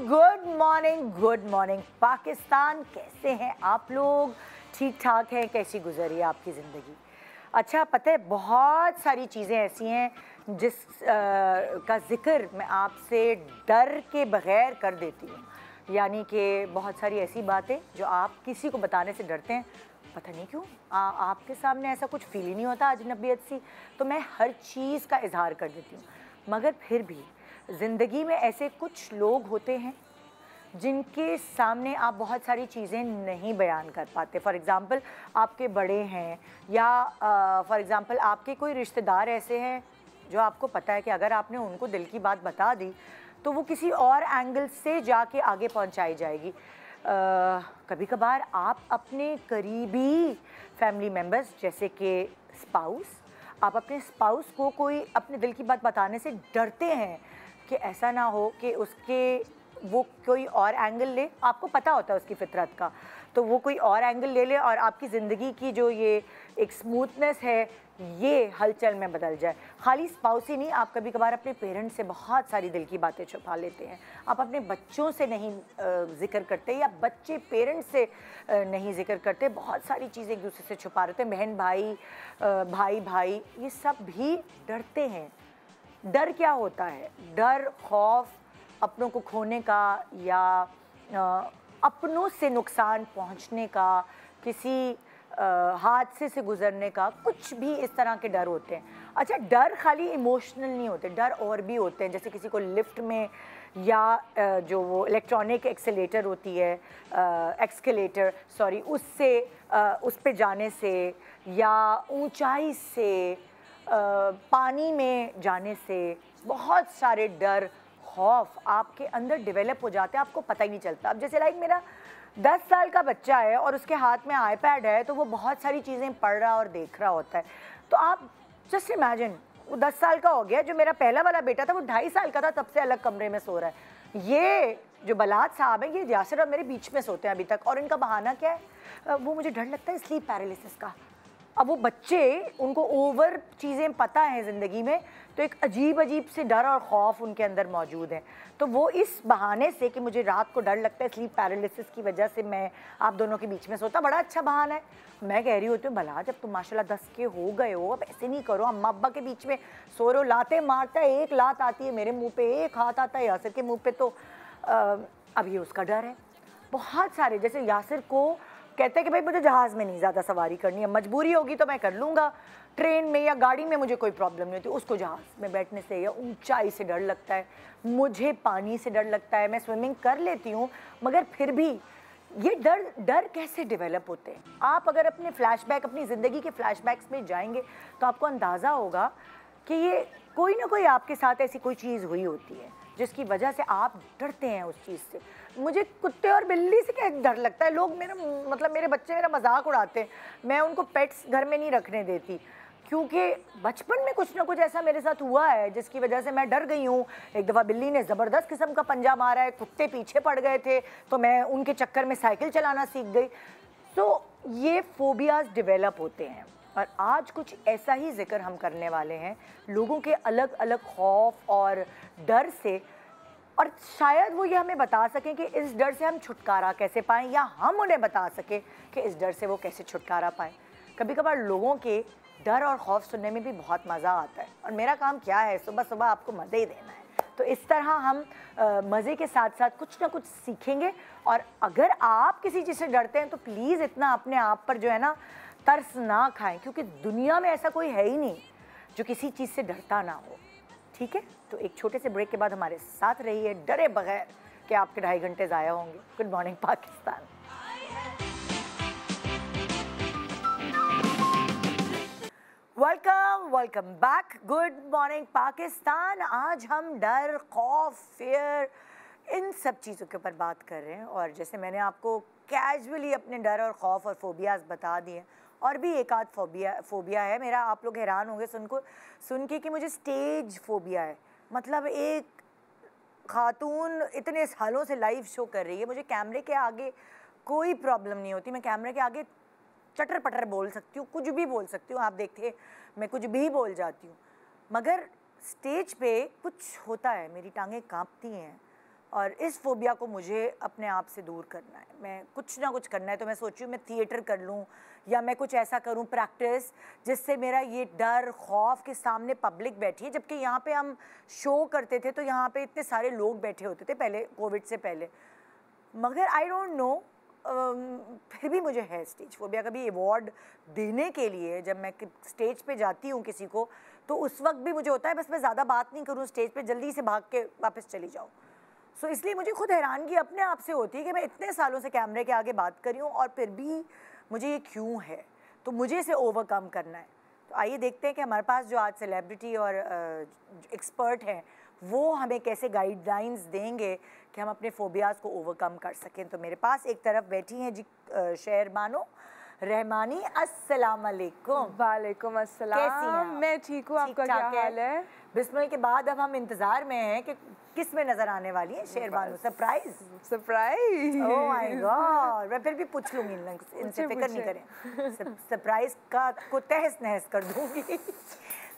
Good morning Pakistan. कैसे हैं आप लोग? ठीक ठाक हैं? कैसी गुजरी है आपकी ज़िंदगी? अच्छा, पता है बहुत सारी चीज़ें ऐसी हैं जिस का ज़िक्र मैं आपसे डर के बग़ैर कर देती हूँ। यानी कि बहुत सारी ऐसी बातें जो आप किसी को बताने से डरते हैं, पता नहीं क्यों। आपके सामने ऐसा कुछ फील ही नहीं होता अजनबियत सी, तो मैं हर चीज़ का इजहार कर देती हूँ। मगर फिर भी ज़िंदगी में ऐसे कुछ लोग होते हैं जिनके सामने आप बहुत सारी चीज़ें नहीं बयान कर पाते। फॉर एग्ज़ाम्पल आपके बड़े हैं, या फॉर एग्ज़ाम्पल आपके कोई रिश्तेदार ऐसे हैं जो आपको पता है कि अगर आपने उनको दिल की बात बता दी तो वो किसी और एंगल से जाके आगे पहुंचाई जाएगी। कभी कभार आप अपने करीबी फैमिली मेम्बर्स जैसे कि स्पाउस, आप अपने स्पाउस को कोई अपने दिल की बात बताने से डरते हैं कि ऐसा ना हो कि वो कोई और एंगल ले। आपको पता होता है उसकी फितरत का, तो वो कोई और एंगल ले ले और आपकी ज़िंदगी की जो ये एक स्मूथनेस है ये हलचल में बदल जाए। खाली स्पाउस ही नहीं, आप कभी कभार अपने पेरेंट्स से बहुत सारी दिल की बातें छुपा लेते हैं। आप अपने बच्चों से नहीं जिक्र करते, या बच्चे पेरेंट्स से नहीं जिक्र करते। बहुत सारी चीज़ें एक दूसरे से छुपा रहे थे। बहन भाई, भाई भाई, ये सब भी डरते हैं। डर क्या होता है? डर खौफ अपनों को खोने का, या अपनों से नुकसान पहुंचने का, किसी हादसे से गुजरने का, कुछ भी इस तरह के डर होते हैं। अच्छा, डर खाली इमोशनल नहीं होते, डर और भी होते हैं। जैसे किसी को लिफ्ट में, या जो वो इलेक्ट्रॉनिक एक्सेलेटर होती है, एक्सकेलेटर सॉरी, उससे उस पे जाने से, या ऊंचाई से, पानी में जाने से, बहुत सारे डर खौफ आपके अंदर डेवलप हो जाते हैं, आपको पता ही नहीं चलता। अब जैसे लाइक मेरा 10 साल का बच्चा है और उसके हाथ में आईपैड है, तो वो बहुत सारी चीज़ें पढ़ रहा और देख रहा होता है। तो आप जस्ट इमेजिन, वो 10 साल का हो गया। जो मेरा पहला वाला बेटा था वो 2.5 साल का था, तब से अलग कमरे में सो रहा है। ये जो बलात साहब हैं, ये यासिर और मेरे बीच में सोते हैं अभी तक। और इनका बहाना क्या है? वो मुझे डर लगता है स्लीप पैरालिसिस का। अब वो बच्चे, उनको ओवर चीज़ें पता है ज़िंदगी में, तो एक अजीब अजीब से डर और खौफ उनके अंदर मौजूद है। तो वो इस बहाने से कि मुझे रात को डर लगता है स्लीप पैरालिसिस की वजह से मैं आप दोनों के बीच में सोता, बड़ा अच्छा बहाना है। मैं कह रही होती हूँ, भला जब तुम माशाल्लाह 10 के हो गए हो, अब ऐसे नहीं करो। अम्मा अब्बा के बीच में सो रहे हो, लाते मारता है, एक लात आती है मेरे मुँह पे, एक हाथ आता है यासिर के मुँह पे। तो अब ये उसका डर है। बहुत सारे, जैसे यासिर को कहते हैं कि भाई मुझे जहाज़ में नहीं ज़्यादा सवारी करनी है, मजबूरी होगी तो मैं कर लूँगा, ट्रेन में या गाड़ी में मुझे कोई प्रॉब्लम नहीं होती। उसको जहाज़ में बैठने से या ऊंचाई से डर लगता है, मुझे पानी से डर लगता है। मैं स्विमिंग कर लेती हूँ, मगर फिर भी ये डर कैसे डेवलप होते हैं? आप अगर अपने फ्लैशबैक, अपनी ज़िंदगी के फ्लैशबैक्स में जाएंगे तो आपको अंदाज़ा होगा कि ये कोई ना कोई आपके साथ ऐसी कोई चीज़ हुई होती है जिसकी वजह से आप डरते हैं उस चीज़ से। मुझे कुत्ते और बिल्ली से क्या डर लगता है? लोग मेरे बच्चे मेरा मजाक उड़ाते हैं। मैं उनको पेट्स घर में नहीं रखने देती, क्योंकि बचपन में कुछ ना कुछ ऐसा मेरे साथ हुआ है जिसकी वजह से मैं डर गई हूँ। एक दफ़ा बिल्ली ने ज़बरदस्त किस्म का पंजा मारा है, कुत्ते पीछे पड़ गए थे, तो मैं उनके चक्कर में साइकिल चलाना सीख गई। तो ये फोबियाज़ डेवलप होते हैं, और आज कुछ ऐसा ही जिक्र हम करने वाले हैं लोगों के अलग अलग खौफ और डर से, और शायद वो ये हमें बता सकें कि इस डर से हम छुटकारा कैसे पाएं, या हम उन्हें बता सकें कि इस डर से वो कैसे छुटकारा पाएं। कभी कभार लोगों के डर और खौफ सुनने में भी बहुत मज़ा आता है, और मेरा काम क्या है, सुबह सुबह आपको मज़े ही देना है। तो इस तरह हम मज़े के साथ साथ कुछ ना कुछ सीखेंगे। और अगर आप किसी चीज़ से डरते हैं तो प्लीज़ इतना अपने आप पर जो है ना तरस ना खाएं, क्योंकि दुनिया में ऐसा कोई है ही नहीं जो किसी चीज़ से डरता ना हो। ठीक है, तो एक छोटे से ब्रेक के बाद हमारे साथ रहिए, डरे बगैर कि आपके 2.5 घंटे ज़ाया होंगे। Good morning Pakistan. Welcome back. Good morning Pakistan. आज हम डर, खौफ, फियर, इन सब चीज़ों के ऊपर बात कर रहे हैं। और जैसे मैंने आपको कैजुअली अपने डर और खौफ और फोबियाज़ बता दिए, और भी एक आध फोबिया है मेरा। आप लोग हैरान होंगे सुन के कि मुझे स्टेज फोबिया है। मतलब एक खातून इतने सालों से लाइव शो कर रही है, मुझे कैमरे के आगे कोई प्रॉब्लम नहीं होती। मैं कैमरे के आगे चटर पटर बोल सकती हूँ, कुछ भी बोल सकती हूँ। आप देखते मैं कुछ भी बोल जाती हूँ, मगर स्टेज पे कुछ होता है, मेरी टांगें कांपती हैं, और इस फोबिया को मुझे अपने आप से दूर करना है। मैं कुछ ना कुछ करना है, तो मैं सोच रही हूँ मैं थिएटर कर लूँ या मैं कुछ ऐसा करूँ प्रैक्टिस जिससे मेरा ये डर खौफ के सामने पब्लिक बैठी है। जबकि यहाँ पे हम शो करते थे तो यहाँ पे इतने सारे लोग बैठे होते थे पहले, कोविड से पहले, मगर आई डोंट नो फिर भी मुझे है स्टेज फोबिया। कभी अवार्ड देने के लिए जब मैं स्टेज पे जाती हूँ किसी को, तो उस वक्त भी मुझे होता है बस मैं ज़्यादा बात नहीं करूँ स्टेज पे, जल्दी से भाग के वापस चली जाऊँ। सो इसलिए मुझे खुद हैरानगी अपने आप से होती है कि मैं इतने सालों से कैमरे के आगे बात कर रही हूँ और फिर भी मुझे ये क्यों है, तो मुझे इसे ओवरकम करना है। तो आइए देखते हैं कि हमारे पास जो आज सेलिब्रिटी और एक्सपर्ट हैं वो हमें कैसे गाइडलाइंस देंगे कि हम अपने फोबियाज़ को ओवरकम कर सकें। तो मेरे पास एक तरफ बैठी हैं जी शहरबानो रहमानी। अस्सलाम वालेकुम। वालेकुम अस्सलाम। कैसी हैं आप? मैं ठीक हूँ, आपका क्या हाल है? बिस्मिल के बाद अब हम इंतजार में हैं कि किस में नजर आने वाली है Sherbano. Surprise surprise. Oh my God, मैं फिर भी पूछ लूंगी इनसे, फिक्र नहीं करें, सरप्राइज का को तहस नहस कर दूंगी।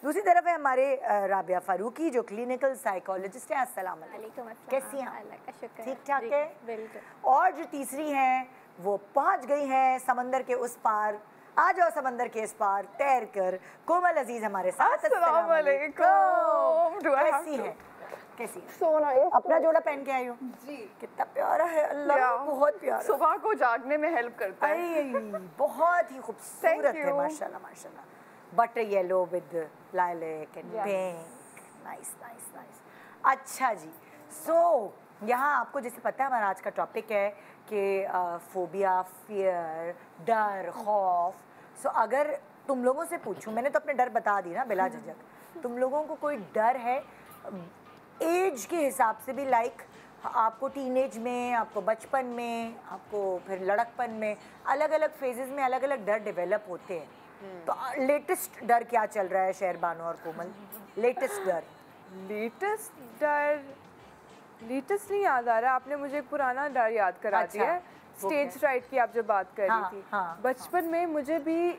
दूसरी तरफ है हमारे राबिया फारूकी जो क्लिनिकल साइकोलॉजिस्ट हैं। अस्सलाम वालेकुम, कैसी हैं आप? ठीक ठाक है, बिल्कुल। और जो तीसरी हैं वो पहुंच गई हैं समंदर के उस पार। आ जाओ समंदर के इस पार तैर कर, कोमल अजीज हमारे साथ। अस्सलाम वालेकुम। कैसी हैं? कैसी है? अपना जोड़ा पहन के आई हो जी, कितना प्यारा है, अल्लाह बहुत प्यारा। सुबह को जागने में हेल्प करता है। बहुत ही खूबसूरत है माशाल्लाह माशाल्लाह। Butter yellow with lilac and pink, nice nice nice. अच्छा जी, सो यहाँ आपको जैसे पता है हमारा आज का टॉपिक है कि फोबिया, फियर, डर, खौफ। सो अगर तुम लोगों से पूछूं, मैंने तो अपने डर बता दी ना बिला झिझक, तुम लोगों को कोई डर है एज के हिसाब से भी, लाइक आपको टीनेज में, आपको बचपन में, आपको फिर लड़कपन में, अलग अलग फेजेस में अलग अलग डर डेवलप होते हैं। तो लेटेस्ट डर क्या चल रहा है शेरबानो और कोमल? लेटेस्ट डर लेटेस्ट नहीं याद आ रहा, आपने मुझे एक पुराना डर याद करा दिया। स्टेज फ्राइट की आप जो बात कर रही थी, बचपन में मुझे भी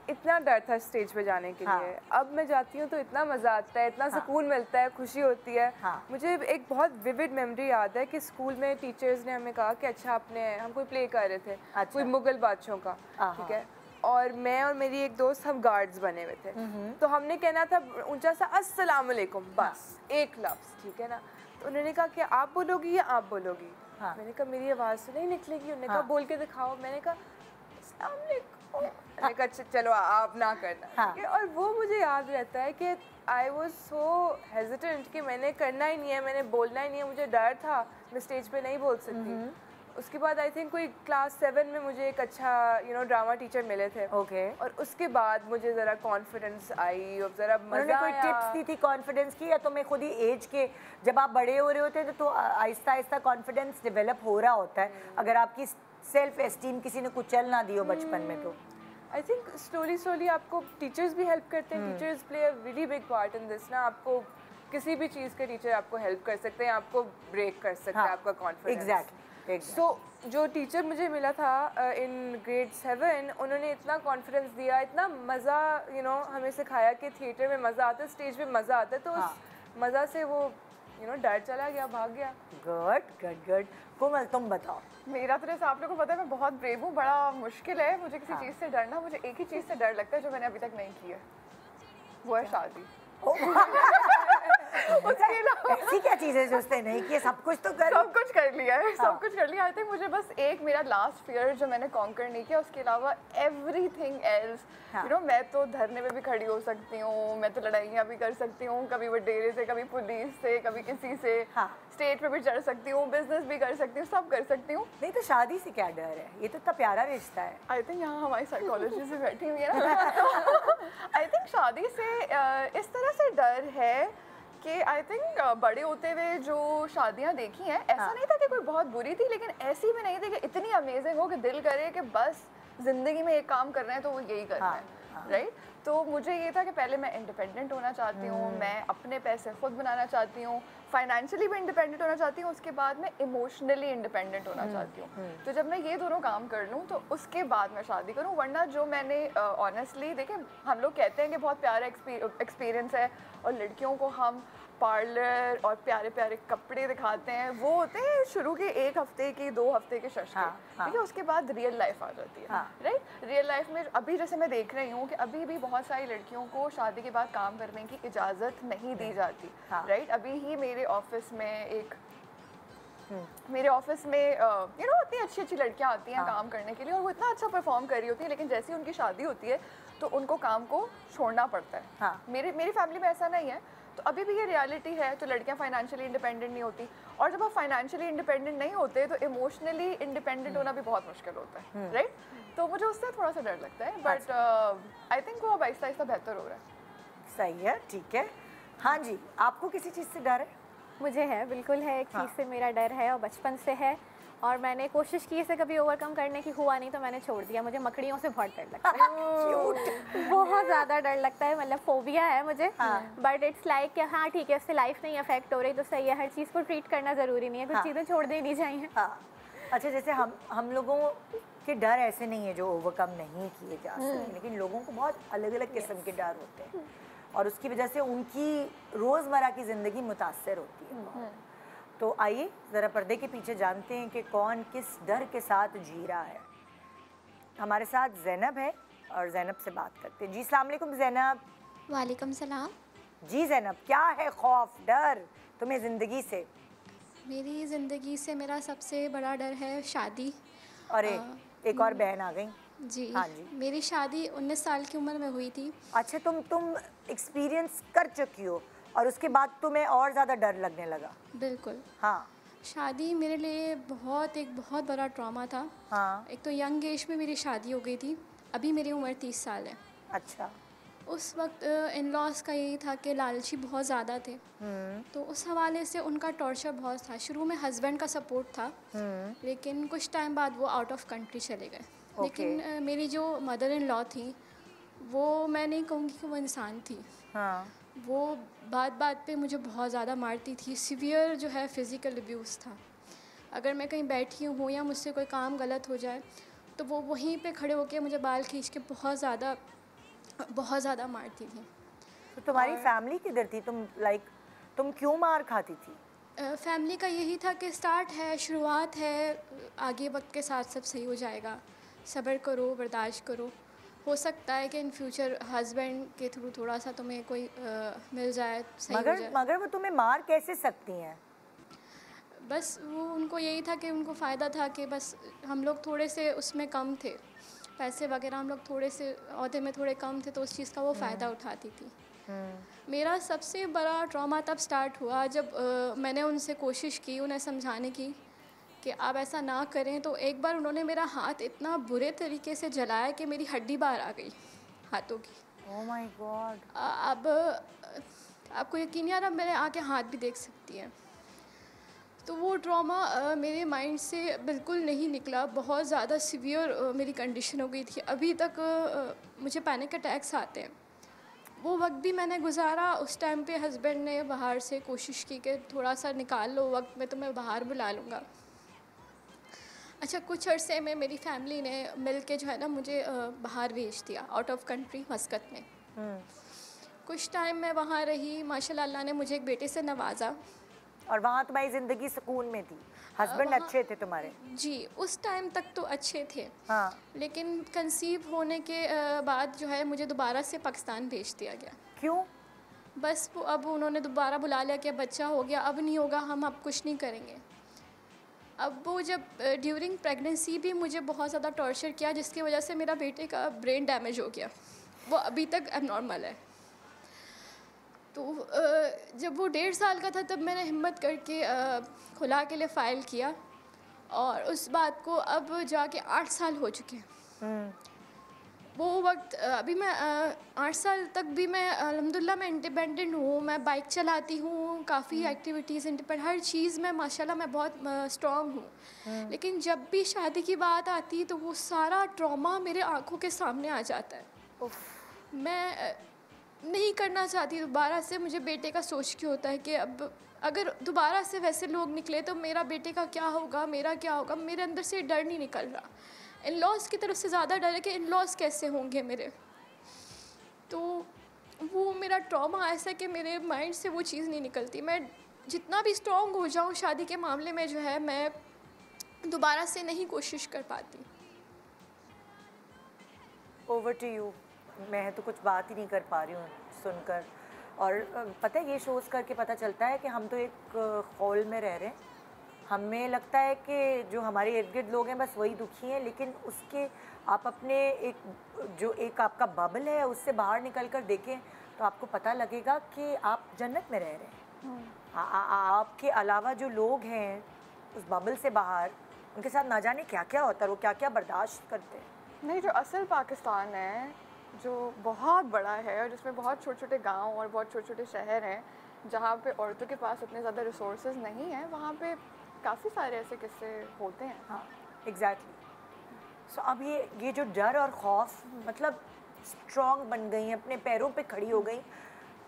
इतना डर था स्टेज पे जाने के लिए। अब मैं जाती हूँ तो इतना मज़ा आता है, इतना सुकून मिलता है, खुशी होती है। मुझे एक बहुत विविड मेमोरी याद है कि स्कूल में टीचर्स ने हमें कहा कि अच्छा हम कोई प्ले कर रहे थे, कोई मुगल बादशाहों का, ठीक है, और मैं और मेरी एक दोस्त हम गार्ड्स बने हुए थे। तो हमने कहना था ऊंचा सा अस्सलाम वालेकुम, बस एक लफ्ज़, ठीक है ना। तो उन्होंने कहा कि आप बोलोगी या आप बोलोगी? मैंने कहा मेरी आवाज़ तो नहीं निकलेगी। उन्होंने कहा बोल के दिखाओ। मैंने कहा अस्सलाम वालेकुम। मैंने कहा चलो आप ना करना, ठीक है। और वो मुझे याद रहता है कि आई वॉज सो हेजिटेंट कि मैंने करना ही नहीं है, मैंने बोलना ही नहीं है, मुझे डर था, मैं स्टेज पे नहीं बोल सकती। उसके बाद आई थिंक कोई क्लास 7 में मुझे एक अच्छा ड्रामा टीचर मिले थे। और उसके बाद मुझे ज़रा कॉन्फिडेंस आई और ज़रा मज़ा कोई टिप्स दी थी कॉन्फिडेंस की, या तुम्हें खुद ही एज के जब आप बड़े हो रहे होते हैं तो आहिस्ता आहिस्ता कॉन्फिडेंस डेवलप हो रहा होता है, अगर आपकी सेल्फ एस्टीम किसी ने कुचल ना दी हो बचपन में तो? आई थिंक स्लोली आपको टीचर्स भी हेल्प करते हैं। Teachers play a really big part in this ना। आपको किसी भी चीज़ के टीचर आपको हेल्प कर सकते हैं, आपको ब्रेक कर सकते हैं आपका कॉन्फिडेंस। एग्जैक्टली। सो जो टीचर मुझे मिला था इन ग्रेड 7, उन्होंने इतना कॉन्फिडेंस दिया, इतना मज़ा हमें सिखाया कि थिएटर में मज़ा आता है, स्टेज पे मज़ा आता है। तो उस मज़ा से वो डर चला गया, भाग गया। Good good good. कोमल तुम बताओ। मेरा तो जैसे आप लोगों को पता है मैं बहुत ब्रेव हूँ, बड़ा मुश्किल है मुझे किसी चीज़ से डरना। मुझे एक ही चीज़ से डर लगता है जो मैंने अभी तक नहीं की है, वो है शादी। ऐसी क्या चीजें जो उसने नहीं की? सब कुछ तो सब कुछ कर लिया है, सब कुछ कर लिया। आई थिंक मुझे बस एक मेरा लास्ट फियर जो मैंने कॉन्कर नहीं किया, उसके अलावा एवरीथिंग एल्स मैं तो धरने पे भी खड़ी हो सकती हूँ, मैं तो लड़ाइयाँ भी कर सकती हूँ, कभी वडेरे से, कभी पुलिस से, कभी किसी से, स्टेज पे भी चढ़ सकती हूँ, बिजनेस भी कर सकती हूँ, सब कर सकती हूँ। नहीं तो शादी से क्या डर है? ये तो इतना प्यारा रिश्ता है। आई थिंक यहाँ हमारी साइकोलॉजी से बैठी हुई है ना। आई थिंक शादी से इस तरह से डर है कि आई थिंक बड़े होते हुए जो शादियाँ देखी हैं, ऐसा नहीं था कि कोई बहुत बुरी थी, लेकिन ऐसी भी नहीं थी कि इतनी अमेजिंग हो कि दिल करे कि बस ज़िंदगी में एक काम कर रहे हैं तो वो यही करना है, राइट। तो मुझे ये था कि पहले मैं इंडिपेंडेंट होना चाहती हूँ, मैं अपने पैसे खुद बनाना चाहती हूँ, फाइनेंशियली भी इंडिपेंडेंट होना चाहती हूँ, उसके बाद मैं इमोशनली इंडिपेंडेंट होना चाहती हूँ। तो जब मैं ये दोनों काम कर लूँ तो उसके बाद मैं शादी करूँ। वरना जो मैंने ऑनेस्टली देखें, हम लोग कहते हैं कि बहुत प्यारा एक्सपीरियंस है और लड़कियों को हम पार्लर और प्यारे प्यारे कपड़े दिखाते हैं, वो होते हैं शुरू के 1 हफ्ते के 2 हफ्ते के शश के, ठीक है। उसके बाद रियल लाइफ आ जाती है, राइट। रियल लाइफ में अभी जैसे मैं देख रही हूँ कि अभी भी बहुत सारी लड़कियों को शादी के बाद काम करने की इजाज़त नहीं दी जाती, राइट। अभी ही मेरे ऑफिस में इतनी अच्छी अच्छी लड़कियां आती हैं काम करने के लिए, और वो इतना अच्छा परफॉर्म कर रही होती है, लेकिन जैसे ही उनकी शादी होती है तो उनको काम को छोड़ना पड़ता है। मेरी फैमिली में ऐसा नहीं है, तो अभी भी ये रियलिटी है। तो लड़कियां फाइनेंशियली इंडिपेंडेंट नहीं होती, और जब आप फाइनेंशियली इंडिपेंडेंट नहीं होते तो इमोशनली इंडिपेंडेंट होना भी बहुत मुश्किल होता है, राइट। तो मुझे उससे थोड़ा सा डर लगता है, बट आई थिंक वो अब आहिस्ता आहिस्ता बेहतर हो रहा है। सही है, ठीक है। हाँ जी, आपको किसी चीज़ से डर है? मुझे है, बिल्कुल है। एक चीज़ से मेरा डर है और बचपन से है, और मैंने कोशिश की इसे कभी ओवरकम करने की, हुआ नहीं तो मैंने छोड़ दिया। मुझे मकड़ियों से बहुत डर लगता है बहुत ज़्यादा डर लगता है, मतलब फोबिया है मुझे। बट इट्स लाइक कि हाँ ठीक है, उससे लाइफ नहीं अफेक्ट हो रही तो सही है, हर चीज़ को ट्रीट करना ज़रूरी नहीं है, कुछ चीज़ें छोड़ देनी चाहिए। अच्छा, जैसे हम लोगों के डर ऐसे नहीं है जो ओवरकम नहीं किए जा सकते, लेकिन लोगों को बहुत अलग अलग किस्म के डर होते हैं, और उसकी वजह से उनकी रोज़मर्रा की ज़िंदगी मुतासर होती है। तो आइए ज़रा पर्दे के पीछे जानते हैं कि कौन किस डर के साथ जी रहा है। हमारे साथ ज़ैनब है, और ज़ैनब से बात करते हैं। जी अस्सलाम वालेकुम ज़ैनब। वालेकुम सलाम। जी ज़ैनब, क्या है खौफ, डर तुम्हें ज़िंदगी से? मेरी ज़िंदगी से मेरा सबसे बड़ा डर है शादी। और एक और बहन आ गई। जी हाँ जी, मेरी शादी 19 साल की उम्र में हुई थी। अच्छा, तुम एक्सपीरियंस कर चुकी हो, और उसके बाद तुम्हें और ज़्यादा डर लगने लगा? बिल्कुल। हाँ, शादी मेरे लिए एक बहुत बड़ा ट्रॉमा था। हाँ। एक तो यंग एज में मेरी शादी हो गई थी, अभी मेरी उम्र 30 साल है। अच्छा। उस वक्त इन लॉज का यही था कि लालची बहुत ज़्यादा थे, तो उस हवाले से उनका टॉर्चर बहुत था। शुरू में हस्बैंड का सपोर्ट था, लेकिन कुछ टाइम बाद वो आउट ऑफ कंट्री चले गए। लेकिन मेरी जो मदर इन लॉ थी, वो मैं नहीं कहूँगी कि वो इंसान थी। हाँ। वो बात पे मुझे बहुत ज़्यादा मारती थी। सिवियर जो है फिज़िकल अब्यूज़ था। अगर मैं कहीं बैठी हूँ या मुझसे कोई काम गलत हो जाए तो वो वहीं पे खड़े होकर मुझे बाल खींच के बहुत ज़्यादा मारती थी। तो तुम्हारी फैमिली किधर थी? तुम क्यों मार खाती थी? फैमिली का यही था कि स्टार्ट है, शुरुआत है, आगे वक्त के साथ सब सही हो जाएगा, सब्र करो, बर्दाश्त करो, हो सकता है कि इन फ्यूचर हस्बैंड के थ्रू थोड़ा सा तुम्हें कोई मिल जाए, सही हो जाए। मगर वो तुम्हें मार कैसे सकती हैं? बस वो उनको यही था कि उनको फ़ायदा था कि बस हम लोग थोड़े से उसमें कम थे, पैसे वगैरह हम लोग थोड़े से औहदे में थोड़े कम थे, तो उस चीज़ का वो फ़ायदा उठाती थी। मेरा सबसे बड़ा ट्रॉमा तब स्टार्ट हुआ जब मैंने उनसे कोशिश की उन्हें समझाने की कि आप ऐसा ना करें। तो एक बार उन्होंने मेरा हाथ इतना बुरे तरीके से जलाया कि मेरी हड्डी बाहर आ गई हाथों की। Oh my God. अब आपको यकीन नहीं आ रहा, मेरे आके हाथ भी देख सकती हैं। तो वो ट्रॉमा मेरे माइंड से बिल्कुल नहीं निकला। बहुत ज़्यादा सीवियर मेरी कंडीशन हो गई थी। अभी तक मुझे पैनिक अटैक्स आते हैं। वो वक्त भी मैंने गुजारा। उस टाइम पे हस्बैंड ने बाहर से कोशिश की कि थोड़ा सा निकाल लो वक्त, में तो मैं बाहर बुला लूँगा। अच्छा, कुछ अरसे में मेरी फैमिली ने मिल के जो है ना मुझे बाहर भेज दिया, आउट ऑफ कंट्री, मस्कत में। कुछ टाइम मैं वहाँ रही। माशाल्लाह अल्लाह ने मुझे एक बेटे से नवाजा। और वहाँ तुम्हारी ज़िंदगी सुकून में थी? हस्बैंड अच्छे थे तुम्हारे? जी, उस टाइम तक तो अच्छे थे। हाँ। लेकिन कंसीव होने के बाद जो है मुझे दोबारा से पाकिस्तान भेज दिया गया। क्यों? बस वो अब उन्होंने दोबारा बुला लिया कि बच्चा हो गया, अब नहीं होगा, हम अब कुछ नहीं करेंगे। अब वो जब ड्यूरिंग प्रेगनेंसी भी मुझे बहुत ज़्यादा टॉर्चर किया, जिसकी वजह से मेरा बेटे का ब्रेन डैमेज हो गया। वो अभी तक एबनॉर्मल है। तो जब वो 1.5 साल का था तब मैंने हिम्मत करके खुला के लिए फ़ाइल किया, और उस बात को अब जाके 8 साल हो चुके हैं। वो वक्त अभी मैं 8 साल तक भी मैं अल्हम्दुलिल्लाह मैं इंडिपेंडेंट हूँ। मैं बाइक चलाती हूँ, काफ़ी एक्टिविटीज़ इंडिपेंडेंट, हर चीज़ में माशाल्लाह मैं बहुत स्ट्रॉन्ग हूँ। लेकिन जब भी शादी की बात आती है तो वो सारा ट्रॉमा मेरे आँखों के सामने आ जाता है। मैं नहीं करना चाहती दोबारा से। मुझे बेटे का सोच के होता है कि अब अगर दोबारा से वैसे लोग निकले तो मेरा बेटे का क्या होगा, मेरा क्या होगा। मेरे अंदर से डर नहीं निकल रहा। इन लॉज की तरफ से ज़्यादा डर है कि इन लॉज कैसे होंगे मेरे। तो वो मेरा ट्रॉमा ऐसा है कि मेरे माइंड से वो चीज़ नहीं निकलती। मैं जितना भी स्ट्रॉन्ग हो जाऊँ शादी के मामले में जो है, मैं दोबारा से नहीं कोशिश कर पाती। Over to you. मैं तो कुछ बात ही नहीं कर पा रही हूँ सुनकर। और पता है, ये शोज़ करके पता चलता है कि हम तो एक खौल में रह रहे हैं। हमें लगता है कि जो हमारे इर्द गिर्द लोग हैं बस वही दुखी हैं, लेकिन उसके आप अपने एक आपका बबल है उससे बाहर निकल कर देखें तो आपको पता लगेगा कि आप जन्नत में रह रहे हैं। आपके अलावा जो लोग हैं उस बबल से बाहर, उनके साथ ना जाने क्या क्या होता है, वो क्या क्या बर्दाश्त करते हैं। नहीं, जो असल पाकिस्तान है, जो बहुत बड़ा है और जिसमें बहुत छोटे छोटे गांव और बहुत छोटे छोटे शहर हैं, जहाँ पे औरतों के पास उतने ज़्यादा रिसोर्सेज नहीं हैं, वहाँ पे काफ़ी सारे ऐसे किस्से होते हैं। हाँ, एग्जैक्टली। सो अब ये जो डर और खौफ, मतलब स्ट्रॉन्ग बन गई, अपने पैरों पे खड़ी हो गई,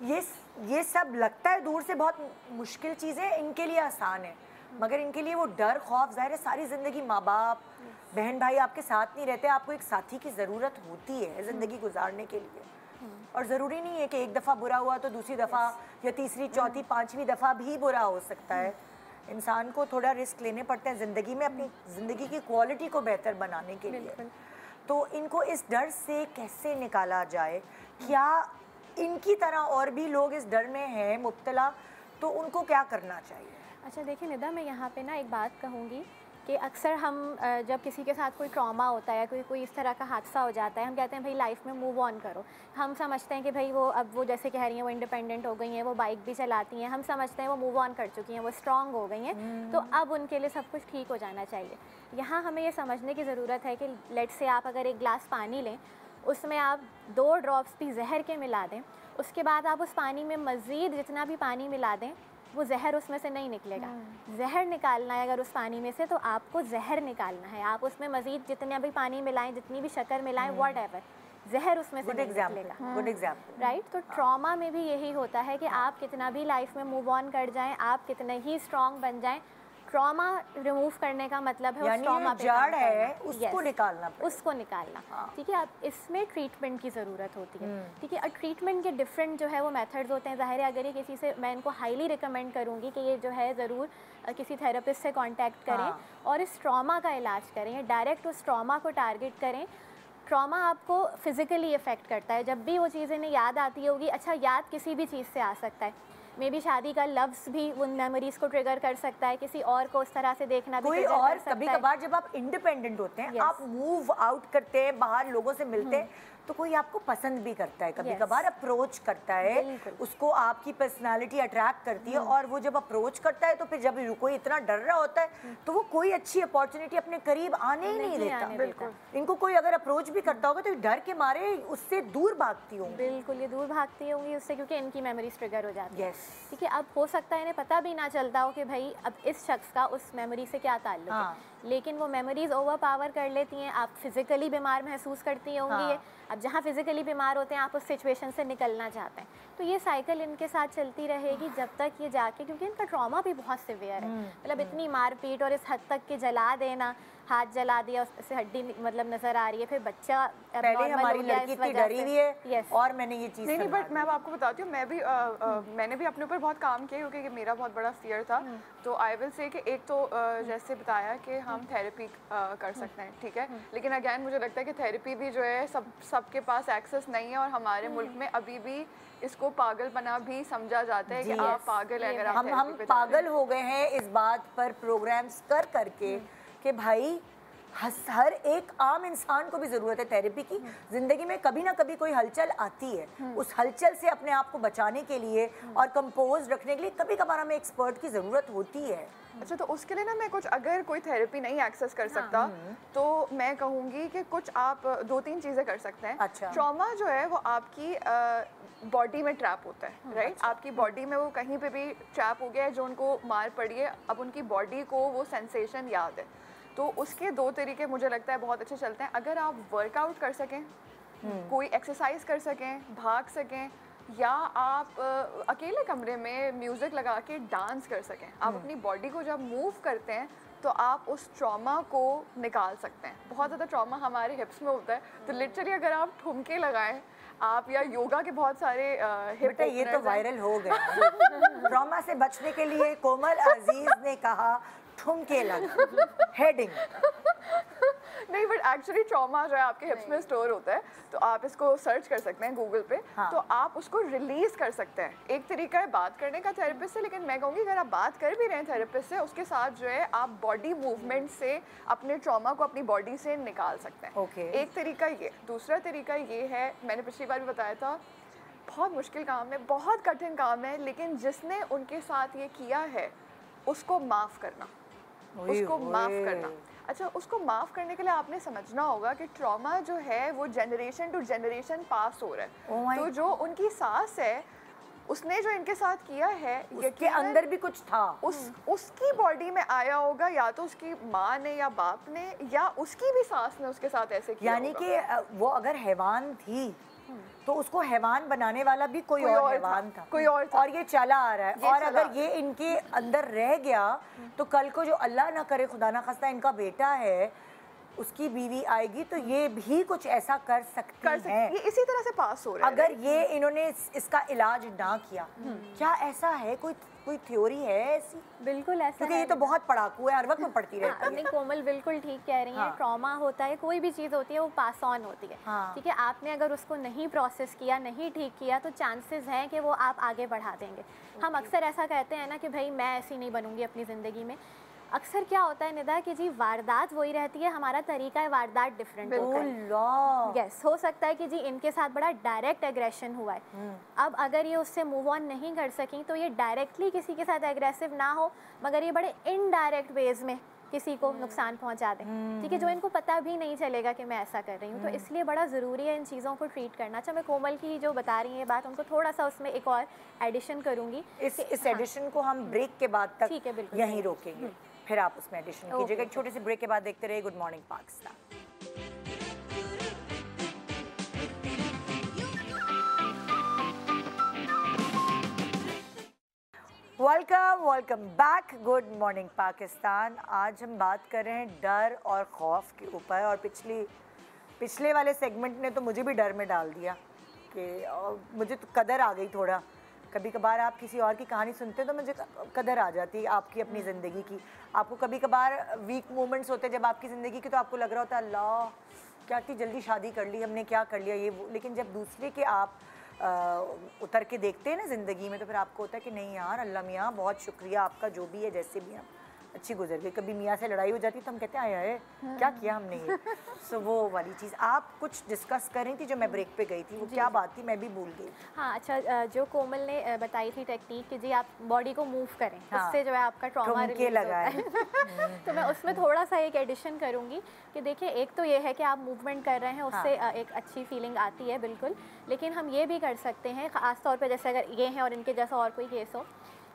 ये सब लगता है दूर से बहुत मुश्किल चीज़ें, इनके लिए आसान है, मगर इनके लिए वो डर खौफ, ज़ाहिर है सारी ज़िंदगी माँ बाप बहन भाई आपके साथ नहीं रहते, आपको एक साथी की ज़रूरत होती है ज़िंदगी गुजारने के लिए। और ज़रूरी नहीं है कि एक दफ़ा बुरा हुआ तो दूसरी दफ़ा या तीसरी चौथी पाँचवीं दफ़ा भी बुरा हो सकता है। इंसान को थोड़ा रिस्क लेने पड़ते हैं ज़िंदगी में, अपनी ज़िंदगी की क्वालिटी को बेहतर बनाने के लिए। तो इनको इस डर से कैसे निकाला जाए? क्या इनकी तरह और भी लोग इस डर में हैं मुब्तला, तो उनको क्या करना चाहिए? अच्छा देखिए निदा, मैं यहाँ पे ना एक बात कहूँगी कि अक्सर हम जब किसी के साथ कोई ट्रॉमा होता है, कोई इस तरह का हादसा हो जाता है, हम कहते हैं भाई लाइफ में मूव ऑन करो। हम समझते हैं कि भाई वो जैसे कह रही हैं वो इंडिपेंडेंट हो गई हैं, वो बाइक भी चलाती हैं, हम समझते हैं वो मूव ऑन कर चुकी हैं, वो स्ट्रांग हो गई हैं, तो अब उनके लिए सब कुछ ठीक हो जाना चाहिए। यहाँ हमें ये समझने की ज़रूरत है कि लेट से आप अगर एक गिलास पानी लें, उसमें आप 2 ड्रॉप्स भी जहर के मिला दें, उसके बाद आप उस पानी में मज़ीद जितना भी पानी मिला दें, वो जहर उसमें से नहीं निकलेगा। जहर निकालना है अगर उस पानी में से, तो आपको जहर निकालना है। आप उसमें मज़ीद जितना भी पानी मिलाएं, जितनी भी शक्कर मिलाएं, व्हाटएवर, जहर उसमें से नहीं निकलेगा। Good example. राइट। तो ट्रॉमा में भी यही होता है कि आप कितना भी लाइफ में मूव ऑन कर जाएं, आप कितने ही स्ट्रॉन्ग बन जाएं, ट्रॉमा रिमूव करने का मतलब है उस ट्रॉमा पे जड़ है उसको निकालना, उसको निकालना। ठीक है, अब इसमें ट्रीटमेंट की ज़रूरत होती है। ठीक है, और ट्रीटमेंट के डिफरेंट जो है वो मेथड्स होते हैं। ज़ाहिर है अगर ये किसी से, मैं इनको हाईली रिकमेंड करूँगी कि ये जो है ज़रूर किसी थेरेपिस्ट से कांटेक्ट करें और इस ट्रॉमा का इलाज करें, डायरेक्ट उस ट्रॉमा को टारगेट करें। ट्रॉमा आपको फिज़िकली इफ़ेक्ट करता है। जब भी वो चीज़ें इन्हें याद आती होगी, अच्छा याद किसी भी चीज़ से आ सकता है, मे बी शादी का लफ्ज़ भी उन मेमोरीज को ट्रिगर कर सकता है, किसी और को उस तरह से देखना भी ट्रिगर कर सकता है। कभी कभार जब आप इंडिपेंडेंट होते हैं, आप मूव आउट करते हैं, बाहर लोगों से मिलते हैं, तो कोई आपको पसंद भी करता है, कभी कभार अप्रोच करता है, उसको आपकी पर्सनालिटी अट्रैक्ट करती है, और वो जब अप्रोच करता है तो फिर जब कोई इतना डर रहा होता है तो वो कोई अच्छी अपॉर्चुनिटी अपने करीब आने ही नहीं देता। बिल्कुल, इनको कोई अगर अप्रोच भी करता होगा तो डर के मारे उससे दूर भागती होंगी। बिल्कुल, ये दूर भागती होंगी उससे, क्योंकि इनकी मेमोरीज ट्रिगर हो जाती है। ठीक है, अब हो सकता है इन्हें पता भी ना चलता हो कि भाई अब इस शख्स का उस मेमोरी से क्या ताल्लुक है, लेकिन वो मेमोरीज ओवर पावर कर लेती हैं। आप फिजिकली बीमार महसूस करती होंगी। अब जहाँ फिजिकली बीमार होते हैं, आप उस सिचुएशन से निकलना चाहते हैं, तो ये साइकिल इनके साथ चलती रहेगी जब तक ये जाके, क्योंकि इनका ट्रॉमा भी बहुत सिवियर है। मतलब इतनी मारपीट और इस हद तक के जला देना, हाथ जला दिया, उससे हड्डी मतलब नजर आ रही है, फिर बच्चा पहले हमारी लड़की इतनी डरी हुई है और मैंने ये चीज़ नहीं, बट मैं आपको बताती हूँ, मैंने भी अपने ऊपर बहुत काम किया, क्योंकि मेरा बहुत बड़ा फियर था। तो आई विल से कि एक तो जैसे बताया कि हम थेरेपी कर सकते हैं, ठीक है, लेकिन अगैन मुझे लगता है कि थेरेपी भी जो है सबके पास एक्सेस नहीं है, और हमारे मुल्क में अभी भी इसको पागलपना भी समझा जाता है कि आप पागल हैं अगर आप हम पागल हो गए हैं इस बात पर प्रोग्राम्स कर करके कि भाई हर एक आम इंसान को भी ज़रूरत है थेरेपी की। ज़िंदगी में कभी ना कभी कोई हलचल आती है, उस हलचल से अपने आप को बचाने के लिए और कंपोज रखने के लिए कभी कभार हमें एक्सपर्ट की ज़रूरत होती है। अच्छा, तो उसके लिए ना मैं कुछ, अगर कोई थेरेपी नहीं एक्सेस कर सकता तो मैं कहूँगी कि कुछ आप 2-3 चीज़ें कर सकते हैं। अच्छा। ट्रॉमा जो है वो आपकी बॉडी में ट्रैप होता है, राइट। अच्छा। आपकी बॉडी में वो कहीं पे भी ट्रैप हो गया है, जो उनको मार पड़ी है, अब उनकी बॉडी को वो सेंसेशन याद है। तो उसके 2 तरीके मुझे लगता है बहुत अच्छे चलते हैं। अगर आप वर्कआउट कर सकें, कोई एक्सरसाइज कर सकें, भाग सकें, या आप अकेले कमरे में म्यूज़िक लगा के डांस कर सकें। आप अपनी बॉडी को जब मूव करते हैं तो आप उस ट्रॉमा को निकाल सकते हैं। बहुत ज़्यादा ट्रॉमा हमारे हिप्स में होता है, तो लिटरली अगर आप ठुमके लगाएं आप, या योगा के बहुत सारे हिप, ये तो वायरल हो गया। ट्रॉमा से बचने के लिए कोमल अजीज ने कहा ठुमके लगा, हेडिंग। नहीं, बट एक्चुअली ट्रॉमा जो है आपके हिप्स में स्टोर होता है, तो आप इसको सर्च कर सकते हैं गूगल पे। हाँ। तो आप उसको रिलीज कर सकते हैं। एक तरीका है बात करने का थेरेपिस्ट से, लेकिन मैं कहूँगी अगर आप बात कर भी रहे हैं थेरेपिस्ट से, उसके साथ जो है आप बॉडी मूवमेंट से अपने ट्रॉमा को अपनी बॉडी से निकाल सकते हैं। एक तरीका ये। दूसरा तरीका ये है, मैंने पिछली बार भी बताया था, बहुत मुश्किल काम है, बहुत कठिन काम है, लेकिन जिसने उनके साथ ये किया है उसको माफ़ करना, उसको माफ़ करना। अच्छा, उसको माफ़ करने के लिए आपने समझना होगा कि ट्रॉमा जो है वो जनरेशन टू जनरेशन पास हो रहा है। तो जो उनकी सास है, उसने जो इनके साथ किया है, उसके अंदर भी कुछ था, उसकी बॉडी में आया होगा, या तो उसकी माँ ने या बाप ने, या उसकी भी सास ने उसके साथ ऐसे किया। यानी कि वो अगर हैवान थी तो उसको हैवान बनाने वाला भी कोई और हैवान था, कोई और था। और ये चला आ रहा है। और अगर ये इनके अंदर रह गया तो कल को जो अल्लाह ना करे, खुदा ना खास्ता, इनका बेटा है, उसकी बीवी आएगी तो ये भी कुछ ऐसा कर सकती है। ये इसी तरह से पास हो रहा है। अगर ये इन्होंने इसका इलाज ना किया, क्या ऐसा है, कोई थ्योरी है ऐसी? बिल्कुल ऐसा, क्योंकि ये तो बहुत पढ़ाकू है, हर वक्त में पढ़ती रहती है। नहीं, कोमल बिल्कुल ठीक कह रही है। ट्रॉमा होता है, कोई भी चीज़ होती है वो पास ऑन होती है। ठीक है, आपने अगर उसको नहीं प्रोसेस किया, नहीं ठीक किया, तो चांसेस हैं कि वो आप आगे बढ़ा देंगे। हम अक्सर ऐसा कहते हैं ना कि भाई मैं ऐसी नहीं बनूंगी अपनी ज़िंदगी में। अक्सर क्या होता है निदा कि जी वारदात वही रहती है, हमारा तरीका है वारदात डिफरेंट होता है। यस, हो सकता है कि जी इनके साथ बड़ा डायरेक्ट एग्रेशन हुआ है। अब अगर ये उससे मूव ऑन नहीं कर सकी तो ये डायरेक्टली किसी के साथ एग्रेसिव ना हो, मगर ये बड़े इनडायरेक्ट वेज में किसी को नुकसान पहुंचा दें। ठीक है, जो इनको पता भी नहीं चलेगा कि मैं ऐसा कर रही हूँ। तो इसलिए बड़ा ज़रूरी है इन चीज़ों को ट्रीट करना। अच्छा, मैं कोमल की जो बता रही है बात, उनको थोड़ा सा उसमें एक और एडिशन करूँगी। इस एडिशन को हम ब्रेक के बाद तक ठीक है, बिल्कुल यहीं रोकेंगे, फिर आप उसमें एडिशन कीजिएगा। एक छोटे से ब्रेक के बाद देखते रहिए good morning Pakistan. Welcome back, good morning Pakistan. आज हम बात कर रहे हैं डर और खौफ के ऊपर, और पिछले वाले सेगमेंट ने तो मुझे भी डर में डाल दिया कि मुझे तो कदर आ गई थोड़ा। कभी कभार आप किसी और की कहानी सुनते हैं तो मुझे कदर आ जाती है आपकी अपनी ज़िंदगी की। आपको कभी कभार वीक मोमेंट्स होते हैं जब आपकी ज़िंदगी की, तो आपको लग रहा होता है अल्लाह क्या इतनी जल्दी शादी कर ली हमने, क्या कर लिया ये वो। लेकिन जब दूसरे के आप उतर के देखते हैं ना ज़िंदगी में, तो फिर आपको होता है कि नहीं यार, अल्लाह मियाँ बहुत शुक्रिया आपका, जो भी है जैसे भी है अच्छी गुजर गई। कभी मियाँ से लड़ाई हो जाती तो हम कहते हैं आया है क्या किया हमने ये। सो वो वाली चीज़ आप कुछ डिस्कस कर रही थी जो मैं ब्रेक पे गई थी, वो क्या बात थी मैं भी भूल गई। हाँ, अच्छा, जो कोमल ने बताई थी टेक्निक कि जी आप बॉडी को मूव करें, उससे जो है आपका ट्रॉमा रिलीज होता है। तो मैं उसमें थोड़ा सा एक एडिशन करूँगी कि देखिए, एक तो ये है कि आप मूवमेंट कर रहे हैं, उससे एक अच्छी फीलिंग आती है बिल्कुल। लेकिन हम ये भी कर सकते हैं, ख़ास तौर पर जैसे अगर ये हैं और इनके जैसा और कोई केस हो,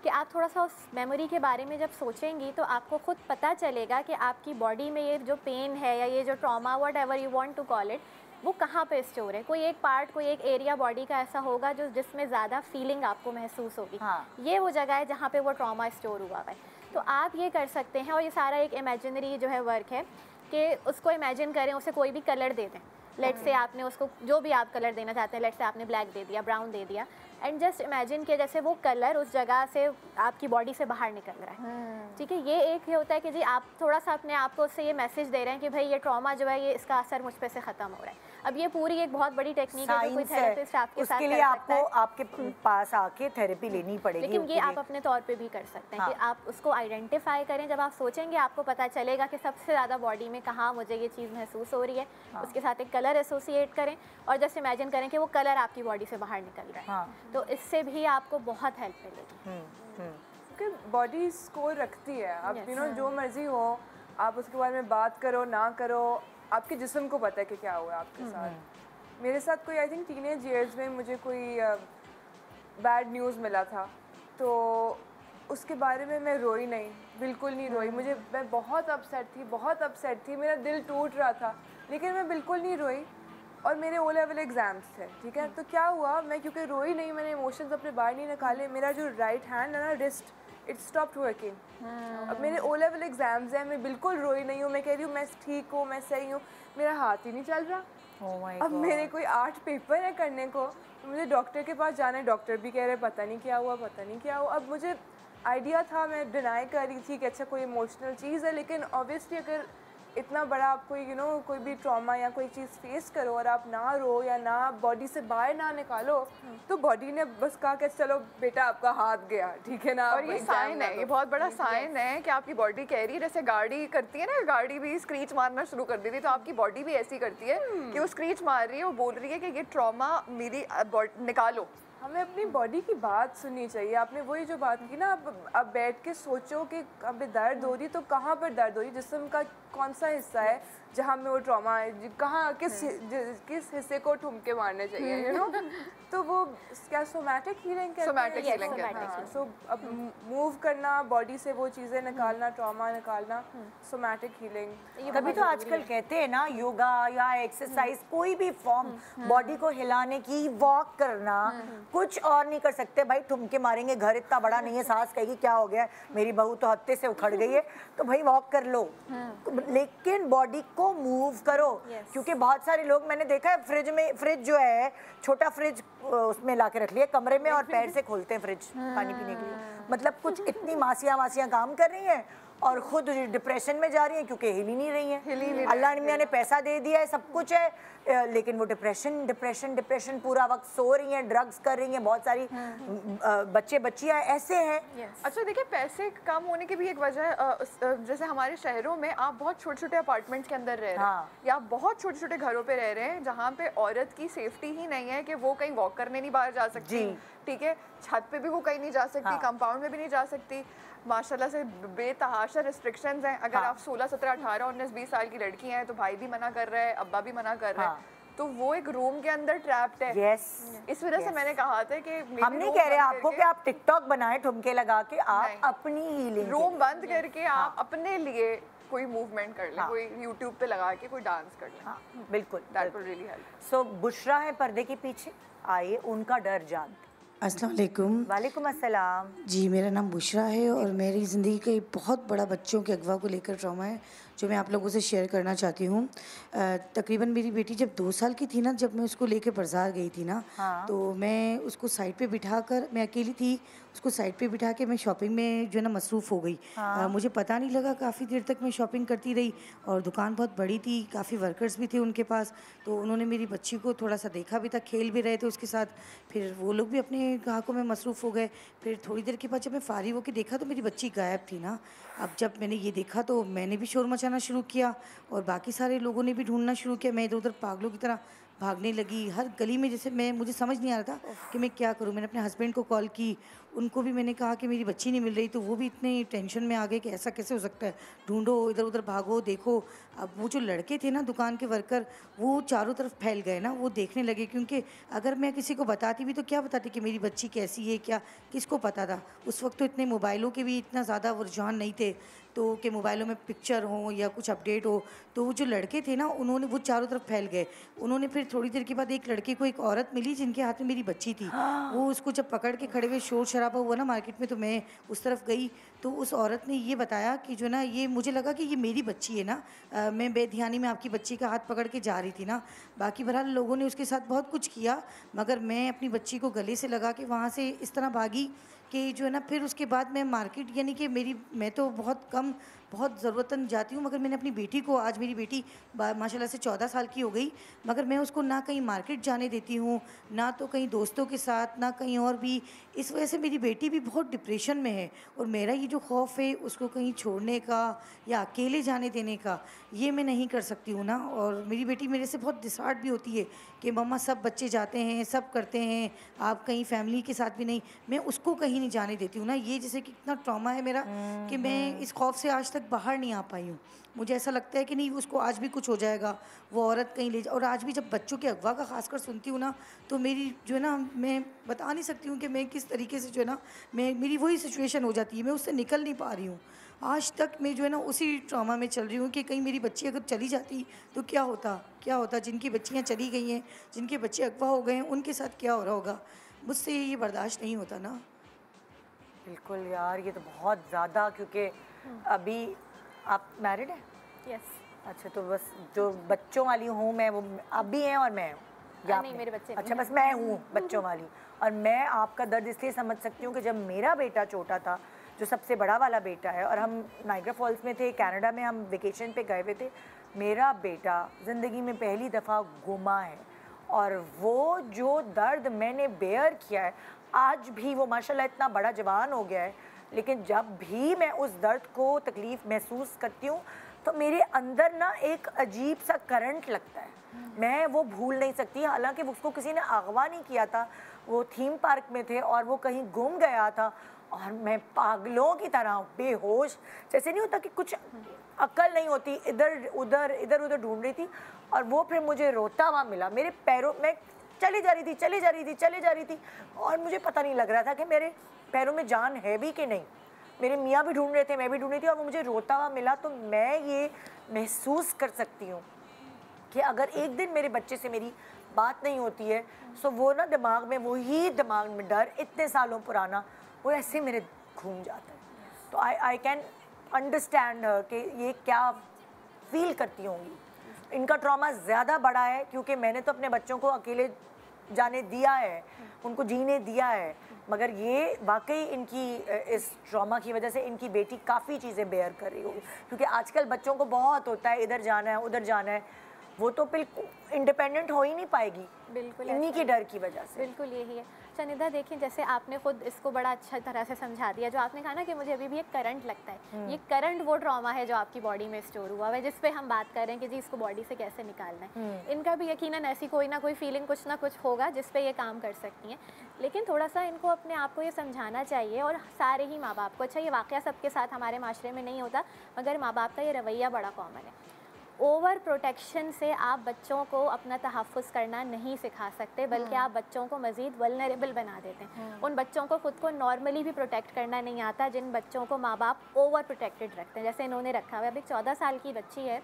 कि आप थोड़ा सा उस मेमोरी के बारे में जब सोचेंगी तो आपको खुद पता चलेगा कि आपकी बॉडी में ये जो पेन है या ये जो trauma, whatever you want to call it, वो कहाँ पे स्टोर है। कोई एक पार्ट, कोई एक एरिया बॉडी का ऐसा होगा जिसमें ज़्यादा फीलिंग आपको महसूस होगी। ये वो जगह है जहाँ पे वो ट्रॉमा स्टोर हुआ है। तो आप ये कर सकते हैं, और ये सारा एक इमेजिनरी जो है वर्क है कि उसको इमेजिन करें, उसे कोई भी कलर दे दें। लेट से आपने उसको जो भी आप कलर देना चाहते हैं, लेट से आपने ब्लैक दे दिया, ब्राउन दे दिया, एंड जस्ट इमेजिन कि जैसे वो कलर उस जगह से आपकी बॉडी से बाहर निकल रहा है। ठीक है, ये एक ही होता है कि जी आप थोड़ा सा अपने आप को उससे ये मैसेज दे रहे हैं कि भाई ये ट्रॉमा जो है, ये इसका असर मुझ पे से ख़त्म हो रहा है। अब ये पूरी एक बहुत बड़ी टेक्निक है जो कोई थेरेपिस्ट आपके साथ कर सकता है। आपके पास आके थेरेपी लेनी पड़ेगी। लेकिन ये आप अपने तौर पे भी कर सकते हैं कि आप उसको आइडेंटिफाई करें। जब आप सोचेंगे आपको पता चलेगा कि सबसे ज़्यादा बॉडी में कहाँ मुझे ये चीज़ महसूस हो रही है। उसके साथ एक कलर एसोसिएट करें और जस्ट इमेजिन करें कि वो कलर आपकी बॉडी से बाहर निकल रहा है। तो इससे भी आपको बहुत हेल्प मिलेगी। बॉडी स्कोर रखती है, आप जो मर्जी हो, आप उसके बारे में बात करो ना करो, आपके जिस्म को पता है कि क्या हुआ आपके साथ। मेरे साथ कोई आई थिंक टीनेज ईयर्स में मुझे कोई बैड न्यूज़ मिला था, तो उसके बारे में मैं रोई नहीं, बिल्कुल नहीं रोई। मैं बहुत अपसेट थी, मेरा दिल टूट रहा था, लेकिन मैं बिल्कुल नहीं रोई। और मेरे ओ लेवल एग्ज़ाम्स थे, ठीक है। तो क्या हुआ, मैं क्योंकि रोई नहीं, मैंने इमोशंस अपने बाहर नहीं निकाले, मेरा जो राइट हैंड है ना, रिस्ट, इट स्टॉप्ड वर्किंग। अब मेरे ओ लेवल एग्ज़ाम्स हैं, मैं बिल्कुल रोई नहीं हूँ, मैं कह रही हूँ मैं ठीक हूँ, मैं सही हूँ, मेरा हाथ ही नहीं चल रहा। अब मेरे कोई 8 पेपर है करने को, तो मुझे डॉक्टर के पास जाना है, डॉक्टर भी कह रहे पता नहीं क्या हुआ, पता नहीं क्या हुआ। अब मुझे आइडिया था, मैं डिनाई कर रही थी कि अच्छा कोई इमोशनल चीज़ है, लेकिन ऑब्वियसली अगर इतना बड़ा आप कोई कोई भी ट्रॉमा या कोई चीज़ फेस करो और आप ना रो या ना बॉडी से बाहर ना निकालो, तो बॉडी ने बस कहा कि चलो बेटा आपका हाथ गया, ठीक है ना। और ये साइन है, ये बहुत बड़ा साइन है कि आपकी बॉडी कह रही है, जैसे गाड़ी करती है ना, गाड़ी भी स्क्रीच मारना शुरू कर देती है, तो आपकी बॉडी भी ऐसी करती है कि वो स्क्रीच मार रही है, वो बोल रही है कि ये ट्रॉमा मेरी निकालो। हमें अपनी बॉडी की बात सुननी चाहिए। आपने वही जो बात की ना, अब बैठ के सोचो कि अब दर्द हो रही, तो कहाँ पर दर्द हो रही, जिस्म का कौन सा हिस्सा है जहाँ में वो ट्रॉमा है, कहाँ किस हिस्से को ठुमके मारने चाहिए, तो वो क्या सोमैटिक हीलिंग कहते हैं। सोमैटिक हीलिंग कहते हैं। सो अब मूव करना, बॉडी से वो चीज़ें निकालना, ट्रॉमा निकालना, सोमैटिक हीलिंग। तभी तो आजकल कहते हैं ना, योगा या एक्सरसाइज, कोई भी फॉर्म बॉडी को हिलाने की, वॉक करना, कुछ और नहीं कर सकते भाई, ठुमके मारेंगे, घर इतना बड़ा नहीं है, सास कहेगी क्या हो गया, मेरी बहू तो हत्ते से उखड़ गई है, तो भाई वॉक कर लो, लेकिन बॉडी को मूव करो। क्योंकि बहुत सारे लोग मैंने देखा है, फ्रिज जो है, छोटा फ्रिज उसमें ला के रख लिया कमरे में और पैर से खोलते हैं फ्रिज पानी पीने के लिए। मतलब कुछ इतनी मासियां काम कर रही हैं और खुद डिप्रेशन में जा रही हैं क्योंकि हिल ही नहीं रही हैं। अल्लाह मियां ने पैसा दे दिया है, सब कुछ है, लेकिन वो डिप्रेशन पूरा वक्त सो रही हैं, ड्रग्स कर रही हैं। बहुत सारी बच्चियाँ ऐसे हैं। अच्छा देखिए, पैसे कम होने की भी एक वजह, जैसे हमारे शहरों में आप बहुत छोटे छोटे अपार्टमेंट्स के अंदर रह रहे हैं, या आप बहुत छोटे छोटे घरों पे रह रहे हैं जहाँ पे औरत की सेफ्टी ही नहीं है कि वो कहीं वॉक करने नहीं बाहर जा सकती, ठीक है, छत पे भी वो कहीं नहीं जा सकती, कंपाउंड में भी नहीं जा सकती। माशाल्लाह से बेतहाशा रिस्ट्रिक्शंस हैं। अगर आप 16, 17, 18, 19, 20 साल की लड़की हैं तो भाई भी मना कर रहा है, अब्बा भी मना कर रहे हैं, तो वो एक रूम के अंदर ट्रैप्ड है। इस वजह से मैंने कहा था कि हम नहीं कह रहे आपको कि आप टिकटॉक बनाए ठुमके लगा के, आप अपनी हीलिंग, रूम बंद करके आप अपने लिए कोई मूवमेंट कर लें, कोई यूट्यूब पे लगा के कोई डांस कर लें। बिल्कुल, दैट विल रियली हेल्प। सो बुशरा है पर्दे के पीछे, आइए उनका डर जानते। अस्सलाम वालेकुम। वालेकुम अस्सलाम जी, मेरा नाम बुशरा है और मेरी ज़िंदगी का एक बहुत बड़ा बच्चों के अगवा को लेकर ट्रॉमा है जो मैं आप लोगों से शेयर करना चाहती हूँ। तकरीबन मेरी बेटी जब 2 साल की थी ना, जब मैं उसको लेके बाज़ार गई थी ना, तो मैं उसको साइड पे बिठा कर, मैं अकेली थी, उसको साइड पे बिठा के मैं शॉपिंग में जो है ना मसरूफ़ हो गई। मुझे पता नहीं लगा, काफ़ी देर तक मैं शॉपिंग करती रही और दुकान बहुत बड़ी थी, काफ़ी वर्कर्स भी थे उनके पास, तो उन्होंने मेरी बच्ची को थोड़ा सा देखा भी था, खेल भी रहे थे उसके साथ, फिर वो लोग भी अपने ग्राहकों में मसरूफ़ हो गए। फिर थोड़ी देर के बाद जब मैं फारिग होकर देखा तो मेरी बच्ची गायब थी ना। अब जब मैंने ये देखा तो मैंने भी शोर मचाना शुरू किया और बाकी सारे लोगों ने भी ढूंढना शुरू किया। मैं इधर उधर पागलों की तरह भागने लगी हर गली में, जैसे मुझे समझ नहीं आ रहा था कि मैं क्या करूं। मैंने अपने हस्बैंड को कॉल की, उनको भी मैंने कहा कि मेरी बच्ची नहीं मिल रही, तो वो भी इतने टेंशन में आ गए कि ऐसा कैसे हो सकता है, ढूंढो, इधर उधर भागो, देखो। अब वो जो लड़के थे ना दुकान के वर्कर, वो चारों तरफ फैल गए ना, वो देखने लगे, क्योंकि अगर मैं किसी को बताती भी तो क्या बताती कि मेरी बच्ची कैसी है, क्या किसको पता था। उस वक्त तो इतने मोबाइलों के भी इतना ज़्यादा रुझान नहीं थे, तो कि मोबाइलों में पिक्चर हो या कुछ अपडेट हो। तो वो जो लड़के थे ना, उन्होंने वो चारों तरफ फैल गए। उन्होंने फिर थोड़ी देर के बाद एक लड़के को, एक औरत मिली जिनके हाथ में मेरी बच्ची थी, वो उसको जब पकड़ के खड़े हुए शोर शराबा हुआ ना मार्केट में, तो मैं उस तरफ गई तो उस औरत ने ये बताया कि जो ना, ये मुझे लगा कि ये मेरी बच्ची है ना, मैं बेध्यानी में आपकी बच्ची का हाथ पकड़ के जा रही थी ना। बाकी बहरहाल लोगों ने उसके साथ बहुत कुछ किया, मगर मैं अपनी बच्ची को गले से लगा के वहाँ से इस तरह भागी कि जो है ना, फिर उसके बाद मैं मार्केट, यानी कि मैं तो बहुत कम, बहुत ज़रूरतन जाती हूँ, मगर मैंने अपनी बेटी को, आज मेरी बेटी माशाल्लाह से 14 साल की हो गई, मगर मैं उसको ना कहीं मार्केट जाने देती हूँ, ना तो कहीं दोस्तों के साथ, ना कहीं और भी। इस वजह से मेरी बेटी भी बहुत डिप्रेशन में है और मेरा ये जो खौफ है उसको कहीं छोड़ने का या अकेले जाने देने का, ये मैं नहीं कर सकती हूँ ना। और मेरी बेटी मेरे से बहुत डिसहार्ट भी होती है कि मम्मा सब बच्चे जाते हैं, सब करते हैं, आप कहीं फैमिली के साथ भी नहीं, मैं उसको कहीं नहीं जाने देती हूँ ना। ये जैसे कि इतना ट्रॉमा है मेरा कि मैं इस खौफ से आज तक बाहर नहीं आ पाई हूँ। मुझे ऐसा लगता है कि नहीं, उसको आज भी कुछ हो जाएगा, वो औरत कहीं ले जा। और आज भी जब बच्चों के अगवा का खासकर सुनती हूँ ना, तो मेरी जो है ना, मैं बता नहीं सकती हूँ कि मैं किस तरीके से जो है ना, मेरी वही सिचुएशन हो जाती है, मैं उससे निकल नहीं पा रही हूँ। आज तक मैं जो है ना उसी ट्रॉमा में चल रही हूँ कि कहीं मेरी बच्ची अगर चली जाती तो क्या होता, जिनकी बच्चियाँ चली गई हैं, जिनके बच्चे अगवा हो गए हैं, उनके साथ क्या हो रहा होगा। मुझसे ये बर्दाश्त नहीं होता ना। बिल्कुल यार, ये तो बहुत ज़्यादा, क्योंकि अभी आप मैरिड हैं? यस। अच्छा, तो बस जो बच्चों वाली हूँ मैं, वो आप भी हैं और मैं हूँ? नहीं, मेरे बच्चे अच्छा, बस मैं हूँ बच्चों वाली। और मैं आपका दर्द इसलिए समझ सकती हूँ कि जब मेरा बेटा छोटा था, जो सबसे बड़ा वाला बेटा है, और हम नाइग्रा फॉल्स में थे, कनाडा में हम वेकेशन पे गए हुए थे, मेरा बेटा ज़िंदगी में पहली दफ़ा गुमा है, और वो जो दर्द मैंने बेयर किया है, आज भी वो माशाल्लाह इतना बड़ा जवान हो गया है, लेकिन जब भी मैं उस दर्द को तकलीफ़ महसूस करती हूँ तो मेरे अंदर ना एक अजीब सा करंट लगता है, मैं वो भूल नहीं सकती। हालांकि उसको किसी ने अगवा नहीं किया था, वो थीम पार्क में थे और वो कहीं गुम गया था, और मैं पागलों की तरह बेहोश, जैसे नहीं होता कि कुछ अकल नहीं होती, इधर उधर ढूंढ रही थी, और वो फिर मुझे रोता हुआ मिला। मेरे पैरों में चली जा रही थी और मुझे पता नहीं लग रहा था कि मेरे पैरों में जान है भी कि नहीं। मेरे मियाँ भी ढूंढ रहे थे, मैं भी ढूंढ रही थी, और वो मुझे रोता हुआ मिला। तो मैं ये महसूस कर सकती हूँ कि अगर एक दिन मेरे बच्चे से मेरी बात नहीं होती है, तो वो ना दिमाग में डर इतने सालों पुराना वो ऐसे मेरे घूम जाता है। तो आई कैन अंडरस्टैंड कि ये क्या फील करती होंगी। इनका ट्रॉमा ज़्यादा बड़ा है, क्योंकि मैंने तो अपने बच्चों को अकेले जाने दिया है, उनको जीने दिया है, मगर ये वाकई इनकी इस ट्रॉमा की वजह से इनकी बेटी काफ़ी चीज़ें बेयर कर रही होगी, क्योंकि आजकल बच्चों को बहुत होता है, इधर जाना है उधर जाना है, वो तो बिल्कुल इंडिपेंडेंट हो ही नहीं पाएगी, बिल्कुल इन्हीं की डर की वजह से। बिल्कुल यही है। चनिदा देखिए, जैसे आपने खुद इसको बड़ा अच्छा तरह से समझा दिया, जो आपने कहा ना कि मुझे अभी भी एक करंट लगता है, ये करंट वो ट्रॉमा है जो आपकी बॉडी में स्टोर हुआ है, जिस पे हम बात कर रहे हैं कि जी इसको बॉडी से कैसे निकालना है। इनका भी यकीनन ऐसी कोई ना कोई फीलिंग कुछ ना कुछ होगा जिस पे ये काम कर सकती हैं, लेकिन थोड़ा सा इनको अपने आप को ये समझाना चाहिए, और सारे ही माँ बाप को। अच्छा, ये वाक़या सबके साथ हमारे माशरे में नहीं होता, मगर माँ बाप का ये रवैया बड़ा कॉमन है। ओवर प्रोटेक्शन से आप बच्चों को अपना तहफ़्फ़ुज़ करना नहीं सिखा सकते, बल्कि आप बच्चों को मज़ीद वल्नरेबल बना देते हैं। उन बच्चों को ख़ुद को नॉर्मली भी प्रोटेक्ट करना नहीं आता, जिन बच्चों को माँ बाप ओवर प्रोटेक्टेड रखते हैं, जैसे इन्होंने रखा हुआ है। अभी 14 साल की बच्ची है,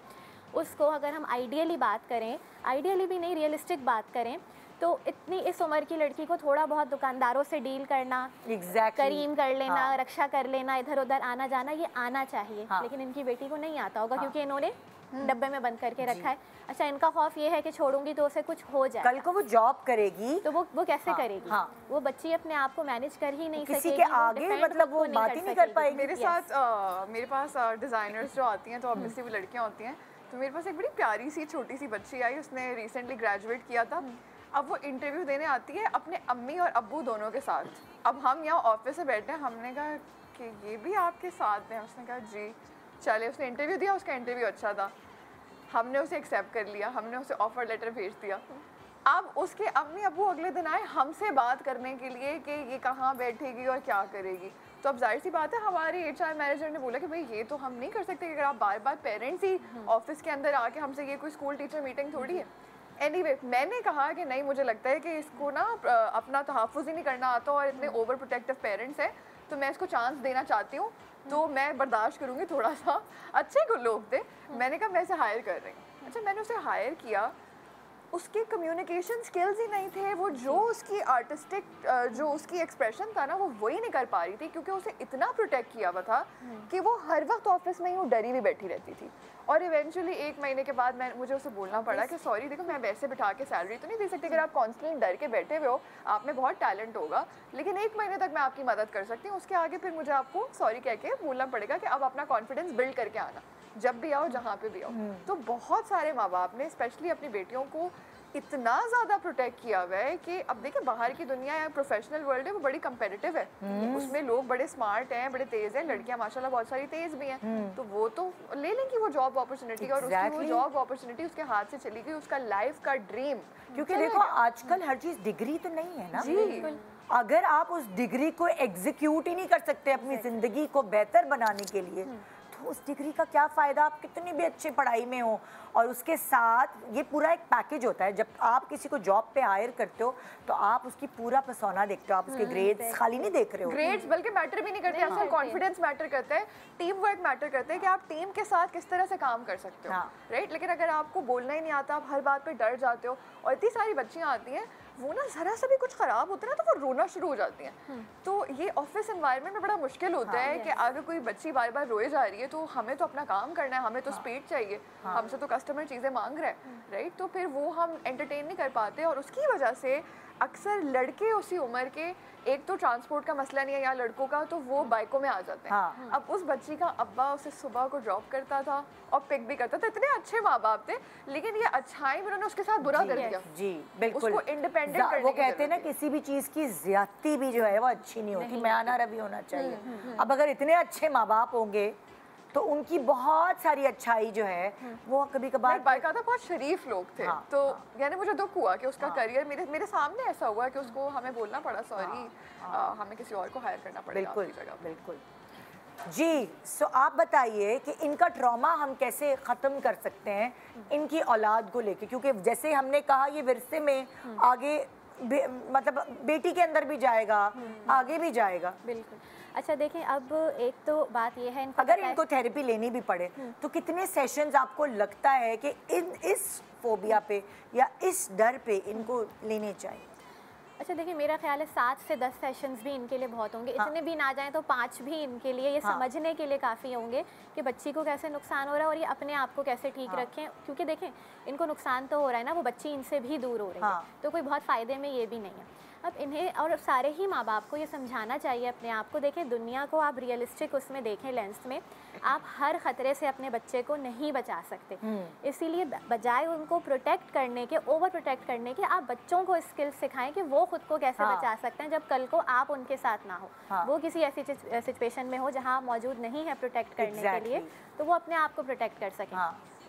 उसको अगर हम आइडियली बात करें, आइडियली भी नहीं, रियलिस्टिक बात करें, तो इतनी इस उम्र की लड़की को थोड़ा बहुत दुकानदारों से डील करना, करीम कर लेना, रक्षा कर लेना, इधर उधर आना जाना, ये आना चाहिए। लेकिन इनकी बेटी को नहीं आता होगा, क्योंकि इन्होंने डब्बे में बंद करके रखा है। अच्छा, इनका खौफ ये है कि छोड़ूंगी तो उसे कुछ हो जाए, कल को वो जॉब करेगी तो वो कैसे करेगी? वो बच्ची अपने आप को मैनेज कर ही नहीं किसी के आगे, मतलब वो बात ही नहीं कर पाएगी। मेरे साथ मेरे पास डिज़ाइनर्स जो आती हैं, तो ऑब्वियसली वो लड़कियां होती हैं, तो मेरे पास एक बड़ी प्यारी सी छोटी सी बच्ची आई, उसने रिसेंटली ग्रेजुएट किया था। अब वो इंटरव्यू देने आती है अपने अम्मी और अब्बू दोनों के साथ। अब हम यहाँ ऑफिस से बैठे हैं, हमने कहा कि ये भी आपके साथ हैं? उसने कहा जी। चले, उसने इंटरव्यू दिया, उसका इंटरव्यू अच्छा था, हमने उसे एक्सेप्ट कर लिया, हमने उसे ऑफर लेटर भेज दिया। अब उसके अम्मी अब्बू अगले दिन आए हमसे बात करने के लिए कि ये कहाँ बैठेगी और क्या करेगी। तो अब जाहिर सी बात है, हमारी HR मैनेजर ने बोला कि भाई ये तो हम नहीं कर सकते, अगर आप बार बार पेरेंट्स ही ऑफिस के अंदर आके हमसे, ये कोई स्कूल टीचर मीटिंग थोड़ी है। एनीवे, मैंने कहा कि नहीं, मुझे लगता है कि इसको ना अपना तहफ़्फ़ुज़ ही नहीं करना आता, और इतने ओवर प्रोटेक्टिव पेरेंट्स हैं, तो मैं इसको चांस देना चाहती हूँ, तो मैं बर्दाश्त करूँगी थोड़ा सा। अच्छे को लोग थे, मैंने कहा मैं इसे हायर कर रही हूँ। अच्छा, मैंने उसे हायर किया, उसके कम्युनिकेशन स्किल्स ही नहीं थे, वो जो उसकी आर्टिस्टिक जो उसकी एक्सप्रेशन था ना, वो वही नहीं कर पा रही थी, क्योंकि उसे इतना प्रोटेक्ट किया हुआ था कि वो हर वक्त ऑफिस में ही वो डरी हुई बैठी रहती थी। और इवेंचुअली 1 महीने के बाद मुझे उसे बोलना पड़ा कि सॉरी देखो, मैं वैसे बिठा के सैलरी तो नहीं दे सकती, अगर आप कॉन्स्टेंटली डर के बैठे हुए हो, आप में बहुत टैलेंट होगा, लेकिन 1 महीने तक मैं आपकी मदद कर सकती हूँ, उसके आगे फिर मुझे आपको सॉरी कह के बोलना पड़ेगा कि अब अपना कॉन्फिडेंस बिल्ड करके आना, जब भी आओ, जहाँ पे भी आओ। तो बहुत सारे माँ बाप ने स्पेशली अपनी बेटियों को इतना ज़्यादा प्रोटेक्ट किया हुआ है कि अब देखिए, बाहर की दुनिया है, प्रोफेशनल वर्ल्ड है, वो बड़ी कंपेटिटिव है, उसमें लोग बड़े स्मार्ट हैं, बड़े तेज़ हैं, लड़कियां माशाल्लाह बहुत सारी तेज़ भी हैं, तो वो तो ले लेंगी वो जॉब अपॉर्चुनिटी, और उसकी वो जॉब अपॉर्चुनिटी उसके हाथ से चली गई, उसका लाइफ का ड्रीम। क्योंकि देखो, आजकल हर चीज़ डिग्री तो नहीं है ना जी, अगर आप उस डिग्री को एग्जीक्यूट ही नहीं कर सकते अपनी ज़िंदगी को बेहतर बनाने के लिए, तो उस डिग्री का क्या फ़ायदा, आप कितनी भी अच्छी पढ़ाई में हो। और उसके साथ ये पूरा एक पैकेज होता है, जब आप किसी को जॉब पे हायर करते हो तो आप उसकी पूरा पर्सोना देखते हो, आप उसके ग्रेड्स खाली नहीं देख रहे हो। ग्रेड्स बल्कि मैटर भी नहीं करते, आपका कॉन्फिडेंस मैटर करता है, टीम वर्क मैटर करता है कि आप टीम के साथ किस तरह से काम कर सकते हो, राइट। लेकिन अगर आपको बोलना ही नहीं आता, आप हर बात पे डर जाते हो, और इतनी सारी बच्चियाँ आती हैं वो ना ज़रा सा भी कुछ ख़राब होता है ना तो वो रोना शुरू हो जाती हैं। तो ये ऑफिस एनवायरनमेंट में बड़ा मुश्किल होता है कि अगर कोई बच्ची बार बार रोए जा रही है तो हमें तो अपना काम करना है, हमें तो स्पीड चाहिए, हमसे तो कस्टमर चीज़ें मांग रहा है, राइट। तो फिर वो हम एंटरटेन नहीं कर पाते, और उसकी वजह से अक्सर लड़के उसी उम्र के, एक तो ट्रांसपोर्ट का मसला नहीं है यहाँ लड़कों का, तो वो बाइकों में आ जाते हैं। अब उस बच्ची का अब्बा उसे सुबह को ड्रॉप करता था और पिक भी करता था, इतने अच्छे माँ बाप थे, लेकिन ये अच्छाई में उन्होंने उसके साथ बुरा कर दिया। जी बिल्कुल, उसको इंडिपेंडेंट करने वो कहते हैं ना किसी भी चीज़ की ज्यादती भी जो है वो अच्छी नहीं होती, म्याना रवि होना चाहिए। अब अगर इतने अच्छे माँ बाप होंगे तो उनकी बहुत सारी अच्छाई जो है वो कभी कभार, बाकायदा बहुत शरीफ लोग थे। तो यानी मुझे दुख हुआ कि उसका करियर मेरे सामने ऐसा हुआ कि उसको हमें बोलना पड़ा सॉरी, हमें किसी और को हायर करना पड़ेगा आपकी जगह। बिल्कुल जी। सो आप बताइए कि इनका ट्रॉमा हम कैसे ख़त्म कर सकते हैं इनकी औलाद को लेके, क्योंकि जैसे हमने कहा ये विरसे में आगे मतलब बेटी के अंदर भी जाएगा, आगे भी जाएगा। बिल्कुल। अच्छा देखें, अब एक तो बात ये है, अगर इनको थेरेपी लेनी भी पड़े तो कितने सेशंस आपको लगता है कि इस फोबिया पे या इस डर पे इनको लेने चाहिए? अच्छा देखिए, मेरा ख्याल है 7 से 10 सेशंस भी इनके लिए बहुत होंगे। इतने भी ना जाएं तो 5 भी इनके लिए ये समझने के लिए काफ़ी होंगे कि बच्ची को कैसे नुकसान हो रहा है और ये अपने आप को कैसे ठीक रखें। क्योंकि देखें, इनको नुकसान तो हो रहा है ना, वो बच्ची इनसे भी दूर हो रही है, तो कोई बहुत फ़ायदे में ये भी नहीं है। अब इन्हें और सारे ही माँ बाप को ये समझाना चाहिए अपने आप को। देखें, दुनिया को आप रियलिस्टिक उसमें देखें लेंस में, आप हर ख़तरे से अपने बच्चे को नहीं बचा सकते। इसीलिए बजाय उनको प्रोटेक्ट करने के, ओवर प्रोटेक्ट करने के, आप बच्चों को स्किल्स सिखाएं कि वो खुद को कैसे बचा सकते हैं जब कल को आप उनके साथ ना हो। वो किसी ऐसी सिचुएशन में हो जहाँ आप मौजूद नहीं है प्रोटेक्ट करने के लिए, तो वो अपने आप को प्रोटेक्ट कर सकें।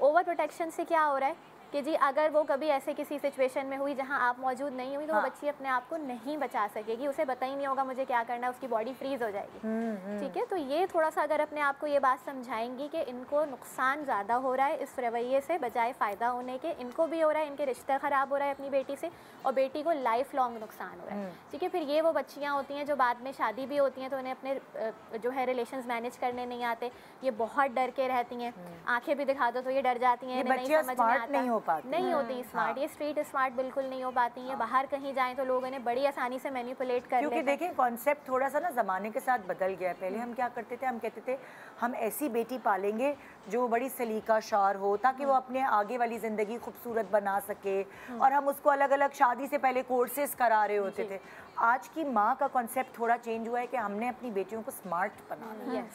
ओवर प्रोटेक्शन से क्या हो रहा है कि जी अगर वो कभी ऐसे किसी सिचुएशन में हुई जहां आप मौजूद नहीं हुई तो वो बच्ची अपने आप को नहीं बचा सकेगी, उसे पता ही नहीं होगा मुझे क्या करना है, उसकी बॉडी फ्रीज हो जाएगी। ठीक है, तो ये थोड़ा सा अगर अपने आप को ये बात समझाएंगी कि इनको नुकसान ज़्यादा हो रहा है इस रवैये से बजाय फ़ायदा होने के, इनको भी हो रहा है, इनके रिश्ता ख़राब हो रहा है अपनी बेटी से, और बेटी को लाइफ लॉन्ग नुकसान हो रहा है। ठीक है, फिर ये वो बच्चियाँ होती हैं जो बाद में शादी भी होती हैं तो उन्हें अपने जो है रिलेशंस मैनेज करने नहीं आते, ये बहुत डर के रहती हैं, आंखें भी दिखा दो तो ये डर जाती हैं, नहीं समझ में आता, नहीं होती स्मार्ट, ये स्ट्रीट स्मार्ट बिल्कुल नहीं हो पाती हैं। बाहर कहीं जाएं तो लोग इन्हें बड़ी आसानी से मैनिपुलेट कर लेते हैं। क्योंकि देखें कॉन्सेप्ट थोड़ा सा ना ज़माने के साथ बदल गया है। पहले हम क्या करते थे, हम कहते थे हम ऐसी बेटी पालेंगे जो बड़ी सलीका शार हो ताकि वो अपने आगे वाली ज़िंदगी खूबसूरत बना सके, और हम उसको अलग अलग शादी से पहले कोर्सेज करा रहे होते थे। आज की माँ का कॉन्सेप्ट थोड़ा चेंज हुआ है कि हमने अपनी बेटियों को स्मार्ट बनाना है।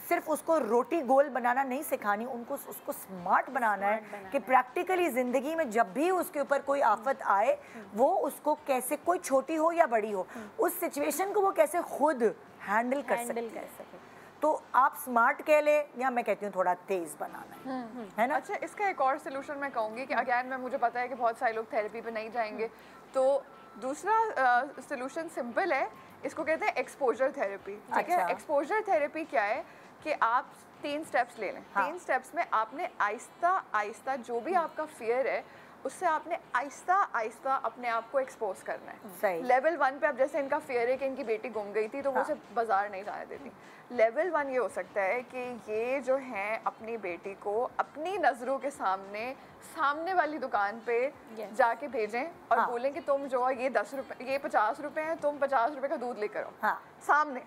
सिर्फ उसको रोटी गोल बनाना नहीं सिखानी, उनको उसको स्मार्ट बनाना है कि प्रैक्टिकली ज़िंदगी में जब भी उसके ऊपर कोई आफत आए वो उसको कैसे, कोई छोटी हो या बड़ी हो, उस सिचुएशन को वो कैसे खुद हैंडल कर सके। तो आप स्मार्ट कह ले या मैं कहती हूँ थोड़ा तेज बनाना है ना। अच्छा, इसका एक और सोल्यूशन मैं कहूँगी कि अगैन मैं मुझे पता है कि बहुत सारे लोग थेरेपी पे नहीं जाएंगे, तो दूसरा सोल्यूशन सिंपल है, इसको कहते हैं एक्सपोजर थेरेपी। ठीक है, एक्सपोजर थेरेपी क्या है कि आप 3 स्टेप्स ले लें। 3 स्टेप्स में आपने आहिस्ता आहिस्ता जो भी आपका फियर है उससे आपने आहिस्ता आहिस्ता अपने आप को एक्सपोज करना है। लेवल 1 पे अब जैसे इनका फियर है कि इनकी बेटी गुम गई थी तो वो उसे बाजार नहीं जाने देती। लेवल 1 ये हो सकता है कि ये जो हैं अपनी बेटी को अपनी नज़रों के सामने वाली दुकान पे जाके भेजें और बोलें कि तुम जो ये 10 रुपये, ये 50 रुपये हैं, तुम 50 रुपये का दूध लेकर आओ। सामने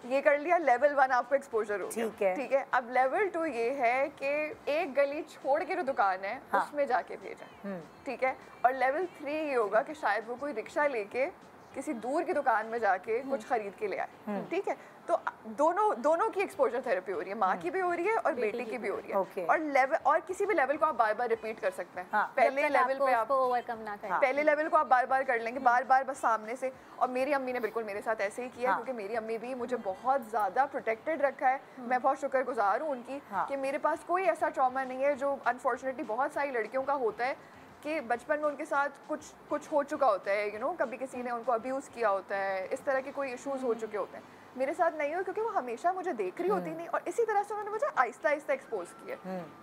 ये कर लिया, लेवल 1 आपको एक्सपोजर हो गया। ठीक है, अब लेवल 2 ये है कि एक गली छोड़ के जो दुकान है उसमें जाके भेजें। ठीक है, और लेवल 3 ये होगा कि शायद वो कोई रिक्शा लेके किसी दूर की दुकान में जाके कुछ खरीद के ले आए। ठीक है, तो दोनों की एक्सपोजर थेरेपी हो रही है, माँ की भी हो रही है और बेटी की भी हो रही है। और लेवल, और किसी भी लेवल को आप बार बार रिपीट कर सकते हैं। पहले लेवल पे आप ओवरकम ना करें, पहले लेवल को आप बार बार कर लेंगे, बार बार बस सामने से। और मेरी अम्मी ने बिल्कुल मेरे साथ ऐसे ही किया, क्योंकि मेरी अम्मी भी मुझे बहुत ज़्यादा प्रोटेक्टेड रखा है। मैं बहुत शुक्रगुजार हूँ उनकी कि मेरे पास कोई ऐसा ट्रॉमा नहीं है जो अनफॉर्चुनेटली बहुत सारी लड़कियों का होता है कि बचपन में उनके साथ कुछ हो चुका होता है, कभी किसी ने उनको अब्यूज़ किया होता है, इस तरह के कोई इश्यूज़ हो चुके होते हैं। मेरे साथ नहीं हुआ, क्योंकि वो हमेशा मुझे देख रही होती नहीं, और इसी तरह से उन्होंने मुझे आहिस्ता आहिस्ता एक्सपोज किया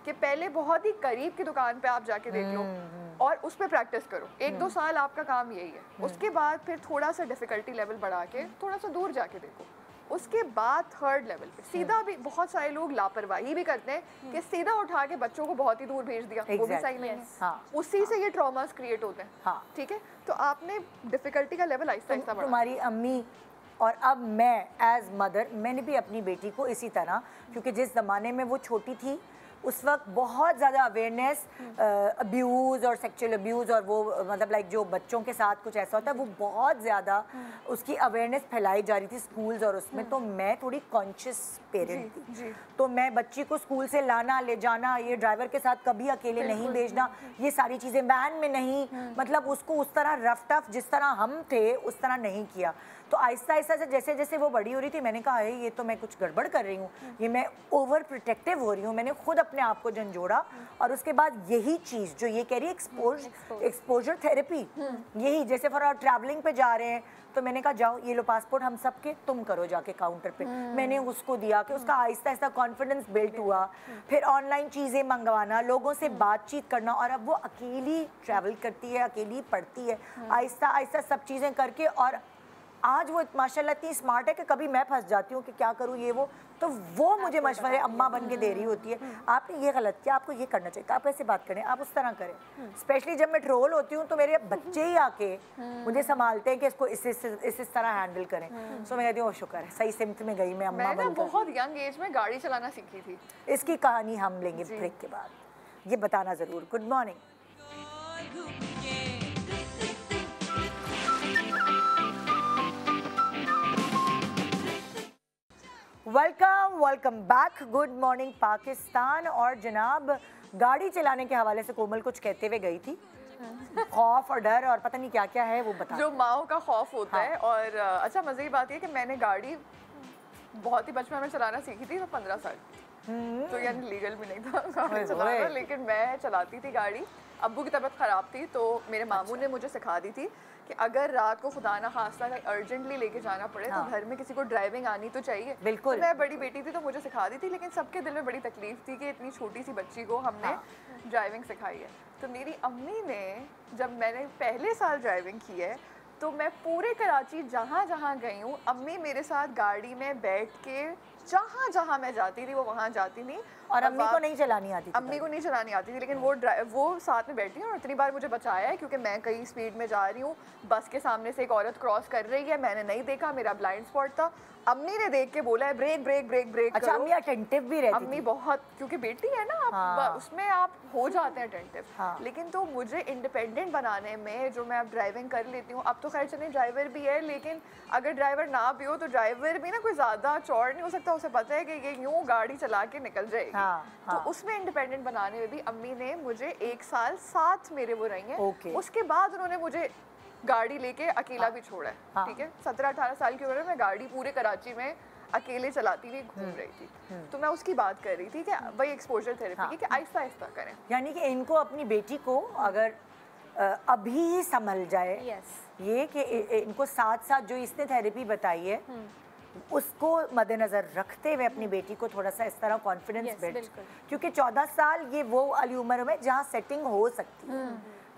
कि पहले बहुत ही करीब की दुकान पे आप जाके देख लो और उस पर प्रैक्टिस करो, 1-2 साल आपका काम यही है। उसके बाद फिर थोड़ा सा डिफिकल्टी लेवल बढ़ा के थोड़ा सा दूर जाके देखो, उसके बाद थर्ड लेवल पे सीधा भी। बहुत सारे लोग लापरवाही भी करते हैं कि सीधा उठा के बच्चों को बहुत ही दूर भेज दिया, वो भी सही नहीं है। उसी से ये ट्रॉमास क्रिएट होते हैं। ठीक है, तो आपने डिफिकल्टी का लेवल आहिस्ता आहिस्ता बढ़ाया। तुम्हारी अम्मी और अब मैं एज मदर, मैंने भी अपनी बेटी को इसी तरह, क्योंकि जिस ज़माने में वो छोटी थी उस वक्त बहुत ज़्यादा अवेयरनेस अब्यूज़ और सेक्सुअल अब्यूज़ और वो मतलब लाइक जो बच्चों के साथ कुछ ऐसा होता है वो बहुत ज़्यादा उसकी अवेयरनेस फैलाई जा रही थी स्कूल्स और उसमें। तो मैं थोड़ी कॉन्शियस पेरेंट थी, तो मैं बच्ची को स्कूल से लाना ले जाना, ये ड्राइवर के साथ कभी अकेले नहीं भेजना, ये सारी चीज़ें वैन में नहीं, मतलब उसको उस तरह रफ टफ जिस तरह हम थे उस तरह नहीं किया। तो आहिस्ता आहिस्ता से जैसे जैसे वो बड़ी हो रही थी मैंने कहा ये तो मैं कुछ गड़बड़ कर रही हूँ, ये मैं ओवर प्रोटेक्टिव हो रही हूँ। मैंने खुद अपने आप को झंझोड़ा और उसके बाद यही चीज़ जो ये कह रही है एक्सपोजर थेरेपी, यही जैसे फॉर ट्रैवलिंग पे जा रहे हैं तो मैंने कहा जाओ ये लो पासपोर्ट हम सबके, तुम करो जाके काउंटर पे। मैंने उसको दिया कि उसका आहिस्ता आहिस्ता कॉन्फिडेंस बिल्ट हुआ। फिर ऑनलाइन चीज़ें मंगवाना, लोगों से बातचीत करना, और अब वो अकेली ट्रैवल करती है, अकेली पढ़ती है, आहिस्ता आहिस्ता सब चीज़ें करके। और आज वो माशाल्लाह इतनी स्मार्ट है कि कभी मैं फंस जाती हूँ कि क्या करूँ ये वो, तो वो मुझे मशवरे अम्मा बन के दे रही होती है, आपने ये गलत किया, आपको ये करना चाहिए, आप ऐसे बात करें, आप उस तरह करें। स्पेशली जब मैं ट्रोल होती हूँ तो मेरे बच्चे ही आके मुझे संभालते हैं कि इसको इस तरह हैंडल करें। सो मैं कहती हूँ शुक्र है सही सिमत में गई मैं अम्मा बनकर। बहुत यंग एज में गाड़ी चलाना सीखी थी। इसकी कहानी हम लेंगे ब्रेक के बाद, ये बताना ज़रूर। Good morning. Welcome back. Good morning Pakistan. और जनाब गाड़ी चलाने के हवाले से कोमल कुछ कहते हुए गई थी, खौफ और डर और पता नहीं क्या क्या है वो बता। जो माओ का खौफ होता है। और अच्छा मज़े की बात ये कि मैंने गाड़ी बहुत ही बचपन में चलाना सीखी थी, तो 15 साल, तो यानी लीगल भी नहीं था गाड़ी चलाना, लेकिन मैं चलाती थी गाड़ी। अब्बू की तबीयत ख़राब थी तो मेरे मामू ने मुझे सिखा दी थी कि अगर रात को खुदा ना खास्ता कहीं अर्जेंटली लेके जाना पड़े तो घर में किसी को ड्राइविंग आनी तो चाहिए। बिल्कुल। तो मैं बड़ी बेटी थी तो मुझे सिखा दी थी, लेकिन सबके दिल में बड़ी तकलीफ थी कि इतनी छोटी सी बच्ची को हमने ड्राइविंग सिखाई है। तो मेरी अम्मी ने, जब मैंने पहले साल ड्राइविंग की है तो मैं पूरे कराची जहाँ जहाँ गई हूँ अम्मी मेरे साथ गाड़ी में बैठ के जहाँ जहाँ मैं जाती थी वो वहाँ जाती नहीं। और अम्मी को नहीं चलानी आती थी? अम्मी को नहीं चलानी आती थी, लेकिन वो साथ में बैठी है और इतनी बार मुझे बचाया है क्योंकि मैं कई स्पीड में जा रही हूँ, बस के सामने से एक औरत क्रॉस कर रही है, मैंने नहीं देखा, मेरा ब्लाइंड स्पॉट था, अम्मी ने देख के बोला है ब्रेक ब्रेक ब्रेक ब्रेक। अच्छा, अम्मी अटेंटिव भी रहती अम्मी बहुत, क्योंकि बेटी है ना आप, उसमें आप हो जाते हैं अटेंटिव। लेकिन तो मुझे इंडिपेंडेंट बनाने में, जो मैं अब ड्राइविंग कर लेती हूँ, अब तो खैर चलिए ड्राइवर भी है, लेकिन अगर ड्राइवर ना भी हो तो ड्राइवर भी ना कोई ज़्यादा चौड़ नहीं हो सकता, उसे पता है कि ये यूँ गाड़ी चला के निकल जाएगी। तो उसमें इंडिपेंडेंट बनाने में भी अम्मी ने मुझे 1 साल साथ मेरे वो रही हैं। उसके बाद उन्होंने मुझे गाड़ी लेके अकेला भी छोड़ा है। ठीक है, 17-18 साल की उम्र में मैं गाड़ी पूरे कराची में अकेले चलाती हुई घूम रही थी। तो मैं उसकी बात कर रही थी कि वही एक्सपोजर थेरेपी की, कि आहिस्ता आहिस्ता करें। यानी कि इनको, अपनी बेटी को अगर अभी ही संभल जाए, ये कि इनको साथ साथ जो इसने थेरेपी बताई है उसको मद्देनज़र रखते हुए अपनी बेटी को थोड़ा सा इस तरह कॉन्फिडेंस बिल्ड, क्योंकि 14 साल ये वो वाली उम्र में जहाँ सेटिंग हो सकती है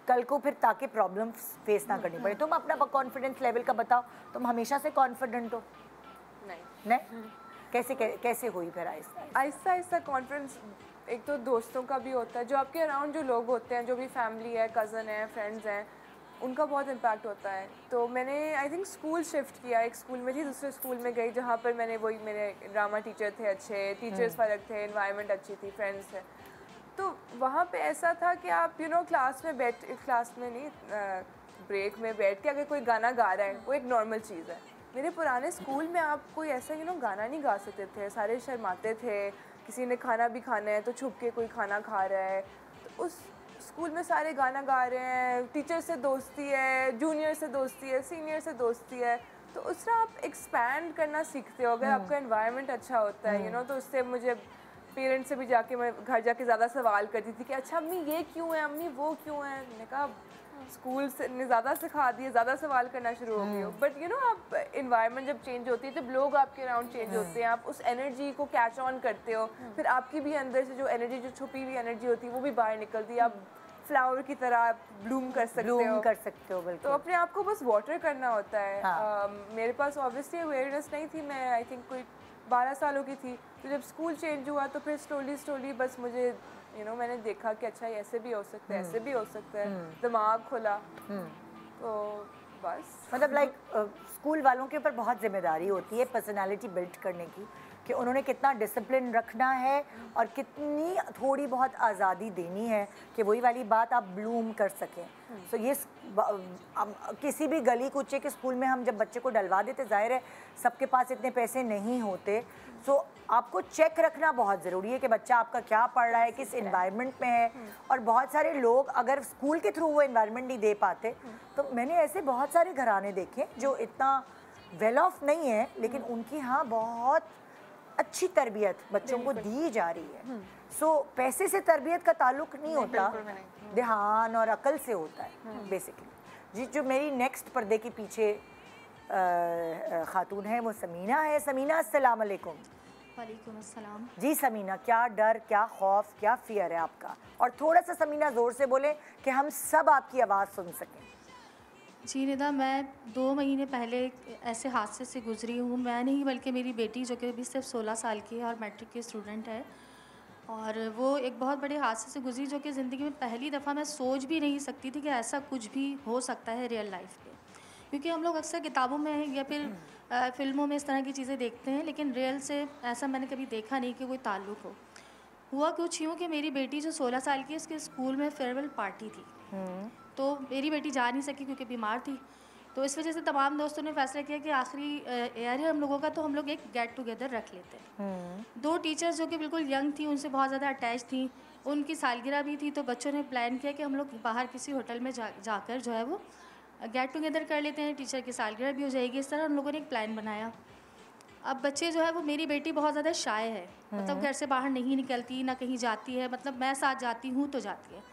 कल को, फिर ताकि प्रॉब्लम फेस ना करनी पड़े। तुम अपना कॉन्फिडेंस लेवल का बताओ, तुम हमेशा से कॉन्फिडेंट हो? नहीं। कैसे हुई फिर आहिस्ता आहिस्ता कॉन्फिडेंस? एक तो दोस्तों का भी होता है, जो आपके अराउंड जो लोग होते हैं, जो भी फैमिली है, कज़न है, फ्रेंड्स हैं, उनका बहुत इम्पैक्ट होता है। तो मैंने आई थिंक स्कूल शिफ्ट किया, एक स्कूल में थी, दूसरे स्कूल में गई जहाँ पर मैंने वही, मेरे ड्रामा टीचर थे अच्छे, टीचर्स फ़र्क थे, एनवायरनमेंट अच्छी थी, फ्रेंड्स थे। तो वहाँ पे ऐसा था कि आप क्लास में नहीं, ब्रेक में बैठ के अगर कोई गाना गा रहा है वो एक नॉर्मल चीज़ है। मेरे पुराने स्कूल में आप कोई ऐसा गाना नहीं गा सकते थे, सारे शर्माते थे, किसी ने खाना भी खाना है तो छुप के कोई खाना खा रहा है। तो उस स्कूल में सारे गाना गा रहे हैं, टीचर से दोस्ती है, जूनियर से दोस्ती है, सीनियर से दोस्ती है, तो उससे आप एक्सपैंड करना सीखते हो। अगर आपका एनवायरनमेंट अच्छा होता है तो उससे मुझे पेरेंट्स से भी जाके मैं घर जाके ज़्यादा सवाल करती थी कि अच्छा अम्मी ये क्यों है, अम्मी वो क्यों है। मैंने कहा स्कूल से ने ज़्यादा सिखा दिया, ज़्यादा सवाल करना शुरू हो गई हो। बट यू नो आप इन्वायरमेंट जब चेंज होती है, जब लोग आपके अराउंड चेंज होते हैं, आप उस एनर्जी को कैच ऑन करते हो, फिर आपकी भी अंदर से जो एनर्जी, जो छुपी हुई एनर्जी होती है वो भी बाहर निकलती है। आप फ्लावर की तरह ब्लूम कर सकते हो। बिल्कुल। तो अपने आप को बस वाटर करना होता है। हाँ। मेरे पास ऑब्वियसली अवेयरनेस नहीं थी, मैं आई थिंक कोई 12 सालों की थी। तो जब स्कूल चेंज हुआ तो फिर स्लोली बस मुझे मैंने देखा कि अच्छा ऐसे भी हो सकता है, ऐसे भी हो सकता है, दिमाग खुला। तो बस मतलब लाइक स्कूल वालों के ऊपर बहुत जिम्मेदारी होती है पर्सनालिटी बिल्ड करने की, कि उन्होंने कितना डिसिप्लिन रखना है और कितनी थोड़ी बहुत आज़ादी देनी है कि वही वाली बात आप ब्लूम कर सकें। सो ये किसी भी गली कूचे के स्कूल में हम जब बच्चे को डलवा देते, जाहिर है सबके पास इतने पैसे नहीं होते, सो आपको चेक रखना बहुत ज़रूरी है कि बच्चा आपका क्या पढ़ रहा है, किस इन्वायरमेंट में है। और बहुत सारे लोग अगर स्कूल के थ्रू वो इन्वायरमेंट नहीं दे पाते, तो मैंने ऐसे बहुत सारे घराने देखे जो इतना वेल ऑफ नहीं है, लेकिन उनकी हाँ बहुत अच्छी तरबियत बच्चों को दी जा रही है। सो पैसे से तरबियत का ताल्लुक नहीं होता, ध्यान और अकल से होता है बेसिकली। जी, जो मेरी नेक्स्ट पर्दे के पीछे खातून है वो समीना है। समीना, अस्सलाम वालेकुम। वालेकुम अस्सलाम। जी समीना, क्या डर, क्या खौफ, क्या फियर है आपका? और थोड़ा सा समीना ज़ोर से बोलें कि हम सब आपकी आवाज़ सुन सकें। जी निदा, मैं 2 महीने पहले ऐसे हादसे से गुजरी हूँ। मैं नहीं बल्कि मेरी बेटी जो कि अभी सिर्फ 16 साल की है और मैट्रिक की स्टूडेंट है, और वो एक बहुत बड़े हादसे से गुजरी जो कि ज़िंदगी में पहली दफ़ा मैं सोच भी नहीं सकती थी कि ऐसा कुछ भी हो सकता है रियल लाइफ में। क्योंकि हम लोग अक्सर किताबों में या फिर फ़िल्मों में इस तरह की चीज़ें देखते हैं, लेकिन रियल से ऐसा मैंने कभी देखा नहीं कि कोई ताल्लुक़ हो। हुआ कुछ यूँ कि मेरी बेटी जो 16 साल की है, उसके स्कूल में फेयरवेल पार्टी थी। तो मेरी बेटी जा नहीं सकी क्योंकि बीमार थी। तो इस वजह से तमाम दोस्तों ने फैसला किया कि आखिरी ईयर है हम लोगों का, तो हम लोग एक गेट टुगेदर रख लेते हैं। 2 टीचर्स जो कि बिल्कुल यंग थी, उनसे बहुत ज़्यादा अटैच थी, उनकी सालगिरह भी थी, तो बच्चों ने प्लान किया कि हम लोग बाहर किसी होटल में जाकर जो है वो गेट टुगेदर कर लेते हैं, टीचर की सालगिरह भी हो जाएगी। इस तरह हम लोगों ने एक प्लान बनाया। अब बच्चे जो है वो, मेरी बेटी बहुत ज़्यादा शाय है, मतलब घर से बाहर नहीं निकलती, ना कहीं जाती है, मतलब मैं साथ जाती हूँ तो जाती है।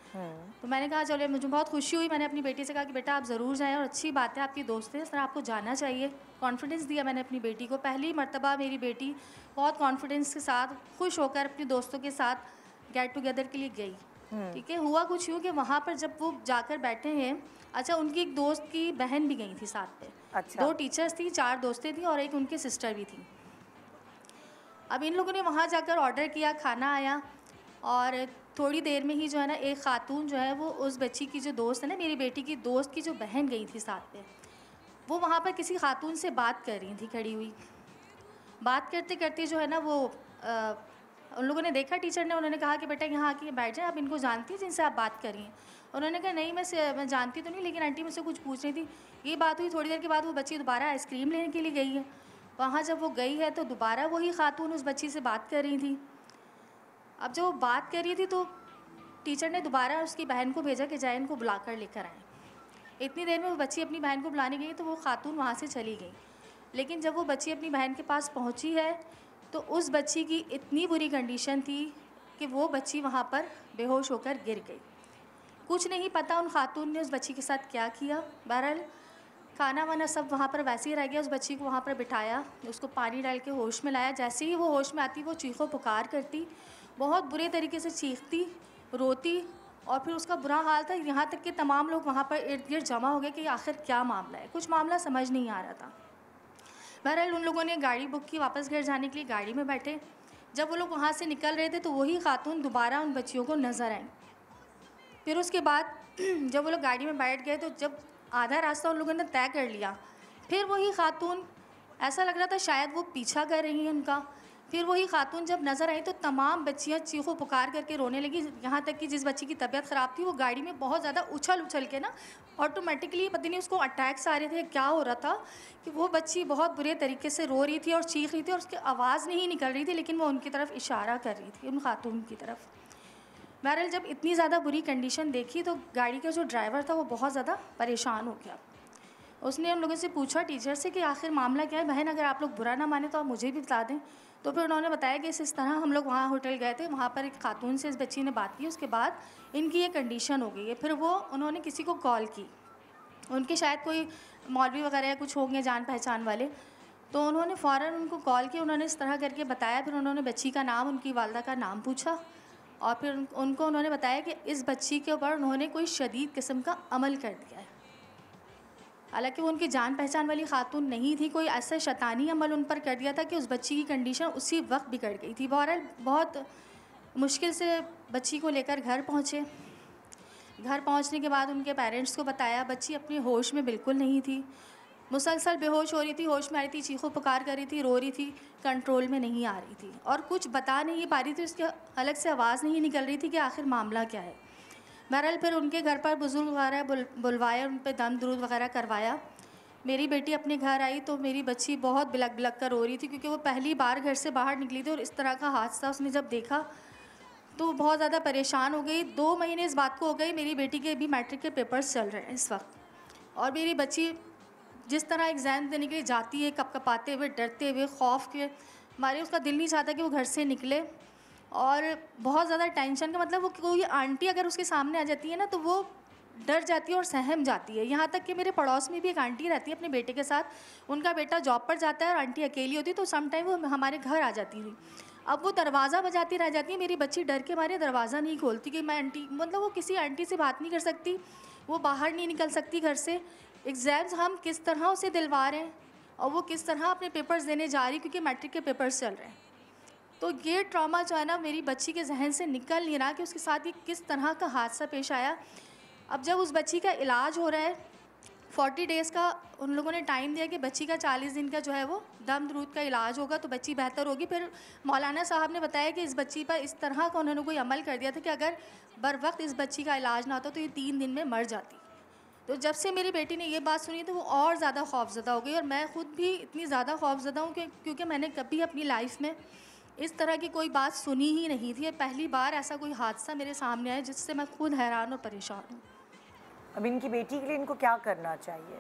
तो मैंने कहा चलो, मुझे बहुत खुशी हुई, मैंने अपनी बेटी से कहा कि बेटा आप ज़रूर जाएं, और अच्छी बात है आपकी दोस्त है, इस तरह आपको जाना चाहिए। कॉन्फिडेंस दिया मैंने अपनी बेटी को। पहली मर्तबा मेरी बेटी बहुत कॉन्फिडेंस के साथ, खुश होकर अपने दोस्तों के साथ गेट टुगेदर के लिए गई। ठीक है, हुआ कुछ यूँ कि वहाँ पर जब वो जाकर बैठे हैं, अच्छा उनकी एक दोस्त की बहन भी गई थी साथ में। अच्छा। 2 टीचर्स थी, 4 दोस्तें थी और एक उनकी सिस्टर भी थी। अब इन लोगों ने वहाँ जाकर ऑर्डर किया, खाना आया, और थोड़ी देर में ही जो है ना, एक खातून जो है वो उस बच्ची की जो दोस्त है ना, मेरी बेटी की दोस्त की जो बहन गई थी साथ में, वो वहाँ पर किसी खातून से बात कर रही थी खड़ी हुई। बात करते करते जो है ना वो उन लोगों ने देखा, टीचर ने, उन्होंने कहा कि बेटा यहाँ आके बैठ जाए, आप इनको जानती हैं जिनसे आप बात कर रही हैं? उन्होंने कहा नहीं मैं जानती तो नहीं, लेकिन आंटी मुझसे कुछ पूछ रही थी। ये बात हुई, थोड़ी देर के बाद वो बच्ची दोबारा आइसक्रीम लेने के लिए गई है। वहाँ जब वो गई है तो दोबारा वही खातून उस बच्ची से बात कर रही थी। अब जब वो बात कर रही थी तो टीचर ने दोबारा उसकी बहन को भेजा कि जाए इनको बुला कर लेकर आएँ। इतनी देर में वो बच्ची अपनी बहन को बुलाने गई तो वो खातून वहाँ से चली गई। लेकिन जब वो बच्ची अपनी बहन के पास पहुँची है तो उस बच्ची की इतनी बुरी कंडीशन थी कि वो बच्ची वहाँ पर बेहोश होकर गिर गई। कुछ नहीं पता उन खातून ने उस बच्ची के साथ क्या किया। बहरहाल खाना वाना सब वहाँ पर वैसे ही रह गया। उस बच्ची को वहाँ पर बिठाया, उसको पानी डाल के होश में लाया। जैसे ही वो होश में आती वो चीखों पुकार करती, बहुत बुरे तरीके से चीखती, रोती, और फिर उसका बुरा हाल था। यहाँ तक कि तमाम लोग वहाँ पर इर्द गिर्द जमा हो गए कि आखिर क्या मामला है। कुछ मामला समझ नहीं आ रहा था। बहरहाल उन लोगों ने गाड़ी बुक की, वापस घर जाने के लिए गाड़ी में बैठे। जब वो लोग वहाँ से निकल रहे थे तो वही खातून दोबारा उन बच्चियों को नज़र आई। फिर उसके बाद जब वो लोग गाड़ी में बैठ गए तो जब आधा रास्ता उन लोगों ने तय कर लिया, फिर वही खातून, ऐसा लग रहा था शायद वो पीछा कर रही हैं उनका। फिर वही खातून जब नज़र आई तो तमाम बच्चियाँ चीखों पुकार करके रोने लगी। यहाँ तक कि जिस बच्ची की तबीयत ख़राब थी वो गाड़ी में बहुत ज़्यादा उछल के ना ऑटोमेटिकली पता नहीं उसको अटैक्स आ रहे थे, क्या हो रहा था कि वो बच्ची बहुत बुरे तरीके से रो रही थी और चीख रही थी और उसकी आवाज़ नहीं निकल रही थी, लेकिन वो उनकी तरफ इशारा कर रही थी, उन खातून की तरफ। बहरहाल जब इतनी ज़्यादा बुरी कंडीशन देखी तो गाड़ी का जो ड्राइवर था वो बहुत ज़्यादा परेशान हो गया। उसने उन लोगों से पूछा, टीचर से, कि आखिर मामला क्या है? बहन अगर आप लोग बुरा ना माने तो आप मुझे भी बता दें। तो फिर उन्होंने बताया कि इस तरह हम लोग वहाँ होटल गए थे, वहाँ पर एक खातून से इस बच्ची ने बात की, उसके बाद इनकी ये कंडीशन हो गई है। फिर वो उन्होंने किसी को कॉल की, उनके शायद कोई मौलवी वगैरह कुछ होंगे जान पहचान वाले, तो उन्होंने फ़ौरन उनको कॉल किया, उन्होंने इस तरह करके बताया। फिर उन्होंने बच्ची का नाम, उनकी वालदा का नाम पूछा और फिर उनको उन्होंने बताया कि इस बच्ची के ऊपर उन्होंने कोई शदीद किस्म का अमल कर दिया है। हालांकि वो उनकी जान पहचान वाली खातून नहीं थी, कोई ऐसा शैतानी अमल उन पर कर दिया था कि उस बच्ची की कंडीशन उसी वक्त बिगड़ गई थी। बहरहाल बहुत मुश्किल से बच्ची को लेकर घर पहुँचे। घर पहुँचने के बाद उनके पेरेंट्स को बताया, बच्ची अपने होश में बिल्कुल नहीं थी, मुसलसल बेहोश हो रही थी, होश में आ रही थी, चीखों पुकार कर रही थी, रो रही थी, कंट्रोल में नहीं आ रही थी और कुछ बता नहीं पा रही थी, उसकी अलग से आवाज़ नहीं निकल रही थी कि आखिर मामला क्या है। बहरहाल फिर उनके घर पर बुज़ुर्ग वगैरह बुलवाया, उन पर दम दरूद वगैरह करवाया। मेरी बेटी अपने घर आई तो मेरी बच्ची बहुत बिलक बिलक कर रो रही थी, क्योंकि वो पहली बार घर से बाहर निकली थी और इस तरह का हादसा उसने जब देखा तो बहुत ज़्यादा परेशान हो गई। 2 महीने इस बात को हो गई, मेरी बेटी के भी मैट्रिक के पेपर्स चल रहे हैं इस वक्त, और मेरी बच्ची जिस तरह एग्ज़ाम देने के लिए जाती है, कपकपाते हुए, डरते हुए, खौफ के मारे, उसका दिल नहीं चाहता कि वो घर से निकले और बहुत ज़्यादा टेंशन का मतलब वो कोई आंटी अगर उसके सामने आ जाती है ना तो वो डर जाती है और सहम जाती है। यहाँ तक कि मेरे पड़ोस में भी एक आंटी रहती है अपने बेटे के साथ, उनका बेटा जॉब पर जाता है और आंटी अकेली होती है, तो सम टाइम वो हमारे घर आ जाती थी। अब वो दरवाज़ा बजाती रह जाती है, मेरी बच्ची डर के मारे दरवाज़ा नहीं खोलती कि मैं आंटी, मतलब वो किसी आंटी से बात नहीं कर सकती, वो बाहर नहीं निकल सकती घर से। एग्ज़ाम्स हम किस तरह उसे दिलवा रहे हैं और वो किस तरह अपने पेपर्स देने जा रही, क्योंकि मैट्रिक के पेपर्स चल रहे हैं। तो ये ट्रॉमा जो है ना मेरी बच्ची के जहन से निकल नहीं रहा कि उसके साथ ये किस तरह का हादसा पेश आया। अब जब उस बच्ची का इलाज हो रहा है, 40 डेज़ का उन लोगों ने टाइम दिया कि बच्ची का 40 दिन का जो है वो दम दरूद का इलाज होगा तो बच्ची बेहतर होगी। फिर मौलाना साहब ने बताया कि इस बच्ची पर इस तरह का उन्होंने कोई अमल कर दिया था कि अगर बर वक्त इस बच्ची का इलाज ना होता तो ये 3 दिन में मर जाती। तो जब से मेरी बेटी ने ये बात सुनी तो वो और ज़्यादा खौफज़दा हो गई और मैं ख़ुद भी इतनी ज़्यादा खौफज़दा हूँ क्योंकि मैंने कभी अपनी लाइफ में इस तरह की कोई बात सुनी ही नहीं थी। पहली बार ऐसा कोई हादसा मेरे सामने आया जिससे मैं खुद हैरान और परेशान हूँ। अब इनकी बेटी के लिए इनको क्या करना चाहिए?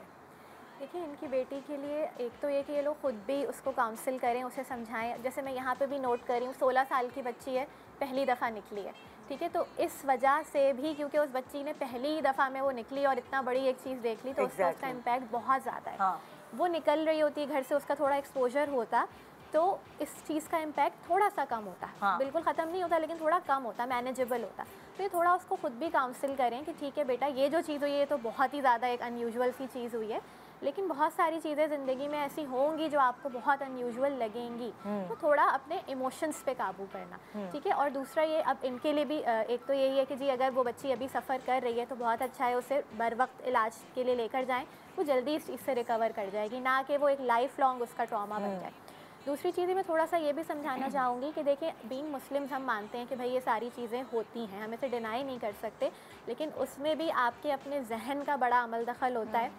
देखिए, इनकी बेटी के लिए एक तो ये कि ये लोग खुद भी उसको काउंसिल करें, उसे समझाएं। जैसे मैं यहाँ पे भी नोट कर रही हूँ, 16 साल की बच्ची है, पहली दफ़ा निकली है, ठीक है। तो इस वजह से भी, क्योंकि उस बच्ची ने पहली दफ़ा में वो निकली और इतना बड़ी एक चीज़ देख ली, तो उसका इम्पैक्ट बहुत ज़्यादा है। हाँ। वो निकल रही होती है घर से, उसका थोड़ा एक्सपोजर होता तो इस चीज़ का इम्पैक्ट थोड़ा सा कम होता। हाँ। बिल्कुल ख़त्म नहीं होता लेकिन थोड़ा कम होता, मैनेजेबल होता। तो ये थोड़ा उसको खुद भी काउंसिल करें कि ठीक है बेटा, ये जो चीज़ हुई है तो बहुत ही ज़्यादा एक अनयूजुअल सी चीज़ हुई है, लेकिन बहुत सारी चीज़ें ज़िंदगी में ऐसी होंगी जो आपको बहुत अनयूजुअल लगेंगी। तो थोड़ा अपने इमोशंस पे काबू करना, ठीक है। और दूसरा ये, अब इनके लिए भी एक तो यही है कि जी अगर वो बच्ची अभी सफ़र कर रही है तो बहुत अच्छा है, उसे बर वक्त इलाज के लिए लेकर जाएँ, वो जल्दी इस चीज़ से रिकवर कर जाएगी, ना कि वो एक लाइफ लॉन्ग उसका ट्रॉमा बन जाए। दूसरी चीज़ मैं थोड़ा सा ये भी समझाना चाहूँगी कि देखिए, बीइंग मुस्लिम्स हम मानते हैं कि भाई ये सारी चीज़ें होती हैं, हम इसे डिनाई नहीं कर सकते, लेकिन उसमें भी आपके अपने जहन का बड़ा अमल दखल होता है।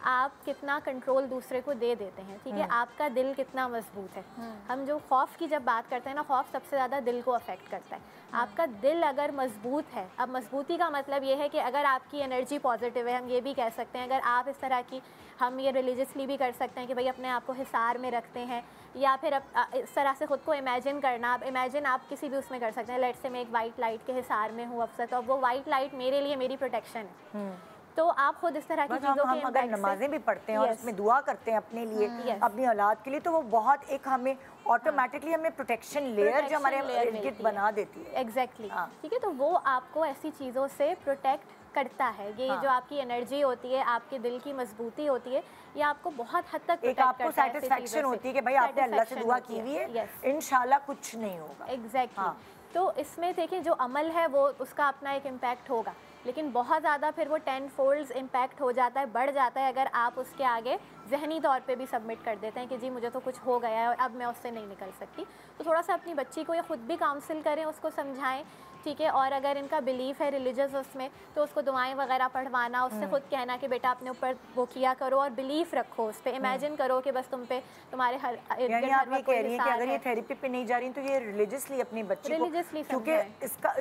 आप कितना कंट्रोल दूसरे को दे देते हैं, ठीक है, आपका दिल कितना मजबूत है। हम जो खौफ की जब बात करते हैं ना, खौफ सबसे ज़्यादा दिल को अफेक्ट करता है। आपका दिल अगर मजबूत है, अब मजबूती का मतलब ये है कि अगर आपकी एनर्जी पॉजिटिव है, हम ये भी कह सकते हैं, अगर आप इस तरह की, हम ये रिलीजियसली भी कर सकते हैं कि भाई अपने आप को हिसार में रखते हैं, या फिर इस तरह से ख़ुद को इमेजिन करना। आप इमेजिन आप किसी भी उसमें कर सकते हैं। लेट्स से मैं एक वाइट लाइट के हिसार में हूँ अफसर, तो अब वो वाइट लाइट मेरे लिए मेरी प्रोटेक्शन है। तो आप खुद इस तरह की चीज़ों के अगर नमाजें भी पढ़ते हैं और उसमें दुआ करते हैं अपने लिए, अपनी औलाद के लिए, तो वो बहुत एक हमें ऑटोमेटिकली हमें प्रोटेक्शन लेयर जो हमारे इर्द-गिर्द बना देती है। एग्जैक्टली, ठीक है। तो वो आपको ऐसी चीज़ों से प्रोटेक्ट करता है। ये जो आपकी एनर्जी होती है, आपके दिल की मजबूती होती है, ये आपको बहुत हद तक एक आपको सेटिस्फेक्शन होती है कि भाई आपने अल्लाह से दुआ की हुई है, इंशाल्लाह कुछ नहीं होगा। एग्जैक्टली। तो इसमें देखिए, जो अमल है वो उसका अपना एक इम्पैक्ट होगा, लेकिन बहुत ज़्यादा फिर वो 10 फोल्ड्स इम्पैक्ट हो जाता है, बढ़ जाता है, अगर आप उसके आगे जहनी तौर पे भी सबमिट कर देते हैं कि जी मुझे तो कुछ हो गया है और अब मैं उससे नहीं निकल सकती। तो थोड़ा सा अपनी बच्ची को ये खुद भी काउंसिल करें, उसको समझाएं, ठीक है। और अगर इनका बिलीफ है रिलीजियस उसमें, तो उसको दुआएं वगैरह पढ़वाना, उससे खुद कहना कि बेटा अपने ऊपर वो किया करो और बिलीफ रखो उस पर, इमेजिन करो कि बस तुम पे तुम्हारे हर यानी आप ये कह रही हैं कि अगर ये थेरेपी पे नहीं जा रही तो ये रिलीजियसली अपने बच्चे को, क्योंकि इसका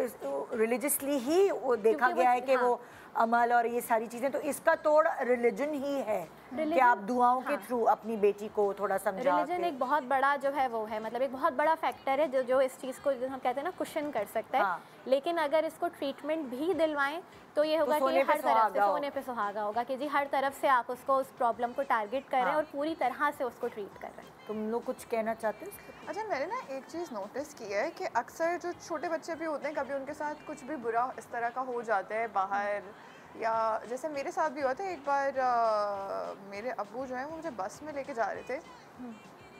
रिलीजियसली ही वो देखा गया है कि वो अमल और ये सारी चीज़ें, तो इसका तोड़ रिलीजन ही है कि आप दुआओं के थ्रू अपनी बेटी को थोड़ा समझा। रिलीजन एक बहुत बड़ा जो है वो है, मतलब एक बहुत बड़ा फैक्टर है जो इस चीज़ को जो हम कहते हैं ना कुशन कर सकता है। लेकिन अगर इसको ट्रीटमेंट भी दिलवाएं तो ये होगा कि हर तरफ से सोने पे सुहागा होगा कि जी हर तरफ से आप उसको उस प्रॉब्लम को टारगेट कर रहे हैं और पूरी तरह से उसको ट्रीट कर रहे हैं। तुम लोग कुछ कहना चाहते हो? अच्छा, मैंने ना एक चीज़ नोटिस की है कि अक्सर जो छोटे बच्चे भी होते हैं, कभी उनके साथ कुछ भी बुरा इस तरह का हो जाता है बाहर, या जैसे मेरे साथ भी हुआ था एक बार। मेरे अब्बू जो है वो मुझे बस में लेके जा रहे थे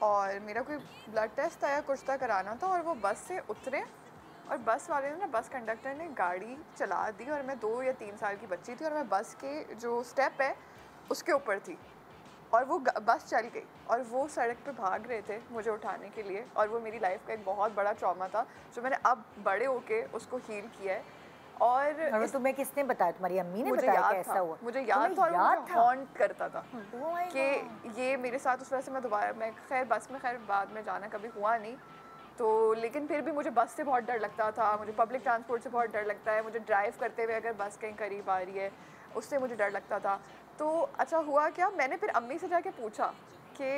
और मेरा कोई ब्लड टेस्ट था या कुछ था कराना था, और वो बस से उतरे और बस वाले ने ना, बस कंडक्टर ने गाड़ी चला दी और मैं 2 या 3 साल की बच्ची थी और मैं बस के जो स्टेप है उसके ऊपर थी और वो बस चल गई और वो सड़क पे भाग रहे थे मुझे उठाने के लिए, और वो मेरी लाइफ का एक बहुत बड़ा ट्रॉमा था जो मैंने अब बड़े होके उसको हील किया है। और तुम्हें किसने बताया? तुम्हारी अम्मी ने बताया कि ऐसा हुआ? मुझे याद था और मुझे हॉन्ट करता था कि ये मेरे साथ उस वजह से मैं खैर बस में बाद में जाना कभी हुआ नहीं तो, लेकिन फिर भी मुझे बस से बहुत डर लगता था, मुझे पब्लिक ट्रांसपोर्ट से बहुत डर लगता है, मुझे ड्राइव करते हुए अगर बस कहीं करीब आ रही है उससे मुझे डर लगता था। तो अच्छा हुआ क्या, मैंने फिर अम्मी से जाके पूछा कि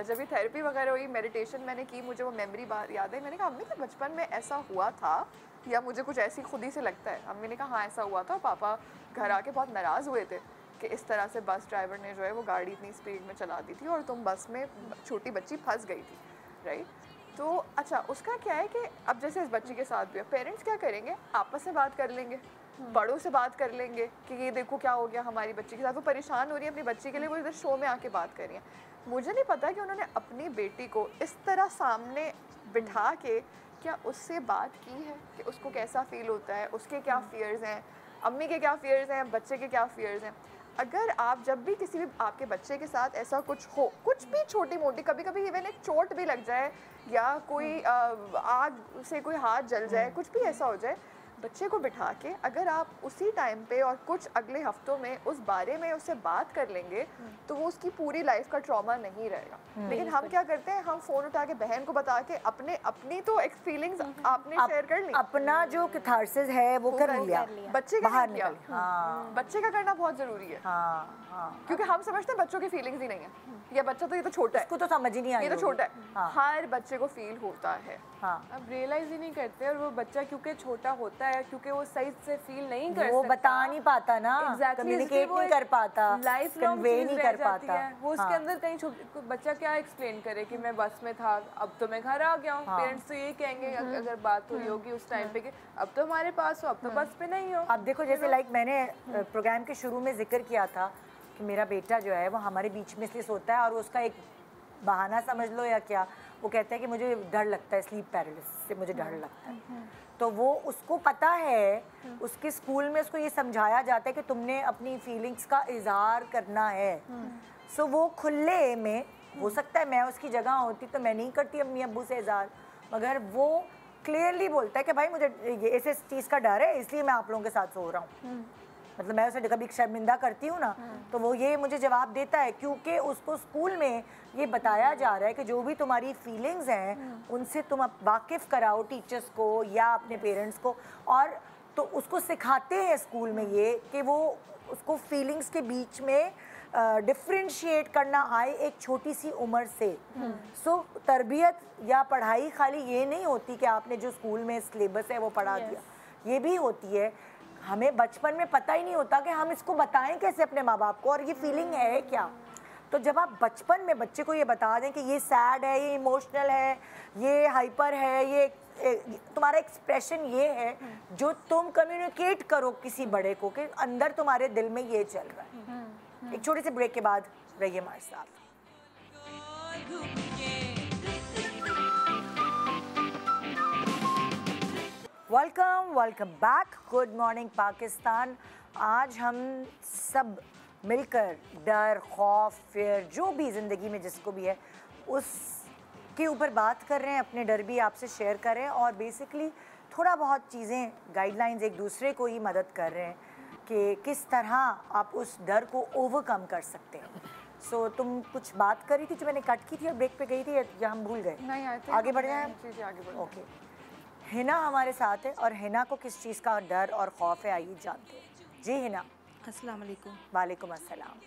जब ये थेरेपी वगैरह हुई, मेडिटेशन मैंने की, मुझे वो मेमोरी बार याद है। मैंने कहा अम्मी तो बचपन में ऐसा हुआ था या मुझे कुछ ऐसी खुद ही से लगता है? अम्मी ने कहा हाँ ऐसा हुआ था, पापा घर आके बहुत नाराज़ हुए थे कि इस तरह से बस ड्राइवर ने जो है वो गाड़ी इतनी स्पीड में चला दी थी और तुम बस में छोटी बच्ची फंस गई थी, राइट। तो अच्छा उसका क्या है कि अब जैसे इस बच्ची के साथ भी है, पेरेंट्स क्या करेंगे, आपस में बात कर लेंगे, बड़ों से बात कर लेंगे कि ये देखो क्या हो गया हमारी बच्ची के साथ, वो परेशान हो रही है अपनी बच्ची के लिए, वो इधर शो में आके बात कर रही है। मुझे नहीं पता कि उन्होंने अपनी बेटी को इस तरह सामने बिठा के क्या उससे बात की है कि उसको कैसा फील होता है, उसके क्या फियर्स हैं, अम्मी के क्या फियर्स हैं, बच्चे के क्या फियर्स हैं। अगर आप जब भी किसी भी आपके बच्चे के साथ ऐसा कुछ हो, कुछ भी छोटी मोटी, कभी कभी इवन एक चोट भी लग जाए या कोई आग से कोई हाथ जल जाए, कुछ भी ऐसा हो जाए, बच्चे को बिठा के अगर आप उसी टाइम पे और कुछ अगले हफ्तों में उस बारे में उससे बात कर लेंगे तो वो उसकी पूरी लाइफ का ट्रॉमा नहीं रहेगा। लेकिन हम क्या करते हैं, हम फ़ोन उठा के बहन को बता के अपनी तो फीलिंग्स आपने शेयर कर ली, अपना जो कैथारसिस है वो कर लिया, बच्चे का बाहर नहीं किया। बच्चे का करना बहुत ज़रूरी है क्योंकि हम समझते हैं बच्चों की फीलिंग्स ही नहीं है, या बच्चा तो ये तो छोटा है, इसको तो समझ ही नहीं आई, ये तो छोटा है। हर बच्चे को फील होता है, अब रियलाइज ही नहीं करते, और वो बच्चा क्योंकि छोटा होता है, क्योंकि वो सही से फील नहीं कर वो सकता, बता नहीं पाता ना, कम्युनिकेट नहीं कर पाता, लाइफ कन्वे नहीं कर पाता, वो उसके अंदर कहीं बच्चा क्या एक्सप्लेन करे कि मैं बस में था, अब तो मैं घर आ गया हूँ। पेरेंट्स तो ये कहेंगे अगर बात हुई होगी उस टाइम पे कि अब तो हमारे पास हो, अब तो बस पे नहीं हो। अब देखो जैसे लाइक मैंने प्रोग्राम के शुरू में जिक्र किया था कि मेरा बेटा जो है वो हमारे बीच में इसलिए सोता है और उसका एक बहाना समझ लो या क्या, वो कहता है कि मुझे डर लगता है, स्लीप पैरालिसिस से मुझे डर लगता है। तो वो उसको पता है, उसके स्कूल में उसको ये समझाया जाता है कि तुमने अपनी फीलिंग्स का इजहार करना है। सो वो खुले में, हो सकता है मैं उसकी जगह होती तो मैं नहीं करती अम्मी अब्बू से इजहार, मगर वो क्लियरली बोलता है कि भाई मुझे ये ऐसे चीज़ का डर है इसलिए मैं आप लोगों के साथ सो रहा हूँ। मतलब मैं उसे कभी शर्मिंदा करती हूँ ना तो वो ये मुझे जवाब देता है, क्योंकि उसको स्कूल में ये बताया जा रहा है कि जो भी तुम्हारी फीलिंग्स हैं उनसे तुम वाकिफ़ कराओ टीचर्स को या अपने पेरेंट्स को, और तो उसको सिखाते हैं स्कूल में ये कि वो उसको फीलिंग्स के बीच में डिफ्रेंशिएट करना आए एक छोटी सी उम्र से। सो तरबियत या पढ़ाई खाली ये नहीं होती कि आपने जो स्कूल में सिलेबस है वो पढ़ा दिया, ये भी होती है हमें बचपन में पता ही नहीं होता कि हम इसको बताएं कैसे अपने माँ बाप को और ये फीलिंग है क्या। तो जब आप बचपन में बच्चे को ये बता दें कि ये सैड है, ये इमोशनल है, ये हाइपर है, ये तुम्हारा एक्सप्रेशन ये है, जो तुम कम्युनिकेट करो किसी बड़े को कि अंदर तुम्हारे दिल में ये चल रहा है। एक छोटे से ब्रेक के बाद रहिए हमारे साथ। Welcome back, good morning Pakistan. आज हम सब मिलकर डर, खौफ, फियर, जो भी ज़िंदगी में जिसको भी है उसके ऊपर बात कर रहे हैं, अपने डर भी आपसे शेयर कर रहे हैं और बेसिकली थोड़ा बहुत चीज़ें, गाइडलाइंस एक दूसरे को ही मदद कर रहे हैं कि किस तरह आप उस डर को ओवरकम कर सकते हैं। सो तुम कुछ बात करी थी जो मैंने कट की थी और ब्रेक पे गई थी या हम भूल गए? नहीं, आगे बढ़ जाए। ओके, हिना हमारे साथ है और हिना को किस चीज़ का डर और खौफ है आइए जानते हैं। जी हिना। अस्सलाम वालेकुम। वालेकुम अस्सलाम।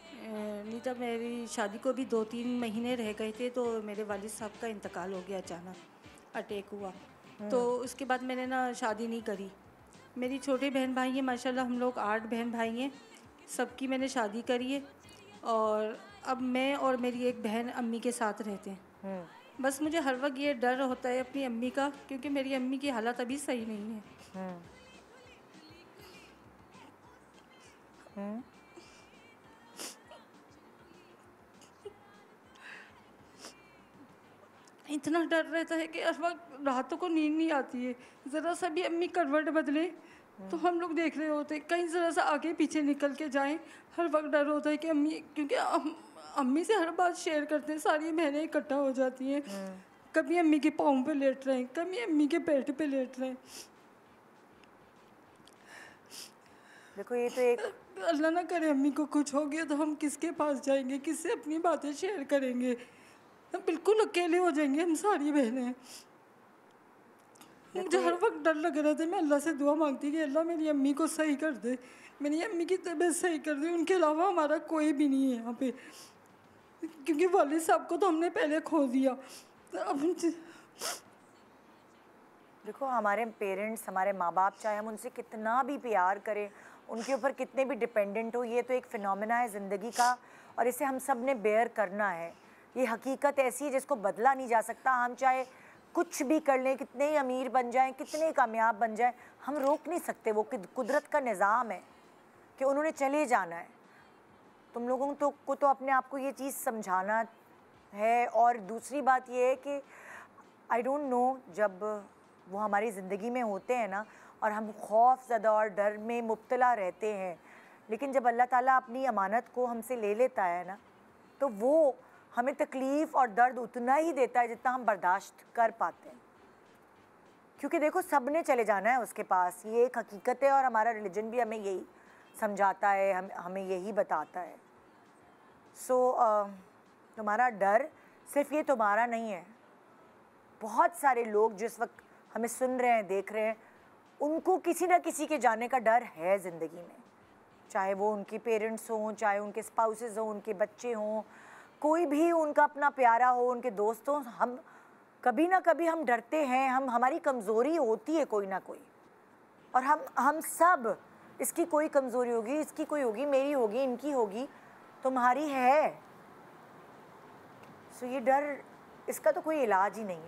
नीता, मेरी शादी को भी 2-3 महीने रह गए थे तो मेरे वालिद साहब का इंतकाल हो गया, अचानक अटैक हुआ। तो उसके बाद मैंने ना शादी नहीं करी। मेरी छोटे बहन भाई हैं, माशाल्लाह हम लोग 8 बहन भाई हैं, सबकी मैंने शादी करी है। और अब मैं और मेरी एक बहन अम्मी के साथ रहते हैं। बस मुझे हर वक्त ये डर होता है अपनी अम्मी का, क्योंकि मेरी अम्मी की हालत अभी सही नहीं है। इतना डर रहता है कि हर वक्त रातों को नींद नहीं आती है। ज़रा सा भी अम्मी करवट बदले तो हम लोग देख रहे होते, कहीं ज़रा सा आगे पीछे निकल के जाएं, हर वक्त डर होता है कि अम्मी, क्योंकि अम्मी से हर बात शेयर करते हैं, सारी बहनें इकट्ठा हो जाती हैं। कभी अम्मी के पाँव पे लेट रहे हैं, कभी अम्मी के पेट पे लेट रहे हैं। देखो ये तो एक, अल्लाह ना करे अम्मी को कुछ हो गया तो हम किसके पास जाएंगे, किससे अपनी बातें शेयर करेंगे? हम बिल्कुल अकेले हो जाएंगे, हम सारी बहनें। मुझे हर वक्त डर लग रहा था। मैं अल्लाह से दुआ मांगती कि अल्लाह मेरी अम्मी को सही कर दे, मेरी अम्मी की तबीयत सही कर दे। उनके अलावा हमारा कोई भी नहीं है यहाँ पे, क्योंकि वालिद साहब को तो हमने पहले खो दिया। अब देखो हमारे पेरेंट्स, हमारे माँ बाप, चाहे हम उनसे कितना भी प्यार करें, उनके ऊपर कितने भी डिपेंडेंट हो, ये तो एक फ़िनोमेना है ज़िंदगी का और इसे हम सब ने बेयर करना है। ये हकीकत ऐसी है जिसको बदला नहीं जा सकता। हम चाहे कुछ भी कर लें, कितने ही अमीर बन जाएं, कितने कामयाब बन जाएं, हम रोक नहीं सकते। वो कुदरत का निज़ाम है कि उन्होंने चले जाना है। तुम लोगों को तो अपने आप को ये चीज़ समझाना है। और दूसरी बात ये है कि आई डोंट नो, जब वो हमारी ज़िंदगी में होते हैं ना और हम खौफ ज़दा और डर में मुब्तला रहते हैं, लेकिन जब अल्लाह ताला अपनी अमानत को हमसे ले लेता है ना, तो वो हमें तकलीफ़ और दर्द उतना ही देता है जितना हम बर्दाश्त कर पाते हैं। क्योंकि देखो सब ने चले जाना है उसके पास, ये एक हकीकत है और हमारा रिलीजन भी हमें यही समझाता है, हमें यही बताता है। तुम्हारा डर सिर्फ ये तुम्हारा नहीं है। बहुत सारे लोग जिस वक्त हमें सुन रहे हैं, देख रहे हैं, उनको किसी ना किसी के जाने का डर है ज़िंदगी में, चाहे वो उनके पेरेंट्स हों, चाहे उनके स्पाउसेस हों, उनके बच्चे हों, कोई भी उनका अपना प्यारा हो, उनके दोस्त हों। हम कभी ना कभी हम डरते हैं, हमारी कमज़ोरी होती है कोई ना कोई, और हम सब, इसकी कोई कमज़ोरी होगी, इसकी कोई होगी, मेरी होगी, इनकी होगी, तुम्हारी है। सो ये डर, इसका तो कोई इलाज ही नहीं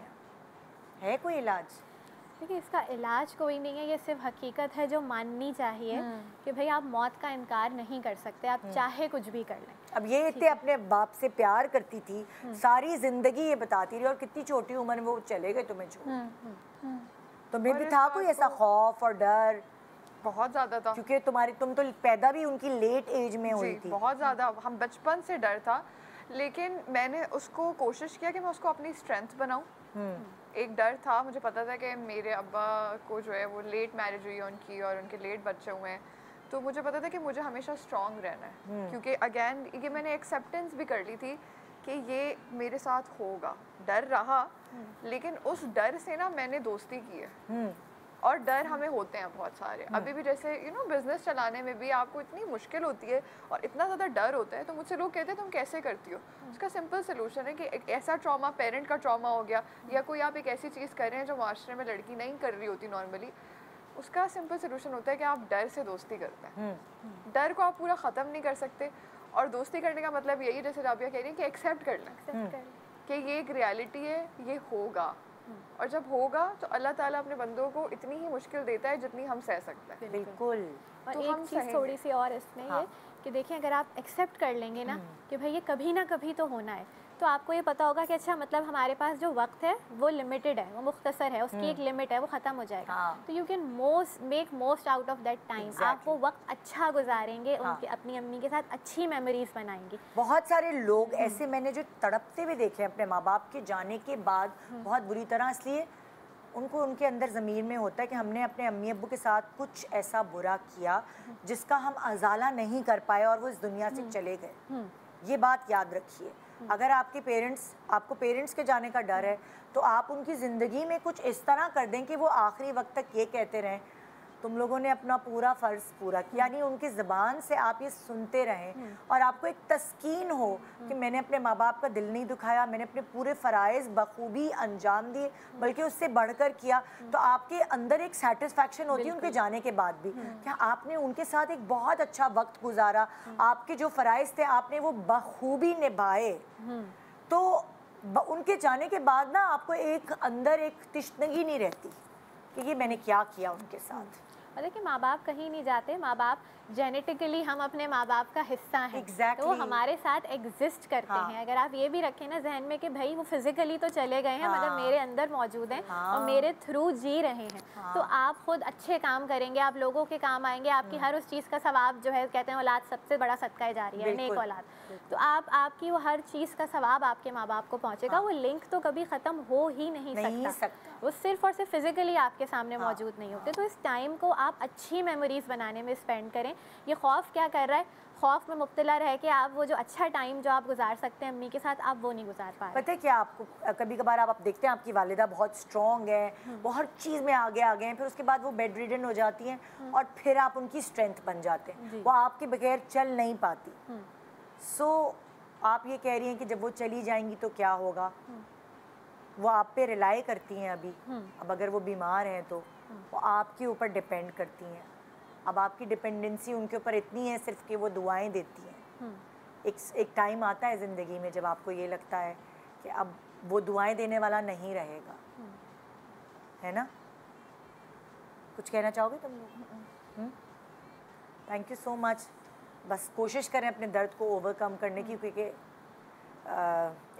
है कोई इलाज? देखिए, इसका इलाज कोई नहीं है, ये सिर्फ हकीकत है जो माननी चाहिए कि भाई आप मौत का इनकार नहीं कर सकते, आप चाहे कुछ भी कर लें। अब ये इतने अपने बाप से प्यार करती थी, सारी जिंदगी ये बताती रही, और कितनी छोटी उम्र में वो चले गए तुम्हें छोड़। तुम्हें भी था कोई ऐसा खौफ और डर? बहुत ज़्यादा था, क्योंकि तुम तो पैदा भी उनकी लेट एज में हुई थी। बहुत ज़्यादा, हम बचपन से डर था, लेकिन मैंने उसको कोशिश किया कि मैं उसको अपनी स्ट्रेंथ बनाऊं। एक डर था, मुझे पता था कि मेरे अब्बा को जो है वो लेट मैरिज हुई है उनकी और उनके लेट बच्चे हुए हैं, तो मुझे पता था कि मुझे हमेशा स्ट्रॉन्ग रहना है, क्योंकि अगेन ये मैंने एक्सेप्टेंस भी कर ली थी कि ये मेरे साथ होगा। डर रहा, लेकिन उस डर से ना मैंने दोस्ती की है। और डर हमें होते हैं बहुत सारे, अभी भी जैसे बिजनेस चलाने में भी आपको इतनी मुश्किल होती है और इतना ज़्यादा डर होता है, तो मुझसे लोग कहते हैं तुम कैसे करती हो? उसका सिंपल सोल्यूशन है कि एक ऐसा ट्रॉमा, पेरेंट का ट्रॉमा हो गया, या कोई आप एक ऐसी चीज़ कर रहे हैं जो माशरे में लड़की नहीं कर रही होती नॉर्मली, उसका सिंपल सोल्यूशन होता है कि आप डर से दोस्ती करते हैं। डर को आप पूरा ख़त्म नहीं कर सकते, और दोस्ती करने का मतलब यही, जैसे राबिया कह रही है, कि एक्सेप्ट कर लें कि ये एक रियलिटी है, ये होगा। और जब होगा तो अल्लाह ताला अपने बंदों को इतनी ही मुश्किल देता है जितनी हम सह सकते हैं। बिल्कुल। और तो एक चीज़ थोड़ी सी और इसमें ये कि देखिए, अगर आप एक्सेप्ट कर लेंगे ना कि भाई ये कभी ना कभी तो होना है, तो आपको ये पता होगा कि अच्छा, मतलब हमारे पास जो वक्त है वो लिमिटेड है, वो मुख्तसर है, उसकी एक लिमिट है, वो ख़त्म हो जाएगा। तो you can make most out of that time. आप वो वक्त अच्छा गुजारेंगे, उनकी अपनी अम्मी के साथ अच्छी मेमोरीज बनाएंगे। बहुत सारे लोग ऐसे मैंने जो तड़पते हुए देखे हैं अपने माँ बाप के जाने के बाद बहुत बुरी तरह, इसलिए उनको उनके अंदर ज़मीर में होता है कि हमने अपने अम्मी अब्बू के साथ कुछ ऐसा बुरा किया जिसका हम अजाला नहीं कर पाए और वो इस दुनिया से चले गए। ये बात याद रखिए। अगर आपके आपको पेरेंट्स के जाने का डर है, तो आप उनकी ज़िंदगी में कुछ इस तरह कर दें कि वो आखिरी वक्त तक ये कहते रहें तुम लोगों ने अपना पूरा फ़र्ज़ पूरा किया, यानी उनकी ज़बान से आप ये सुनते रहें और आपको एक तस्कीन हो कि मैंने अपने माँ बाप का दिल नहीं दुखाया, मैंने अपने पूरे फ़राइज़ बखूबी अंजाम दिए, बल्कि उससे बढ़कर किया, तो आपके अंदर एक सेटिस्फैक्शन होती है उनके जाने के बाद भी, क्या आपने उनके साथ एक बहुत अच्छा वक्त गुजारा, आपके जो फ़राइज़ थे आपने वो बखूबी निभाए। तो उनके जाने के बाद ना आपको एक अंदर एक तिश्नगी नहीं रहती कि ये मैंने क्या किया उनके साथ। और देखिए माँ बाप कहीं नहीं जाते, माँ बाप जेनेटिकली हम अपने माँ बाप का हिस्सा हैं। तो वो हमारे साथ एग्जिस्ट करते हैं। अगर आप ये भी रखें ना जहन में कि भाई वो फिजिकली तो चले गए हैं मगर मेरे अंदर मौजूद हैं और मेरे थ्रू जी रहे हैं, तो आप खुद अच्छे काम करेंगे, आप लोगों के काम आएंगे, आपकी हर उस चीज़ का सवाब जो है, कहते हैं औलाद सबसे बड़ा सदका जारी है, नेक औलाद, तो आपकी वो हर चीज़ का सवाब आपके माँ बाप को पहुँचेगा। वो लिंक तो कभी ख़त्म हो ही नहीं सकता। वो सिर्फ और सिर्फ फिजिकली आपके सामने मौजूद नहीं होते। तो इस टाइम को आप अच्छी मेमोरीज बनाने में स्पेंड करें। ये खौफ क्या कर रहा है, खौफ में मुब्तला रह के आप वो जो अच्छा टाइम जो आप गुजार सकते हैं अम्मी के साथ, आप वो नहीं गुजार पा रहे। पता है क्या, आपको कभी कभार आप देखते हैं आपकी वालिदा बहुत स्ट्रॉन्ग है, वो हर चीज़ में आगे आ गए हैं, फिर उसके बाद वो बेड रिडन हो जाती हैं और फिर आप उनकी स्ट्रेंथ बन जाते हैं, वो आपके बगैर चल नहीं पाती। सो आप ये कह रही हैं कि जब वो चली जाएंगी तो क्या होगा, वो आप पे रिलाई करती हैं अभी। अब अगर वो बीमार हैं तो वो आपके ऊपर डिपेंड करती हैं। अब आपकी डिपेंडेंसी उनके ऊपर इतनी है सिर्फ कि वो दुआएं देती हैं। एक टाइम आता है ज़िंदगी में जब आपको ये लगता है कि अब वो दुआएं देने वाला नहीं रहेगा, है ना? कुछ कहना चाहोगे तुम लोग? Thank you so much. बस कोशिश करें अपने दर्द को ओवरकम करने की, क्योंकि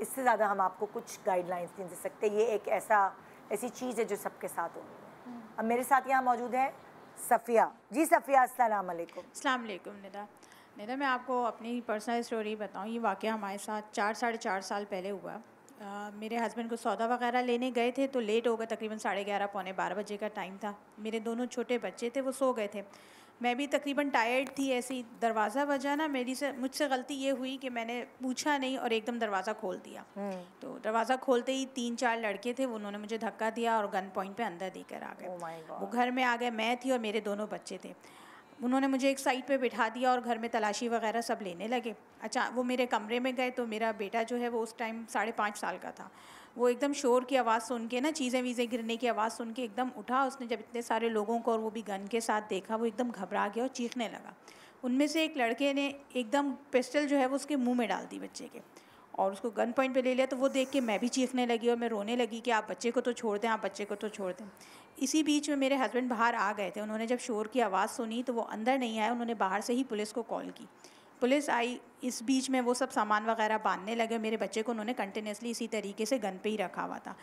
इससे ज़्यादा हम आपको कुछ गाइडलाइंस नहीं दे सकते। ये एक ऐसी चीज़ है जो सबके साथ होनी है। अब मेरे साथ यहाँ मौजूद है सफ़िया। जी सफ़िया, अस्सलाम वालेकुम। अस्सलाम वालेकुम। निदा मैं आपको अपनी पर्सनल स्टोरी बताऊँ। ये वाक़या हमारे साथ 4-4.5 साल पहले हुआ। मेरे हस्बैंड को सौदा वगैरह लेने गए थे तो लेट हो गए, तकरीबन 11:30 पौने 12 बजे का टाइम था। मेरे दोनों छोटे बच्चे थे, वो सो गए थे, मैं भी तकरीबन टायर्ड थी। ऐसी दरवाज़ा बजा ना, मुझसे गलती ये हुई कि मैंने पूछा नहीं और एकदम दरवाज़ा खोल दिया। तो दरवाज़ा खोलते ही 3-4 लड़के थे, उन्होंने मुझे धक्का दिया और गन पॉइंट पे अंदर देकर आ गए। वो घर में आ गए, मैं थी और मेरे दोनों बच्चे थे। उन्होंने मुझे एक साइड पे बिठा दिया और घर में तलाशी वगैरह सब लेने लगे। अच्छा, वो मेरे कमरे में गए तो मेरा बेटा जो है वो उस टाइम 5.5 साल का था। वो एकदम शोर की आवाज़ सुन के ना, चीज़ें वीज़ें गिरने की आवाज़ सुन के एकदम उठा। उसने जब इतने सारे लोगों को और वो भी गन के साथ देखा, वो एकदम घबरा गया और चीखने लगा। उनमें से एक लड़के ने एकदम पिस्टल जो है वो उसके मुंह में डाल दी बच्चे के और उसको गन पॉइंट पे ले लिया। तो वो देख के मैं भी चीखने लगी और मैं रोने लगी कि आप बच्चे को तो छोड़ दें, आप बच्चे को तो छोड़ दें। इसी बीच में मेरे हस्बैंड बाहर आ गए थे। उन्होंने जब शोर की आवाज़ सुनी तो वो अंदर नहीं आए, उन्होंने बाहर से ही पुलिस को कॉल की। पुलिस आई, इस बीच में वो सब सामान वगैरह बांधने लगे। मेरे बच्चे को उन्होंने कंटिन्यूसली इसी तरीके से गन पे ही रखा हुआ था।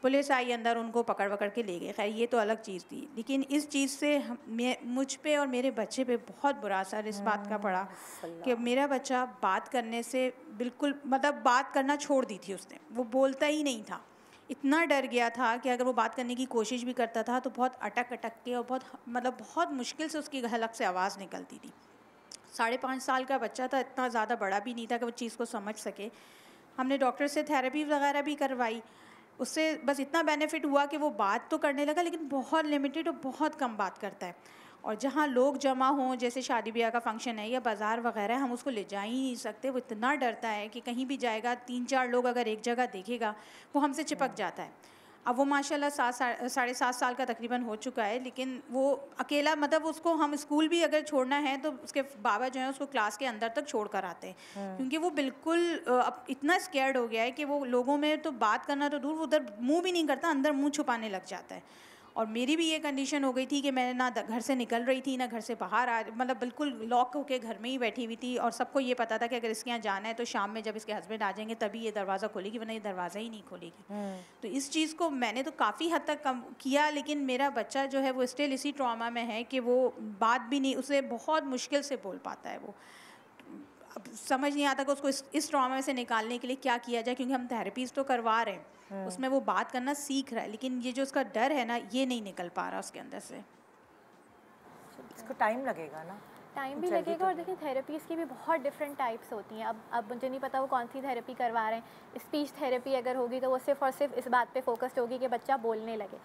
पुलिस आई अंदर, उनको पकड़ के ले गए। खैर ये तो अलग चीज़ थी, लेकिन इस चीज़ से मुझ पे और मेरे बच्चे पे बहुत बुरा असर इस बात का पड़ा कि मेरा बच्चा बात करने से बिल्कुल, मतलब बात करना छोड़ दी थी उसने। वो बोलता ही नहीं था, इतना डर गया था कि अगर वो बात करने की कोशिश भी करता था तो बहुत अटक के और बहुत मुश्किल से उसकी हलक से आवाज़ निकलती थी। 5.5 साल का बच्चा था, इतना ज़्यादा बड़ा भी नहीं था कि वो चीज़ को समझ सके। हमने डॉक्टर से थेरेपी वगैरह भी करवाई, उससे बस इतना बेनिफिट हुआ कि वो बात तो करने लगा लेकिन बहुत लिमिटेड और बहुत कम बात करता है। और जहाँ लोग जमा हों, जैसे शादी ब्याह का फंक्शन है या बाज़ार वगैरह, हम उसको ले जा ही नहीं सकते। वो इतना डरता है कि कहीं भी जाएगा 3-4 लोग अगर एक जगह देखेगा वो हमसे चिपक जाता है। अब वो माशाल्लाह 7-7.5 साल का तकरीबन हो चुका है, लेकिन वो अकेला, मतलब उसको हम स्कूल भी अगर छोड़ना है तो उसके बाबा जो है उसको क्लास के अंदर तक छोड़ कर आते हैं, क्योंकि वो बिल्कुल अब इतना स्कैर्ड हो गया है कि वो लोगों में तो बात करना तो दूर, वो उधर मुंह भी नहीं करता, अंदर मुंह छुपाने लग जाता है। और मेरी भी ये कंडीशन हो गई थी कि मैं ना घर से निकल रही थी ना घर से बाहर मतलब बिल्कुल लॉक होके घर में ही बैठी हुई थी। और सबको ये पता था कि अगर इसके यहाँ जाना है तो शाम में जब इसके हस्बैंड आ जाएंगे तभी ये दरवाज़ा खोलेगी, वरना ये दरवाज़ा ही नहीं खोलेगी। तो इस चीज़ को मैंने तो काफ़ी हद तक कम किया, लेकिन मेरा बच्चा जो है वो स्टिल इसी ट्रॉमा में है कि वो बात भी नहीं, उसे बहुत मुश्किल से बोल पाता है। वो अब समझ नहीं आता कि उसको इस ट्रॉमा से निकालने के लिए क्या किया जाए, क्योंकि हम थेरेपीज़ तो करवा रहे हैं, उसमें वो बात करना सीख रहा है, लेकिन ये जो उसका डर है ना, ये नहीं निकल पा रहा उसके अंदर से। इसको टाइम लगेगा ना। टाइम भी लगेगा और देखिए थेरेपीज़ की भी बहुत डिफरेंट टाइप्स होती हैं। अब मुझे नहीं पता वो कौन सी थेरेपी करवा रहे हैं। स्पीच थेरेपी अगर होगी तो वो सिर्फ और सिर्फ इस बात पे फोकस्ड होगी कि बच्चा बोलने लगे।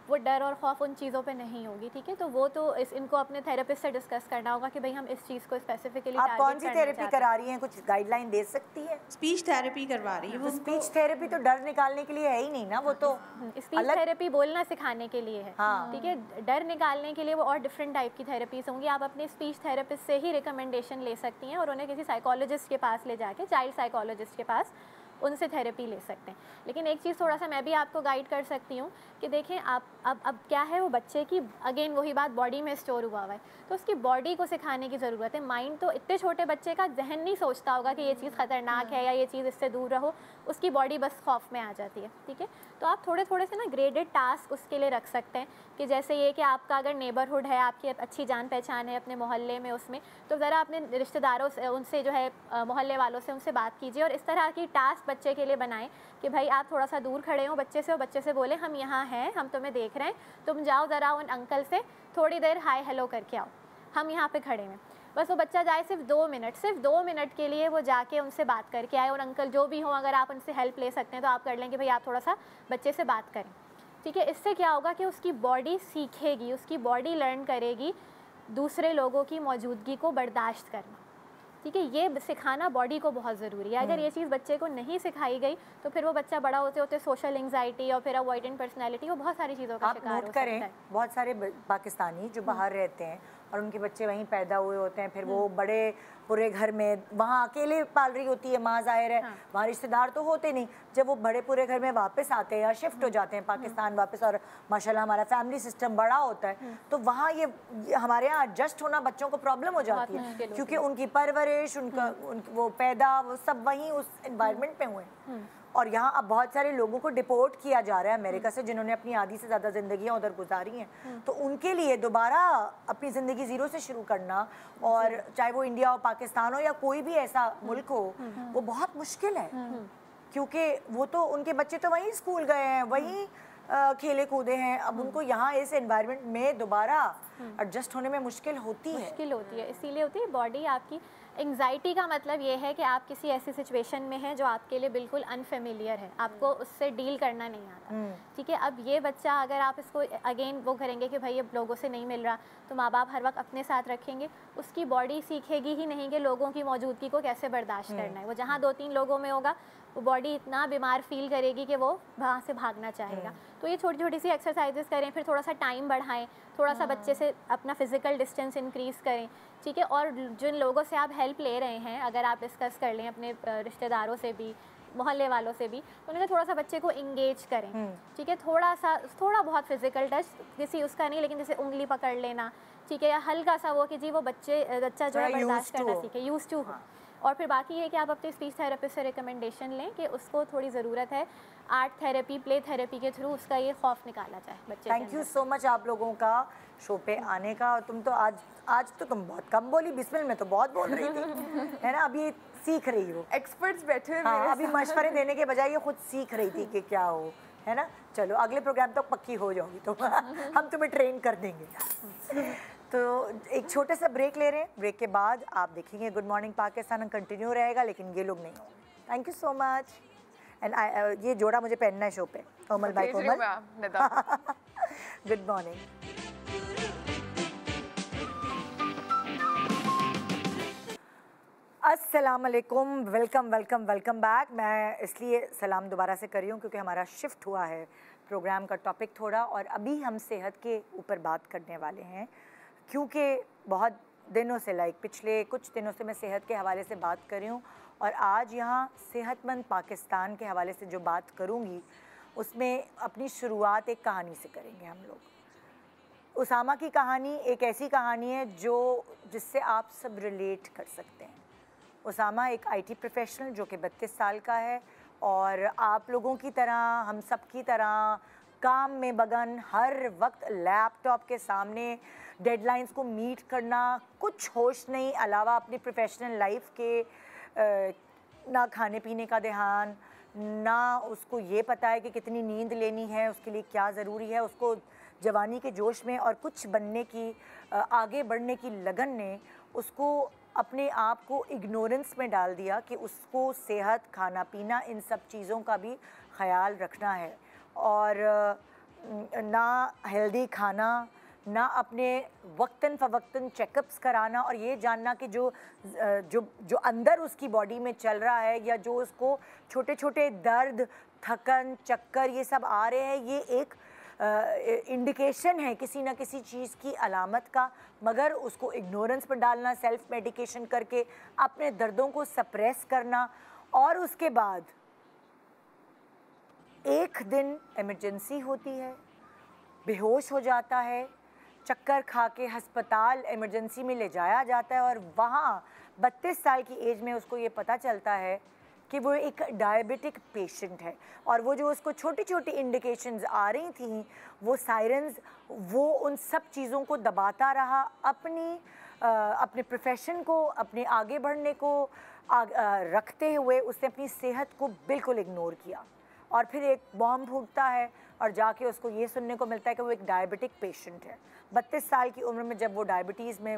वो डर और खौफ उन चीज़ों पे नहीं होगी, ठीक है। तो वो तो इनको अपने थेरेपिस्ट से डिस्कस करना होगा कि भाई हम इस चीज़ को स्पेसिफिकली आप कौन सी थेरेपी करा रही हैं, कुछ गाइडलाइन दे सकती है? स्पीच थेरेपी करवा रही है वो। स्पीच थेरेपी तो डर निकालने के लिए है ही नहीं ना, वो तो स्पीच थेरेपी बोलना सिखाने के लिए है, ठीक है। डर निकालने के लिए वो और डिफरेंट टाइप की थेरेपीज होंगी। आप अपने स्पीच थेरेपिस्ट से ही रिकमेंडेशन ले सकती हैं और उन्हें किसी साइकोलॉजिस्ट के पास ले जाके, चाइल्ड साइकोलॉजिस्ट के पास, उनसे थेरेपी ले सकते हैं। लेकिन एक चीज़ थोड़ा सा मैं भी आपको गाइड कर सकती हूँ कि देखें आप अब क्या है, वो बच्चे की अगेन वही बात, बॉडी में स्टोर हुआ हुआ है, तो उसकी बॉडी को सिखाने की ज़रूरत है। माइंड तो इतने छोटे बच्चे का जहन नहीं सोचता होगा कि ये चीज़ ख़तरनाक है या ये चीज़ इससे दूर रहो, उसकी बॉडी बस खौफ में आ जाती है, ठीक है। तो आप थोड़े थोड़े से ना ग्रेडेड टास्क उसके लिए रख सकते हैं कि जैसे ये कि आपका अगर नेबरहुड है, आपकी अच्छी जान पहचान है अपने मोहल्ले में, उसमें तो ज़रा अपने रिश्तेदारों से, उनसे जो है मोहल्ले वालों से उनसे बात कीजिए और इस तरह की टास्क बच्चे के लिए बनाएं कि भाई आप थोड़ा सा दूर खड़े हो बच्चे से और बच्चे से बोले हम यहाँ हैं, हम तुम्हें देख रहे हैं, तुम जाओ ज़रा उन अंकल से थोड़ी देर हाय हेलो करके आओ, हम यहाँ पे खड़े हैं। बस वो बच्चा जाए सिर्फ 2 मिनट के लिए वो जाके उनसे बात करके आए। और अंकल जो भी हो, अगर आप उनसे हेल्प ले सकते हैं तो आप कर लें कि भाई आप थोड़ा सा बच्चे से बात करें, ठीक है। इससे क्या होगा कि उसकी बॉडी सीखेगी, उसकी बॉडी लर्न करेगी दूसरे लोगों की मौजूदगी को बर्दाश्त करना, ठीक है। ये सिखाना बॉडी को बहुत ज़रूरी है। अगर ये चीज़ बच्चे को नहीं सिखाई गई तो फिर वो बच्चा बड़ा होते होते सोशल एंग्जाइटी और फिर अवॉइडेंट पर्सनैलिटी, वो बहुत सारी चीज़ों का शिकार हो सकता है। बहुत सारे पाकिस्तानी जो बाहर रहते हैं और उनके बच्चे वहीं पैदा हुए होते हैं, फिर वो बड़े पूरे घर में वहाँ अकेले पाल रही होती है माँ, जाहिर है वहाँ रिश्तेदार तो होते नहीं। जब वो बड़े पूरे घर में वापस आते हैं या शिफ्ट हो जाते हैं पाकिस्तान वापस, और माशाल्लाह हमारा फैमिली सिस्टम बड़ा होता है, तो वहाँ ये हमारे यहाँ एडजस्ट होना बच्चों को प्रॉब्लम हो जाती है, क्योंकि उनकी परवरिश, उनका वो पैदा, वो सब वहीं उस एनवायरनमेंट में हुए। और यहाँ अब बहुत सारे लोगों को डिपोर्ट किया जा रहा है अमेरिका से, जिन्होंने अपनी आधी से ज़्यादा ज़िंदगियाँ उधर गुजारी हैं। तो उनके लिए दोबारा अपनी ज़िंदगी ज़ीरो से शुरू करना, और चाहे वो इंडिया हो, पाकिस्तान हो या कोई भी ऐसा मुल्क हो, वो बहुत मुश्किल है, क्योंकि वो तो उनके बच्चे तो वहीं स्कूल गए हैं, वहीं खेले कूदे हैं। अब उनको यहाँ इस एनवायरनमेंट में दोबारा एडजस्ट होने में मुश्किल होती है। इसीलिए होती है। बॉडी आपकी, एंग्जाइटी का मतलब ये है कि आप किसी ऐसी सिचुएशन में हैं जो आपके लिए बिल्कुल अनफेमिलियर है, आपको उससे डील करना नहीं आता, ठीक है। अब ये बच्चा, अगर आप इसको अगेन वो करेंगे कि भाई ये लोगों से नहीं मिल रहा, तो माँ बाप हर वक्त अपने साथ रखेंगे, उसकी बॉडी सीखेगी ही नहीं कि लोगों की मौजूदगी को कैसे बर्दाश्त करना है। वो जहाँ 2-3 लोगों में होगा, वो बॉडी इतना बीमार फील करेगी कि वो वहाँ से भागना चाहेगा। तो ये छोटी छोटी सी एक्सरसाइजेस करें, फिर थोड़ा सा टाइम बढ़ाएं, थोड़ा सा बच्चे से अपना फिजिकल डिस्टेंस इंक्रीज़ करें, ठीक है। और जिन लोगों से आप हेल्प ले रहे हैं, अगर आप डिस्कस कर लें अपने रिश्तेदारों से भी, मोहल्ले वालों से भी, तो उन्हें थोड़ा सा बच्चे को इंगेज करें, ठीक है। थोड़ा बहुत फिजिकल टच, किसी उसका नहीं, लेकिन जैसे उंगली पकड़ लेना, ठीक है, या हल्का सा वो कि जी वो बच्चा जो है बर्दाश्त करना सीखे, यूज्ड टू हो। और फिर बाकी ये कि आप अपने स्पीच थेरेपिस्ट से रिकमेंडेशन लें कि उसको थोड़ी ज़रूरत है आर्ट थेरेपी, प्ले थेरेपी के थ्रू उसका ये खौफ निकाला जाए बच्चे। थैंक यू सो मच आप लोगों का शो पे आने का। तुम तो आज तो तुम बहुत कम बोली, बिस्मिल में तो बहुत बोल रही थी, है ना। अभी सीख रही हो, एक्सपर्ट्स बैठे हैं। हाँ, अभी मशवरे देने के बजाय ये खुद सीख रही थी कि क्या हो, है ना। चलो अगले प्रोग्राम तक पक्की हो जाओगी तो हम तुम्हें ट्रेन कर देंगे। तो एक छोटे सा ब्रेक ले रहे हैं, ब्रेक के बाद आप देखेंगे गुड मॉर्निंग पाकिस्तान कंटिन्यू रहेगा, लेकिन ये लोग नहीं होंगे। Thank you so much. And ये जोड़ा मुझे पहनना है शो पे। कोमल भाई, कोमल गुड मॉर्निंग। अस्सलाम वालेकुम, वेलकम वेलकम वेलकम बैक। मैं इसलिए सलाम दोबारा से कर रही हूँ क्योंकि हमारा शिफ्ट हुआ है प्रोग्राम का टॉपिक थोड़ा, और अभी हम सेहत के ऊपर बात करने वाले हैं, क्योंकि बहुत दिनों से पिछले कुछ दिनों से मैं सेहत के हवाले से बात कर रही हूँ, और आज यहाँ सेहतमंद पाकिस्तान के हवाले से जो बात करूँगी उसमें अपनी शुरुआत एक कहानी से करेंगे हम लोग। उसामा की कहानी एक ऐसी कहानी है जिससे आप सब रिलेट कर सकते हैं। उसामा एक IT प्रोफेशनल जो कि 32 साल का है, और आप लोगों की तरह, हम सब की तरह काम में मगन, हर वक्त लैपटॉप के सामने, डेडलाइंस को मीट करना, कुछ होश नहीं अलावा अपनी प्रोफेशनल लाइफ के, ना खाने पीने का ध्यान, ना उसको ये पता है कि कितनी नींद लेनी है, उसके लिए क्या ज़रूरी है, उसको जवानी के जोश में और कुछ बनने की आगे बढ़ने की लगन ने उसको अपने आप को इग्नोरेंस में डाल दिया कि उसको सेहत, खाना पीना, इन सब चीज़ों का भी ख्याल रखना है। और ना हेल्दी खाना, ना अपने वक्तन फ़वक्तन चेकअप्स कराना और ये जानना कि जो अंदर उसकी बॉडी में चल रहा है या जो उसको छोटे छोटे दर्द, थकन, चक्कर ये सब आ रहे हैं, ये एक इंडिकेशन है किसी ना किसी चीज़ की अलामत का। मगर उसको इग्नोरेंस पर डालना, सेल्फ मेडिकेशन करके अपने दर्दों को सप्रेस करना और उसके बाद एक दिन इमरजेंसी होती है, बेहोश हो जाता है, चक्कर खा के अस्पताल इमरजेंसी में ले जाया जाता है और वहाँ 32 साल की एज में उसको ये पता चलता है कि वो एक डायबिटिक पेशेंट है। और वो जो उसको छोटी छोटी इंडिकेशंस आ रही थी, वो सायरन्स, वो उन सब चीज़ों को दबाता रहा, अपने प्रोफेशन को, अपने आगे बढ़ने को रखते हुए उसने अपनी सेहत को बिल्कुल इग्नोर किया। और फिर एक बॉम्ब फूटता है और जाके उसको ये सुनने को मिलता है कि वो एक डायबिटिक पेशेंट है। 32 साल की उम्र में जब वो डायबिटीज़ में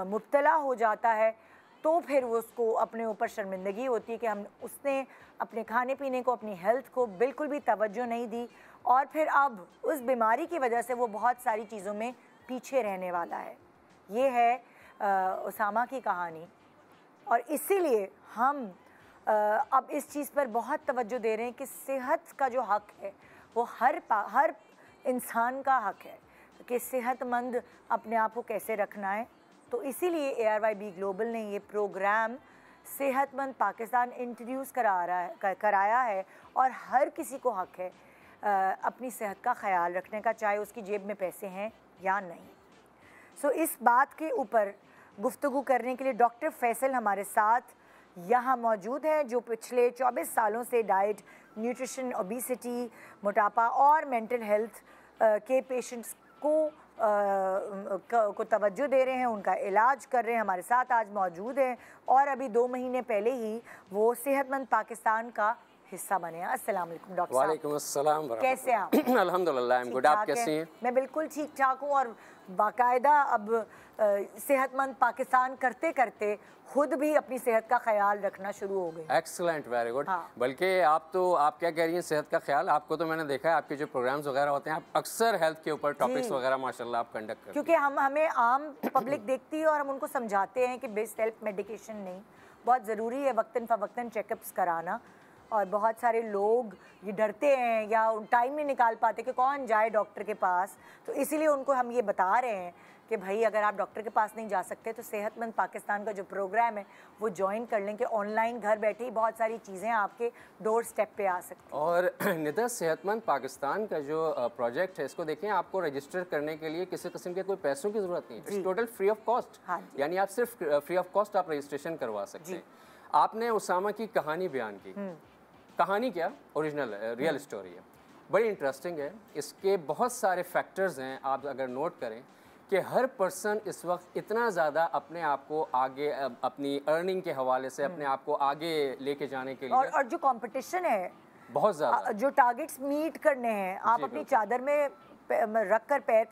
मुब्तला हो जाता है तो फिर उसको अपने ऊपर शर्मिंदगी होती है कि उसने अपने खाने पीने को, अपनी हेल्थ को बिल्कुल भी तवज्जो नहीं दी और फिर अब उस बीमारी की वजह से वो बहुत सारी चीज़ों में पीछे रहने वाला है। ये है उसामा की कहानी और इसीलिए हम अब इस चीज़ पर बहुत तवज्जो दे रहे हैं कि सेहत का जो हक़ है वो हर इंसान का हक़ है कि सेहतमंद अपने आप को कैसे रखना है। तो इसीलिए ARYB ग्लोबल ने ये प्रोग्राम सेहतमंद पाकिस्तान इंट्रोड्यूस कराया है और हर किसी को हक़ है अपनी सेहत का ख्याल रखने का, चाहे उसकी जेब में पैसे हैं या नहीं। सो इस बात के ऊपर गुफ्तगू करने के लिए डॉक्टर फैसल हमारे साथ यहाँ मौजूद है, जो पिछले 24 सालों से डाइट, न्यूट्रिशन, ओबेसिटी, मोटापा और मेंटल हेल्थ के पेशेंट्स को तवज्जो दे रहे हैं, उनका इलाज कर रहे हैं। हमारे साथ आज मौजूद हैं और अभी 2 महीने पहले ही वो सेहतमंद पाकिस्तान का हिस्सा बने हैं। अस्सलाम वालेकुम डॉक्टर साहब। वालेकुम अस्सलाम। कैसे आप? अल्हम्दुलिल्लाह, आई एम गुड। आप कैसी हैं? मैं बिल्कुल ठीक ठाक हूँ और बाकायदा अब सेहतमंद पाकिस्तान करते करते खुद भी अपनी सेहत का ख्याल रखना शुरू हो गई। Excellent, very good. हाँ। बल्कि आप क्या कह रही हैं सेहत का ख्याल? आपको तो मैंने देखा है आपके जो प्रोग्राम्स वगैरह होते हैं, आप अक्सर हेल्थ के ऊपर टॉपिक्स वगैरह माशाल्लाह आप कंडक्ट करते हैं। क्योंकि हमें आम पब्लिक देखती है और हम उनको समझाते हैं कि बेस्ट सेल्फ मेडिकेशन नहीं, बहुत ज़रूरी है वक्तन फ़वक्तन चेकअप्स कराना। और बहुत सारे लोग ये डरते हैं या टाइम नहीं निकाल पाते कि कौन जाए डॉक्टर के पास, तो इसीलिए उनको हम ये बता रहे हैं कि भाई अगर आप डॉक्टर के पास नहीं जा सकते तो सेहतमंद पाकिस्तान का जो प्रोग्राम है वो ज्वाइन कर लें कि ऑनलाइन घर बैठे ही बहुत सारी चीज़ें आपके डोर स्टेप पे आ सकती हैं। और निदा, सेहतमंद पाकिस्तान का जो प्रोजेक्ट है, इसको देखें, आपको रजिस्टर करने के लिए किसी किस्म के कोई पैसों की ज़रूरत नहीं है। It's total free of cost. हाँ, यानी आप सिर्फ फ्री ऑफ कॉस्ट आप रजिस्ट्रेशन करवा सकते हैं। आपने उसामा की कहानी बयान की, कहानी क्या ओरिजिनल है, रियल स्टोरी है, बड़ी इंटरेस्टिंग है। इसके बहुत सारे फैक्टर्स हैं, आप अगर नोट करें कि हर पर्सन इस वक्त इतना ज़्यादा अपने आप को आगे, अपनी अर्निंग के हवाले से अपने आप को आगे लेके जाने के लिए, और जो कंपटीशन है बहुत ज़्यादा, जो टारगेट्स मीट करने हैं, आप अपनी चादर में रख कर पैर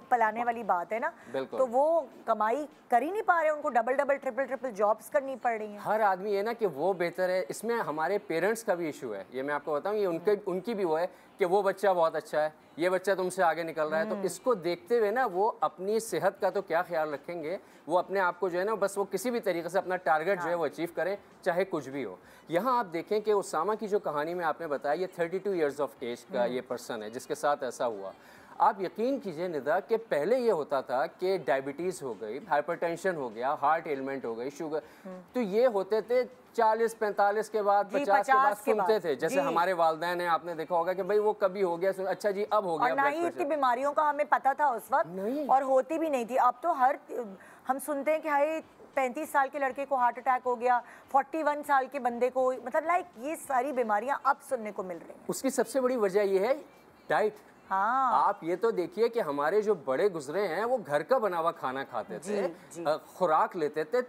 फैलाने वाली बात है ना, तो वो कमाई कर ही नहीं पा रहे, उनको डबल डबल ट्रिपल जॉब्स करनी पड़ रही हैं। हर आदमी है ना कि वो बेहतर है। इसमें हमारे पेरेंट्स का भी इशू है, ये मैं आपको बताऊं, ये उनकी भी वो है कि वो बच्चा बहुत अच्छा है, ये बच्चा तुमसे आगे निकल रहा है, तो इसको देखते हुए ना वो अपनी सेहत का तो क्या ख्याल रखेंगे, वो अपने आप को जो है ना बस वो किसी भी तरीके से अपना टारगेट जो है वो अचीव करे, चाहे कुछ भी हो। यहाँ आप देखें कि उसामा की जो कहानी में आपने बताया, ये 32 ईयर्स ऑफ एज का ये पर्सन है जिसके साथ ऐसा हुआ। आप यकीन कीजिए निदा कि पहले ये होता था कि डायबिटीज़ हो गई, हाइपरटेंशन हो गया, हार्ट एलिमेंट हो गई, शुगर, तो ये होते थे 40-45 के बाद, 50 के बाद सुनते थे। जैसे हमारे वालिदैन हैं, आपने देखा होगा कि भाई वो कभी हो गया, अच्छा जी अब हो गया। और ना ही इतनी बीमारियों का हमें पता था उस वक्त, और होती भी नहीं थी। अब तो हम सुनते हैं कि हाय 35 साल के लड़के को हार्ट अटैक हो गया, 41 साल के बंदे को, मतलब ये सारी बीमारियां अब सुनने को मिल रही हैं। उसकी सबसे बड़ी वजह ये है डाइट। हाँ। आप ये तो देखिए कि हमारे जो बड़े गुजरे हैं वो घर का बना हुआ खाना खाते थे, खुराक लेते थे,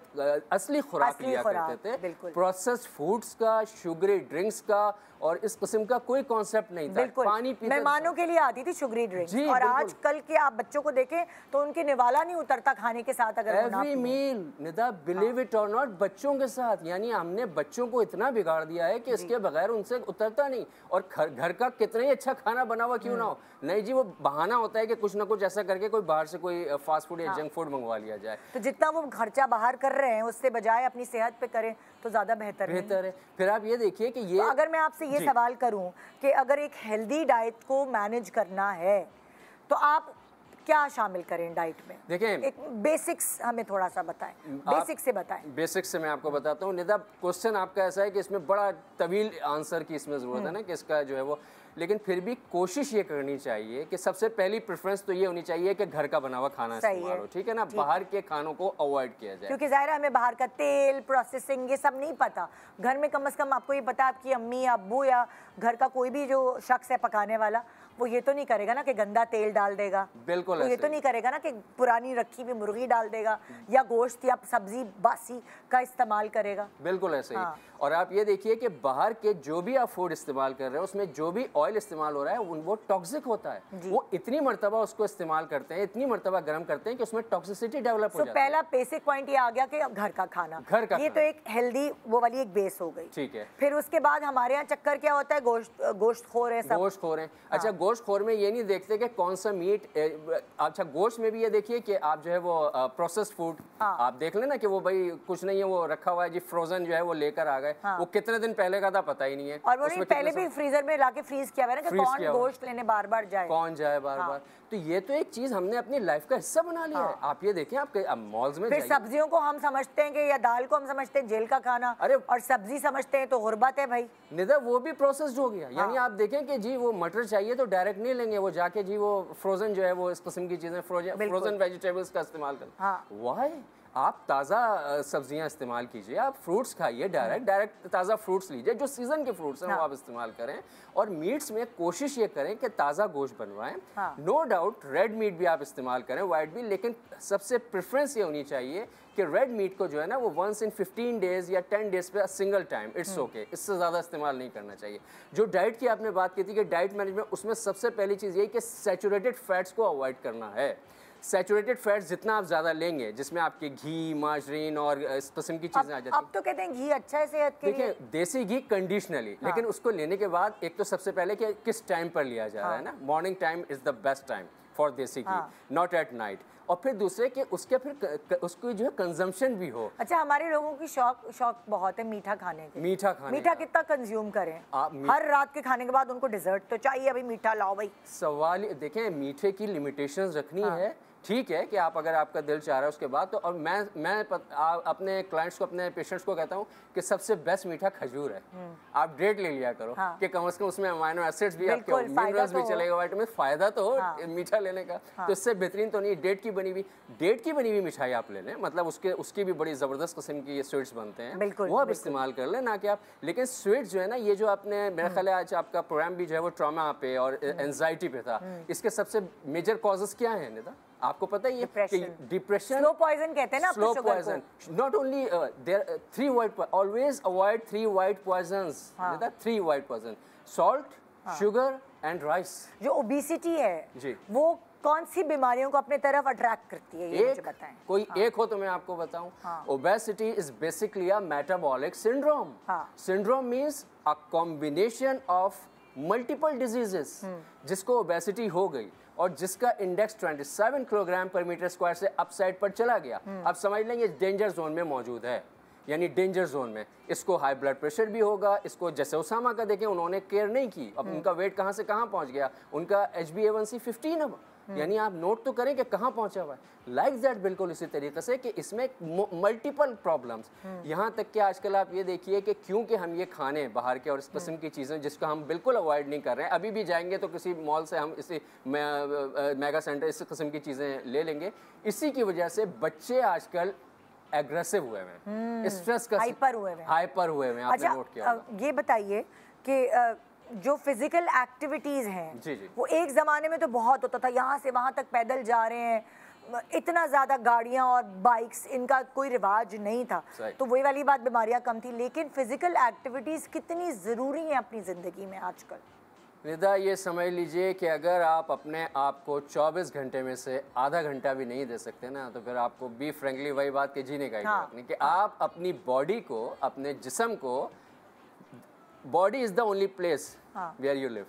असली खुराक लिया करते थे। प्रोसेस्ड फूड्स का, शुगरी ड्रिंक्स का और इस किस्म का कोई कॉन्सेप्ट नहीं था। बिल्कुल, पानी पीते मेहमानों के लिए आती थी शुगरी ड्रिंक, और आजकल के आप बच्चों को देखें तो उनके निवाला नहीं उतरता खाने के साथ अगर every meal. Nida believe it और नॉट, बच्चों के साथ, यानी हमने बच्चों को इतना बिगाड़ दिया है कि इसके बगैर उनसे उतरता नहीं। और घर का कितना ही अच्छा खाना बना हुआ क्यों ना हो, नहीं जी वो बहाना होता है कि कुछ ना कुछ ऐसा करके कोई बाहर से कोई फास्ट फूड या जंक फूड मंगवा लिया जाए। तो जितना वो खर्चा बाहर कर रहे हैं उससे बजाय अपनी सेहत पे करें तो ज्यादा बेहतर है। फिर आप ये देखिए कि ये तो अगर मैं आपसे ये सवाल करूं कि अगर एक हेल्दी डाइट को मैनेज करना है तो आप क्या शामिल करें डाइट में? देखें, एक बेसिक्स हमें थोड़ा सा बताएं, बेसिक्स से बताएं। बेसिक्स से मैं आपको बताता हूँ। निदा क्वेश्चन आपका ऐसा है कि इसमें बड़ा तवील आंसर की इसमें ज़रूरत है ना, कि इसका जो है वो, लेकिन फिर भी कोशिश ये करनी चाहिए कि सबसे पहली प्रेफरेंस तो ये होनी चाहिए कि घर का बना हुआ खाना इस्तेमाल हो, ठीक है ना, बाहर के खानों को अवॉइड किया जाए। क्योंकि ज़ाहिर है हमें बाहर का तेल, प्रोसेसिंग, ये सब नहीं पता। घर में कम से कम आपको ये पता, आपकी अम्मी, अब्बू या घर का कोई भी जो शख्स है पकाने वाला, वो ये तो नहीं करेगा ना कि गंदा तेल डाल देगा। बिल्कुल, ये तो नहीं करेगा ना कि पुरानी रखी हुई मुर्गी डाल देगा या गोश्त या सब्जी बासी का इस्तेमाल करेगा। बिल्कुल ऐसे ही। और आप ये देखिए कि बाहर के जो भी आप फूड इस्तेमाल कर रहे हैं उसमें जो भी ऑयल इस्तेमाल हो रहा है वो टॉक्सिक होता है। वो इतनी मर्तबा उसको इस्तेमाल करते हैं, इतनी मर्तबा गर्म करते हैं कि उसमें टॉक्सिसिटी डेवलप हो जाती है। पहला बेसिक पॉइंट ये आ गया कि घर का खाना, ये तो एक हेल्दी वो वाली एक बेस हो गई। ठीक है। फिर उसके बाद हमारे यहाँ चक्कर क्या होता है, गोश्त खोर है, गोश्त खोर है। अच्छा, गोश्त खोर में ये नहीं देखते कि कौन सा मीट, अच्छा गोश्त में भी ये देखिए कि आप जो है वो प्रोसेस्ड फूड आप देख लेना कि वो भाई कुछ नहीं है, वो रखा हुआ है जी, फ्रोजन जो है वो लेकर आ गए, वो कितने दिन पहले का था पता ही नहीं है। और वो नहीं पहले भी फ्रीजर में लाके फ्रीज किया हुआ है ना कि कौन गोश्त लेने बार बार जाए, कौन जाए बार बार। तो ये तो एक चीज हमने अपनी लाइफ का हिस्सा बना लिया है। आप ये देखें, आप मॉल्स में फिर सब्जियों को हम समझते हैं कि या दाल को हम समझते हैं जेल का खाना, अरे और सब्जी समझते हैं तो गुर्बत है भाई। निदा वो भी प्रोसेस्ड हो गया। यानी आप देखें कि जी वो मटर चाहिए तो डायरेक्ट नहीं लेंगे, वो जाके जी वो फ्रोजन जो है वो इस किस्म की चीजें, फ्रोजन वेजिटेबल्स का इस्तेमाल करते। व्हाई? आप ताज़ा सब्जियां इस्तेमाल कीजिए, आप फ्रूट्स खाइए, डायरेक्ट ताज़ा फ्रूट्स लीजिए, जो सीज़न के फ्रूट्स हैं वो आप इस्तेमाल करें। और मीट्स में कोशिश ये करें कि ताज़ा गोश्त बनवाएं। नो डाउट रेड मीट भी आप इस्तेमाल करें, वाइट भी, लेकिन सबसे प्रेफरेंस ये होनी चाहिए कि रेड मीट को जो है ना वो वंस इन 15 डेज या 10 डेज पे सिंगल टाइम, इट्स ओके, इससे ज़्यादा इस्तेमाल नहीं करना चाहिए। जो डाइट की आपने बात की थी कि डाइट मैनेजमेंट, उसमें सबसे पहली चीज़ यही कि सैचुरेटेड फैट्स को अवॉइड करना है। सैचुरेटेड फैट्स जितना आप ज़्यादा लेंगे, जिसमें आपके घी, मार्जरीन और इस किस्म की चीज़ें आ जाती हैं। अब तो कहते हैं घी अच्छा है सेहत के लिए। देखिए, देसी घी कंडीशनली, लेकिन उसको लेने के बाद एक तो सबसे पहले कि किस टाइम पर लिया जा रहा है ना, morning time is the best time for देसी घी, नॉट एट नाइट। और फिर दूसरे कि उसके फिर उसकी जो है कंजम्पशन भी हो। अच्छा, हमारे लोगों की शौक बहुत है मीठा खाने के। मीठा कितना कंज्यूम करें? हर रात के खाने के बाद उनको डिजर्ट तो चाहिए, अभी मीठा लाओ भाई। सवाल देखें, मीठे की लिमिटेशंस रखनी है। ठीक है कि आप अगर आपका दिल चाह रहा है उसके बाद तो, और मैं अपने क्लाइंट्स को, अपने पेशेंट्स को कहता हूँ कि सबसे बेस्ट मीठा खजूर है। आप डेट ले लिया करो कि कम से कम उसमें अमाइनो एसिड्स भी, आपके मिनरल्स भी चलेगा, विटामिन, फायदा तो हो मीठा लेने का। तो इससे बेहतरीन तो नहीं डेट की बनी हुई मिठाई आप ले लें, मतलब उसकी भी बड़ी ज़बरदस्त किस्म की ये स्वीट्स बनते हैं, वो आप इस्तेमाल कर लें, ना कि आप। लेकिन स्वीट्स जो है ना, ये जो आपने, मेरा ख्याल है आज आपका प्रोग्राम भी जो है वो ट्रॉमा पे और एंजाइटी पे था, इसके सबसे मेजर कॉजेस क्या हैं निदा? आपको पता ही है कि डिप्रेशन, स्लो पॉइजन कहते हैं ना, slow poison. Not only there 3 white, always avoid 3 white poisons, 3 white poison, salt, sugar and rice. जो ओबेसिटी है जी, वो कौन सी बीमारियों को अपने तरफ अट्रैक्ट करती है, ये मुझे बताएं। कोई एक हो तो मैं आपको बताऊं। Obesity is basically a metabolic syndrome. Syndrome means a combination of multiple diseases, जिसको ओबेसिटी हो गई और जिसका इंडेक्स 27 किलोग्राम पर मीटर स्क्वायर से अपसाइड पर चला गया। अब समझ लेंगे डेंजर जोन में मौजूद है, यानी डेंजर जोन में। इसको हाई ब्लड प्रेशर भी होगा, इसको जैसे उसामा का देखें, उन्होंने केयर नहीं की, अब उनका वेट कहाँ से कहाँ पहुँच गया, उनका HbA1c 15 अब, यानी आप नोट तो करें कि कहाँ पहुँचा हुआ है। लाइक दैट, बिल्कुल इसी तरीके से कि इसमें मल्टीपल प्रॉब्लम्स, यहाँ तक कि आजकल आप ये देखिए कि क्योंकि हम ये खाने बाहर के और इस किस्म की चीज़ें जिसको हम बिल्कुल अवॉइड नहीं कर रहे हैं, अभी भी जाएंगे तो किसी मॉल से हम इसी मेगा सेंटर इस किस्म की चीज़ें ले लेंगे, इसी की वजह से बच्चे आजकल एग्रेसिव हुए हैं, स्ट्रेस का हाइपर हुए हैं। आपने नोट किया होगा। ये बताइए कि जो फिजिकल एक्टिविटीज हैं, जी, वो एक ज़माने में तो बहुत होता था, यहाँ से वहाँ तक पैदल जा रहे हैं, इतना ज़्यादा गाड़ियाँ और बाइक्स इनका कोई रिवाज नहीं था, तो वही वाली बात, बीमारियाँ कम थी, लेकिन फिजिकल एक्टिविटीज़ कितनी ज़रूरी हैं अपनी ज़िंदगी में आजकल। निदा, ये समझ लीजिए कि अगर आप अपने आप को 24 घंटे में से आधा घंटा भी नहीं दे सकते ना, तो फिर आपको बी फ्रेंकली वही बात के जीने का ही बात नहीं, कि आप अपनी बॉडी को, अपने जिस्म को, body is the only place where you live.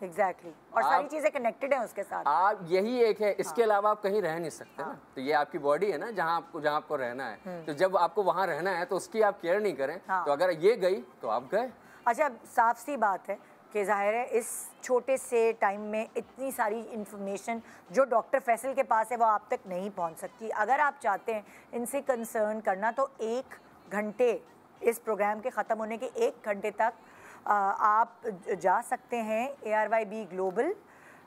Exactly, और सारी चीज़ें कनेक्टेड हैं उसके साथ। आप यही एक है, इसके अलावा आप कहीं रह नहीं सकते ना। तो ये आपकी बॉडी है ना, जहाँ आपको रहना है, तो जब आपको वहाँ रहना है तो उसकी आप केयर नहीं करें, तो अगर ये गई तो आप गए। अच्छा, साफ सी बात है कि ज़ाहिर है इस छोटे से टाइम में इतनी सारी इन्फॉर्मेशन जो डॉक्टर फैसल के पास है वो आप तक नहीं पहुंच सकती। अगर आप चाहते हैं इनसे कंसर्न करना तो 1 घंटे, इस प्रोग्राम के ख़त्म होने के 1 घंटे तक आप जा सकते हैं ARYB ग्लोबल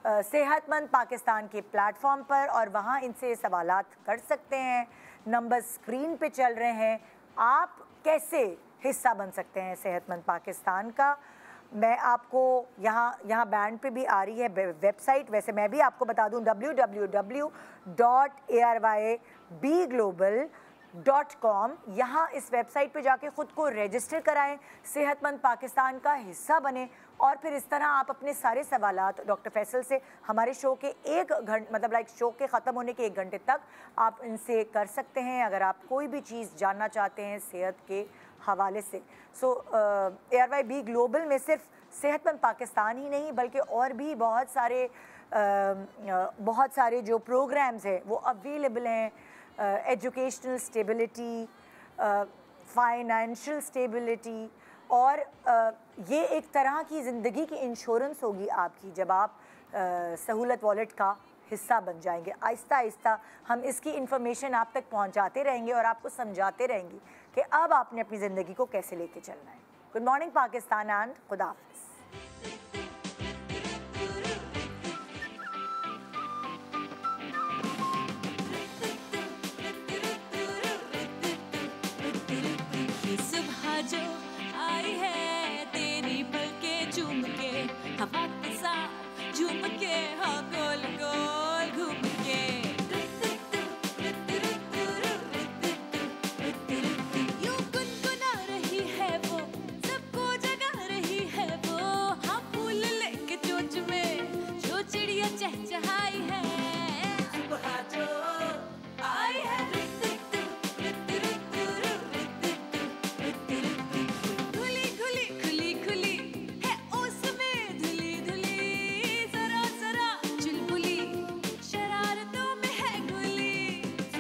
सेहतमंद पाकिस्तान के प्लेटफॉर्म पर, और वहाँ इनसे सवालात कर सकते हैं। नंबर स्क्रीन पे चल रहे हैं। आप कैसे हिस्सा बन सकते हैं सेहतमंद पाकिस्तान का, मैं आपको यहाँ बैंड पे भी आ रही है वेबसाइट, वैसे मैं भी आपको बता दूँ www.ARYBglobal.com। यहाँ इस वेबसाइट पे जाके ख़ुद को रजिस्टर कराएं, सेहतमंद पाकिस्तान का हिस्सा बने, और फिर इस तरह आप अपने सारे सवालात डॉक्टर फैसल से हमारे शो के 1 घंटे, मतलब लाइक शो के ख़त्म होने के 1 घंटे तक आप इनसे कर सकते हैं अगर आप कोई भी चीज़ जानना चाहते हैं सेहत के हवाले से। ARYB ग्लोबल में सिर्फ सेहतमंद पाकिस्तान ही नहीं बल्कि और भी बहुत सारे जो प्रोग्राम्स हैं वो अवेलेबल हैं। एजुकेशनल स्टेबिलिटी, फाइनेंशियल स्टेबिलिटी, और ये एक तरह की ज़िंदगी की इंश्योरेंस होगी आपकी जब आप सहूलत वॉलेट का हिस्सा बन जाएंगे। आहिस्ता आहिस्ता हम इसकी इन्फॉर्मेशन आप तक पहुंचाते रहेंगे और आपको समझाते रहेंगे कि अब आपने अपनी ज़िंदगी को कैसे लेके चलना है। गुड मॉर्निंग पाकिस्तान एंड खुदा हाफिज़।